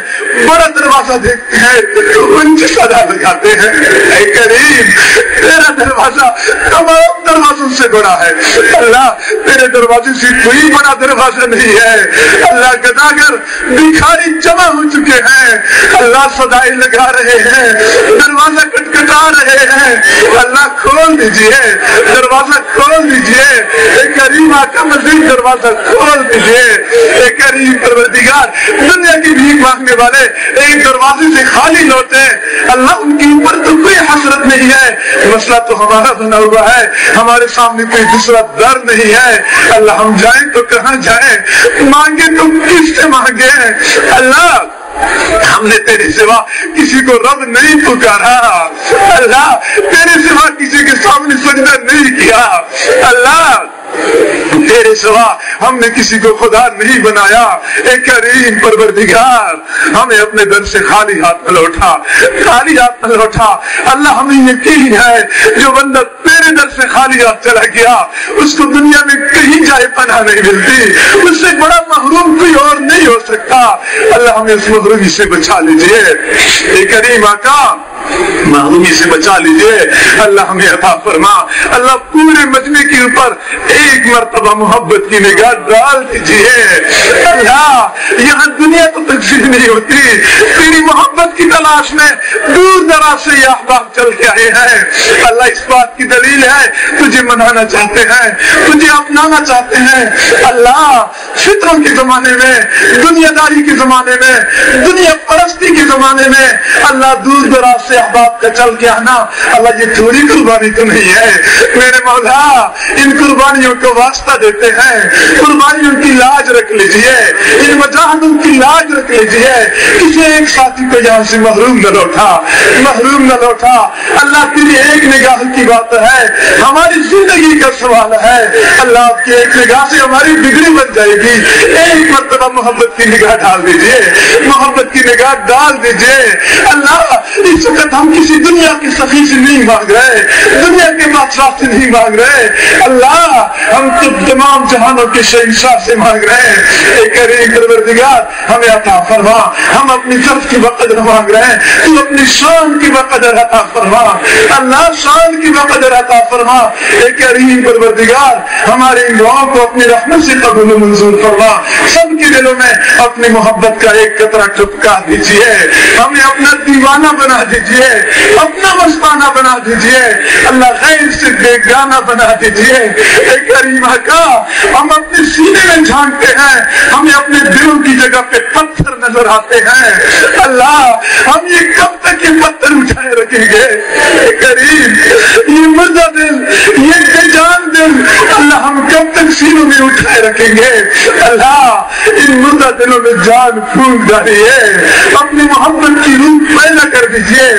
بڑا دروازہ دیکھتے ہیں تو ان کی سزا لگاتے ہیں، اے کریم تیرا دروازہ تمام دروازوں سے بڑا ہے اللہ، تیرے دروازے سے کوئی بڑا دروازہ نہیں ہے اللہ۔ گداگر بھکاری جمع ہو چکے ہیں اللہ، صدائیں لگا رہے ہیں، دروازہ کٹکھٹا رہے ہیں اللہ، کھول دیجئے دروازہ، کھول دیجئے اے کریم آقا، مزید دروازہ کھول دیجئے اے کریم پروردگار۔ دنیا کی بھیک مانگنے والے ایک دروازے سے خالی لوٹے اللہ، ان کے اوپر تو کوئی حسرت نہیں ہے، مسئلہ تو ہمارا بنا ہوا ہے، ہمارے سامنے کوئی دوسرا در نہیں ہے اللہ، ہم جائیں تو کہاں جائیں، مانگے تو کس سے مانگے اللہ، ہم نے تیرے سوا کسی کو رب نہیں پکارا اللہ، تیرے سوا کسی کے سامنے سجدہ نہیں کیا اللہ، تیرے سوا ہم نے کسی کو خدا نہیں بنایا اے کریم پروردگار۔ ہمیں اپنے در سے خالی ہاتھ نہ لوٹا، خالی ہاتھ نہ لوٹا اللہ، ہمیں یقین ہے جو بندہ تیرے در سے خالی ہاتھ چلا گیا اس کو دنیا میں کہیں جائے پناہ نہیں ملتی، اس سے بڑا محروم کوئی اور نہیں ہو سکتا اللہ، ہمیں اس محرومی سے بچا لیجئے اے کریم آقا، محرومی سے بچا لیجئے اللہ، ہمیں عطا فرما اللہ، پورے مجمع کے اوپر ایک مرتبہ محبت کی نگاہ ڈال دیجئے اللہ، یہاں دنیا تو تقسیم نہیں ہوتی، تیری محبت کی تلاش میں دور دراز سے یہ احباب چل کے آئے ہیں اللہ، اس بات کی دلیل ہے تجھے منانا چاہتے ہیں، تجھے اپنانا چاہتے ہیں اللہ، فطروں کے زمانے میں، دنیا داری کے زمانے میں، دنیا پرستی کے زمانے میں اللہ، دور دراز سے احباب کا چل کے آنا اللہ، یہ تھوڑی قربانی تو نہیں ہے میرے مولا، ان قربانیوں کو واسطہ دیتے ہیں، قربانیوں کی لاج رکھ لیجئے، ان مجاہدوں کی لاج رکھ لیجئے، کسی ایک ساتھی کو یہاں سے محروم نہ لوٹا، محروم نہ لوٹا اللہ، تیری ایک نگاہ کی بات ہے، ہماری زندگی کا سوال ہے اللہ، آپ کی ایک نگاہ سے ہماری بگڑی بن جائے گی، ایک مرتبہ محبت کی نگاہ ڈال دیجئے، محبت کی نگاہ ڈال دیجئے اللہ، اس وقت ہم کسی دنیا کے سخی سے نہیں مانگ رہے، دنیا کے بادشاہ سے نہیں مانگ رہے اللہ، ہم تو تمام جہانوں کے شہنشاہ سے مانگ رہے ہیں اے کریم پروردگار، ہمیں عطا فرما، ہم اپنی طرف کی بقدر مانگ رہے ہیں، تو اپنی شان کی بقدر عطا فرما اللہ، شان کی بقدر عطا فرما اے کریم پروردگار، ہمارے ان دعاؤں کو اپنی رحمت سے قبول و منظور فرما، سب کے دلوں میں اپنی محبت کا ایک قطرہ ٹپکا دیجئے، ہمیں اپنا دیوانہ بنا دیجئے، اپنا مستانہ بنا دیجئے اللہ، غیر سے بیگانہ بنا دیجئے اے کریم آقا، ہم اپنے سینے میں جھانکتے ہیں، ہمیں اپنے دلوں کی جگہ پہ پتھر نظر آتے ہیں اللہ، ہم یہ کب تک یہ پتھر اٹھائے رکھیں گے اے کریم، یہ مردہ دل، یہ بے جان دل اللہ، ہم کب تک سینوں میں اٹھائے رکھیں گے اللہ، ان مردہ دلوں میں جان پھونک ڈالیے، اپنی محبت کی روح پیدا کر دیجئے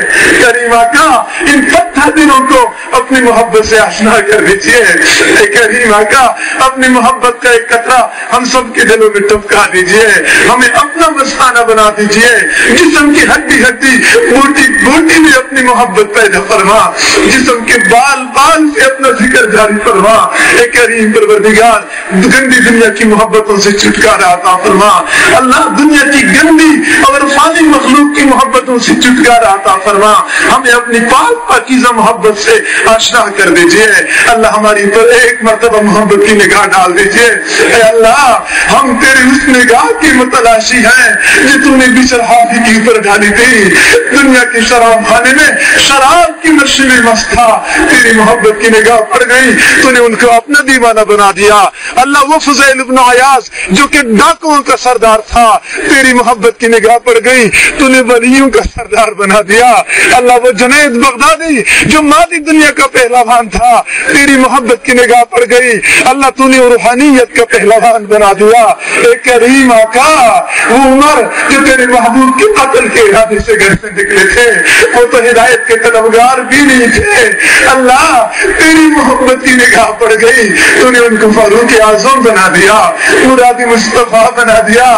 کریم آقا، ان پتھر دلوں کو اپنی محبت سے آشنا کر دیجئے اے کریم آقا، اپنی محبت کا ایک قطرہ ہم سب کے دلوں میں ٹپکا دیجئے، ہمیں اپنا مستانہ بنا دیجئے، جسم کی ہڈی ہڈی بوٹی بوٹی میں اپنی محبت پیدا فرما، جسم کے بال بال سے اپنا ذکر جاری فرما اے کریم پروردگار، گندی دنیا کی محبتوں سے چھٹکارا عطا فرما اللہ، دنیا کی گندی اور فانی مخلوق کی محبتوں سے چھٹکارا عطا فرما، ہمیں اپنی پاک پاکیزہ محبت سے آشنا کر دیجئے اللہ، ہماری پر ایک مرتبہ محبت کی نگاہ ڈال دیجئے اے اللہ، ہم تیرے اس نگاہ کی متلاشی ہیں جو تم نے بشر حافی کی اوپر ڈالی تھی، دنیا کے شراب خانے میں شراب کی نشے میں مست تھا، تیری محبت کی نگاہ پڑ گئی، تو نے ان کو اپنا دیوانہ بنا دیا اللہ، وہ فضیل ابن عیاض جو کہ ڈاکوؤں کا سردار تھا، تیری محبت کی نگاہ پڑ گئی، تو نے ولیوں کا سردار بنا دیا اللہ، وہ جنید بغدادی جو مادی دنیا کا پہلوان تھا، تیری محبت کی نگاہ پڑ گئی اللہ، تو نے روحانیت کا پہلوان بنا دیا اے کریم آقا، وہ عمر جو تیرے محبوب کے قتل کے ارادے سے گھر سے نکلے تھے، وہ تو ہدایت کے طلبگار بھی نہیں تھے اللہ، تیری محبت کی نگاہ پڑ گئی، تو نے ان کو فاروق اعظم بنا دیا، مراد مصطفیٰ بنا دیا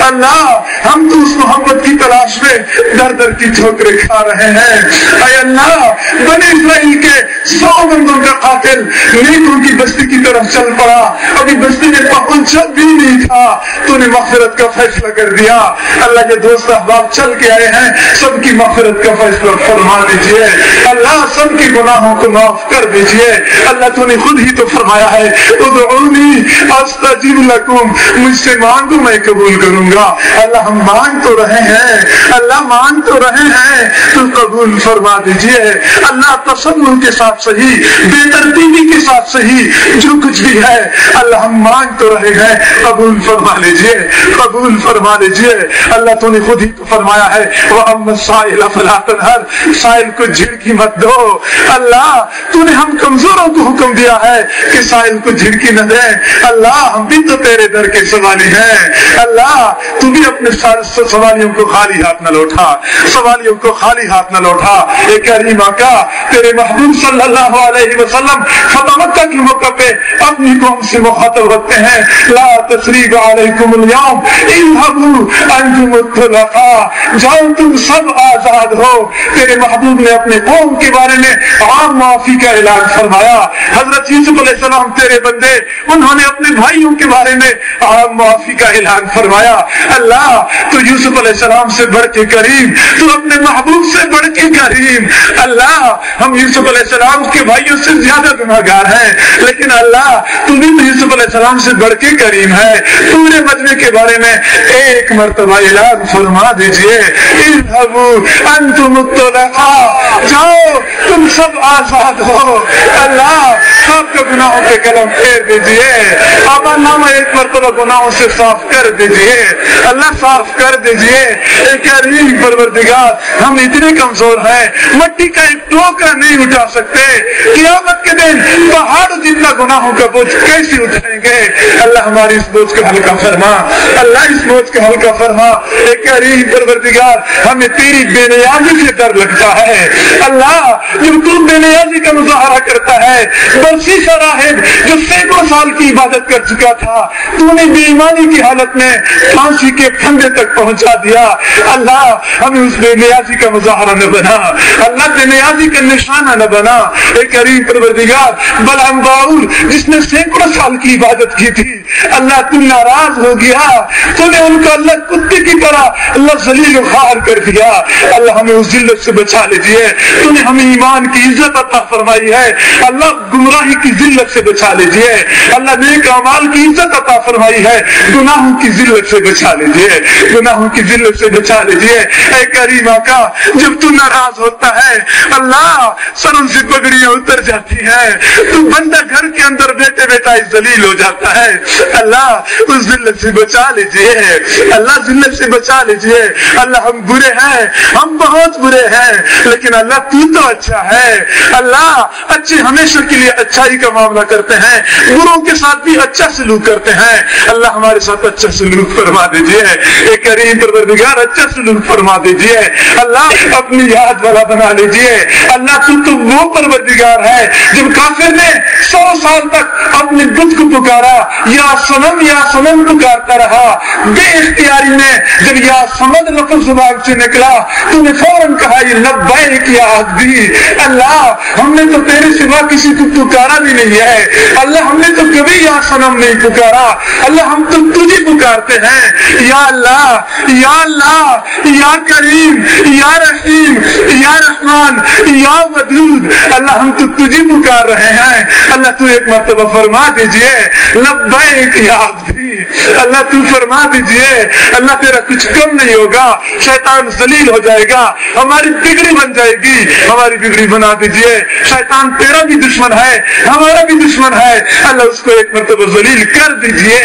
اللہ، ہم تو اس محبت کی تلاش میں در در کی ٹھوکریں کھا رہے ہیں اے اللہ، بنی اسرائیل کے 100 بندوں کا قاتل نیکوں کی بستی کی طرف چل پڑا، ابھی بستی میں پہنچا بھی نہیں تھا، تو نے مغفرت کا فیصلہ کر دیا۔ اللہ کے دوست احباب چل کے آئے ہیں، سب کی مغفرت کا فیصلہ فرما دیجئے، اللہ سب کے گناہوں کو معاف کر دیجئے۔ اللہ تو نے خود ہی تو فرمایا ہے ادعونی استجب لکم، مجھ سے مانگو میں قبول کروں گا۔ اللہ ہم مانگ تو رہے ہیں، اللہ مانگ تو رہے ہیں، تو قبول فرما دیجئے۔ اللہ تسلل کے ساتھ صحیح، بے ترتیبی کے ساتھ صحیح، جو کچھ بھی ہے اللہ ہم مانگ تو رہے ہیں، قبول فرما لیجئے، قبول فرما لیجئے۔ اللہ تو نے خود ہی تو فرمایا ہے وَأَمَّا السَّائِلَ فَلَا تَنْهَرْ، سائل کو جھڑکی مت دو۔ اللہ تو نے ہم کمزوروں کو حکم دیا ہے کہ سائل کو جھڑکی نہ دیں۔ اللہ ہم بھی تو تیرے در کے سوالی ہیں، اللہ تو بھی اپنے سوالیوں کو خالی ہاتھ نہ لوٹا، سوالیوں کو خالی ہاتھ نہ لوٹا۔ اے کریم آقا، تیرے محبوب صلی اللہ علیہ وسلم فتح مکہ کے موقع پہ اپنی قوم سے مخاطب رکھتے ہیں لا تثریب علیکم اليوم اذهبوا انتم الطلقاء، جاؤ تم سب آزاد ہو۔ تیرے محبوب نے اپنے قوم کے بارے میں عام معافی کا اعلان فرمایا۔ حضرت یوسف علیہ السلام تیرے بندے، انہوں نے اپنے بھائیوں کے بارے میں عام معافی کا اعلان فرمایا۔ اللہ تو یوسف علیہ السلام سے بڑھ کے کریم، تو اپنے محبوب سے بڑھ کے کریم۔ اللہ ہم یوسف علیہ السلام کے بھائیوں سے زیادہ گناہ گار ہیں، لیکن اللہ تم بھی یوسف علیہ السلام سے بڑھ کے کریم ہے۔ پورے مجمع کے بارے میں ایک مرتبہ اعلان فرما دیجئے اذهبوا انتم الطلقاء، جاؤ تم سب آزاد ہو۔ اللہ سب کے گناہوں کے قلم پھیر دیجئے، آبا نامہ ایک مرتبہ گناہوں سے صاف کر دیجئے، اللہ صاف کر دیجئے۔ اے کریم پروردگار، ہم اتنے کمزور ہیں، مٹی کا ایک ٹوکرا نہیں اٹھا سکتے، قیامت کے دن پہاڑ جتنا گناہوں کا بوجھ کیسے اٹھائیں گے؟ اللہ ہماری اس بوجھ کو ہلکا فرما، اللہ اس بوجھ کو ہلکا فرما۔ اے کریم پروردگار، ہمیں تیری بے نیازی سے ڈر لگتا ہے۔ اللہ جب تو بے نیازی کا مظاہرہ کرتا ہے، برسیسا راہب جو سینکڑوں سال کی عبادت کر چکا تھا، تو نے بے ایمانی کی حالت میں پھانسی کے پھندے تک پہنچا دیا۔ اللہ ہمیں اس بے نیازی کا مظاہرہ نہ بنا، اللہ بے نیازی کا نشانہ نہ بنا۔ اے کریم پروردگار، بلعام باؤل جس نے سینکڑوں سال کی عبادت کی تھی، اللہ تو ناراض ہو گیا، تو نے ان کو اللہ کتے کی طرح اللہ ذلیل و خوار کر دیا۔ اللہ ہمیں اس ذلت سے بچا لیجیے، تو نے ہمیں ایمان کی عزت عطا فرمائی ہے، اللہ گمراہی کی ذلت سے بچا لیجیے، اللہ نیک اعمال کی عزت عطا فرمائی ہے، گناہوں کی ذلت سے بچا لیجیے، گناہوں کی ذلت سے بچا لیجیے۔ اے کریم آقا، جب تو ناراض ہوتا ہے اللہ سروں سے پگڑیاں اتر جاتی ہیں، تو بندہ گھر کے اندر بیٹھے بیٹھا ذلیل ہو جاتا ہے۔ اللہ اس ذلت سے بچا لیجیے، اللہ ذلت سے بچا لیجیے۔ اللہ ہم برے ہیں، ہم بہت برے ہیں، لیکن اللہ تو اچھا ہے۔ اللہ اچھے ہمیشہ کے لیے اچھائی کا معاملہ کرتے ہیں، بروں کے ساتھ بھی اچھا سلوک کرتے ہیں۔ اللہ ہمارے ساتھ اچھا سلوک فرما دیجیے، اے کریم پروردگار اچھا سلوک فرما دیجیے۔ اللہ اپنی یاد والا بنا لیجیے۔ اللہ تو وہ پروردگار ہے جب کافر نے 100 سال تک اپنے بت کو پکارا، یا سنم پکارتا رہا، بے اختیاری میں جب یا سمد لفظ زبان سے نکلا، تو نے فوراً کہا یہ لبیک یا عبدی۔ اللہ ہم نے تو تیرے سوا کسی کو پکارا بھی نہیں ہے، اللہ ہم نے تو کبھی یا سنم نہیں پکارا، اللہ ہم تو تجھے پکارتے ہیں۔ یا اللہ، یا اللہ، یا کریم، یا رحیم، یا رحمان، یا ودود، اللہ ہم تو تجھے پکار رہے ہیں۔ اللہ تو ایک مرتبہ فرما دیجئے لبیک یا عبدی، اللہ تو فرما دیجئے۔ اللہ تیرا کچھ کم نہیں ہوگا، شیطان ذلیل ہو جائے گا، ہماری بگڑی بن جائے گی، ہماری بگڑی بنا دیجئے۔ شیطان تیرا بھی دشمن ہے، ہمارا بھی دشمن ہے، اللہ اس کو ایک مرتبہ ذلیل کر دیجئے،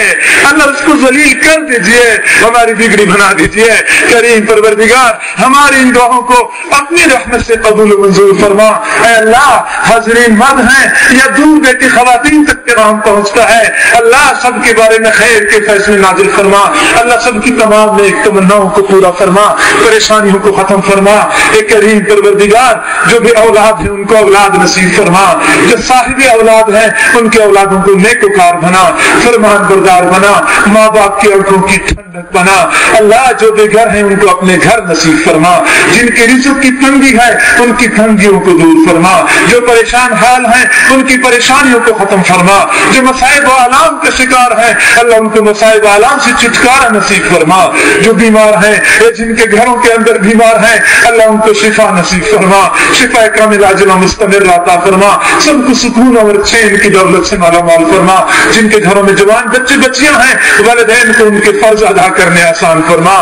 اللہ اس کو ذلیل کر دیجئے، ہماری بگڑی بنا دیجئے۔ کریم پروردگار ہماری ان دعاؤں کو اپنی رحمت سے قبول و منظور فرما۔ اے اللہ حاضرین مرد ہیں یا دور بیٹے خواتین تک پیغام پہنچتا ہے. اللہ سب کے بارے میں خیر کے فیصلے نازل فرما. اللہ سب کی تمام نیک تمناؤں کو پورا فرما, پریشانیوں کو ختم فرما. اے کریم پروردگار, جو بھی اولاد ہیں ان کو اولاد نصیب فرما, جو صاحب اولاد ہیں ان کے اولادوں کو نیکوکار بنا, فرمان بردار بنا, ماں باپ کی آنکھوں کی ٹھنڈک بنا. اللہ جو بے گھر ہیں ان کو اپنے گھر نصیب فرما, جن کی رزق کی تنگی ہے ان کی تنگیوں کو دور فرما, جو پریشان حال ہیں ان کی پریشانیوں کو ختم فرما, جو مصائب و آلام کے شکار ہیں اللہ ان کو مصائب و آلام سے چھٹکارا نصیب فرما, جو بیمار ہیں یا جن کے گھروں کے اندر بیمار ہیں اللہ ان کو شفا نصیب فرما, شفا کامل عاجلہ مستمر عطا فرما, سب کو سکون اور چین کی دولت سے مالا مال فرما. جن کے گھروں میں جوان بچے بچیاں ہیں والدین کو ان کے فرض ادا کرنے آسان فرما.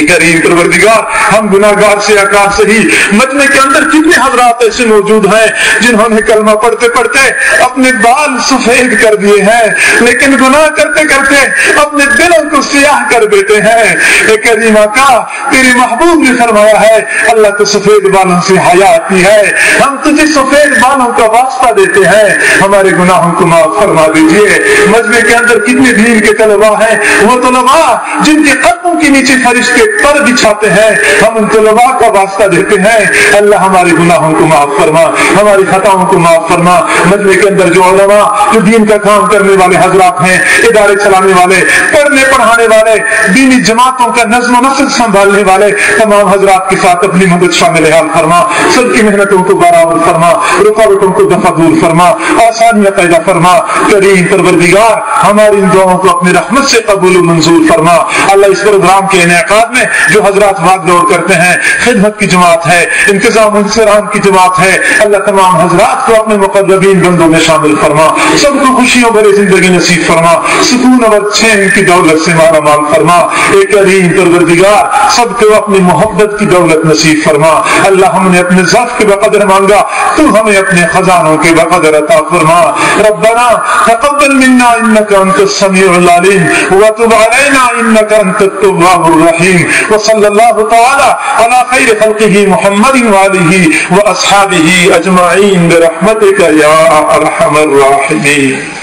کریم پروردگار, ہم گناہگار سے آکار سے ہی مجمع کے اندر کتنے حضرات ایسے موجود ہیں جنہوں نے کلمہ پڑھتے پڑھتے اپنے بال سفید کر دیے ہیں, لیکن گناہ کرتے کرتے اپنے دلوں کو سیاہ کر دیتے ہیں. اے کریم آقا, تیری محبوب نے فرمایا ہے اللہ کو سفید بالوں سے حیا آتی ہے. ہم تجھے سفید بالوں کا واسطہ دیتے ہیں, ہمارے گناہوں کو معاف فرما دیجیے. مجمع کے اندر کتنے دین کے طلباء ہیں, وہ طلباء جن کے قدموں کے نیچے فرشتے پر بچھاتے ہیں, ہم ان طلباء کا واسطہ دیتے ہیں. اللہ ہمارے گناہوں کو معاف فرما, ہماری خطاؤں کو معاف فرما. مجمع کے اندر جو علماء, جو دین کا کام کرنے والے حضرات ہیں, ادارے چلانے والے, پڑھنے پڑھانے والے, دینی جماعتوں کا نظم و نسق سنبھالنے والے تمام حضرات کے ساتھ اپنی مدد شامل حال فرما. سب کی محنتوں کو برابر فرما, رکاوٹوں کو دفع دور فرما, آسانیاں پیدا فرما. کریم پروردگار, ہماری ان دعاؤں کو اپنی رحمت سے قبول و منظور فرما. اللہ اس پروگرام کے انعقاد میں جو حضرات بھاگ دوڑ کرتے ہیں, خدمت کی جماعت ہے, انتظام انصرام کی جماعت ہے, اللہ تمام حضرات کو اپنے مقربین بندوں میں شامل فرما. سب کو خوشیوں بھری زندگی نصیب فرما, سکون اور چین کی دولت سے مالا مال فرما. اے کریم پروردگار, سب کو اپنی محبت کی دولت نصیب فرما. اللہ ہم نے اپنے ضعف کے بقدر مانگا, تو ہمیں اپنے خزانوں کے بقدر عطا فرما. ربنا تقبل منا انك انت السميع العليم وتب علينا انك انت التواب الرحيم. وصلى الله تعالى على خير خلقه محمد وآله وأصحابه أجمعين برحمتك يا أرحم الراحمين.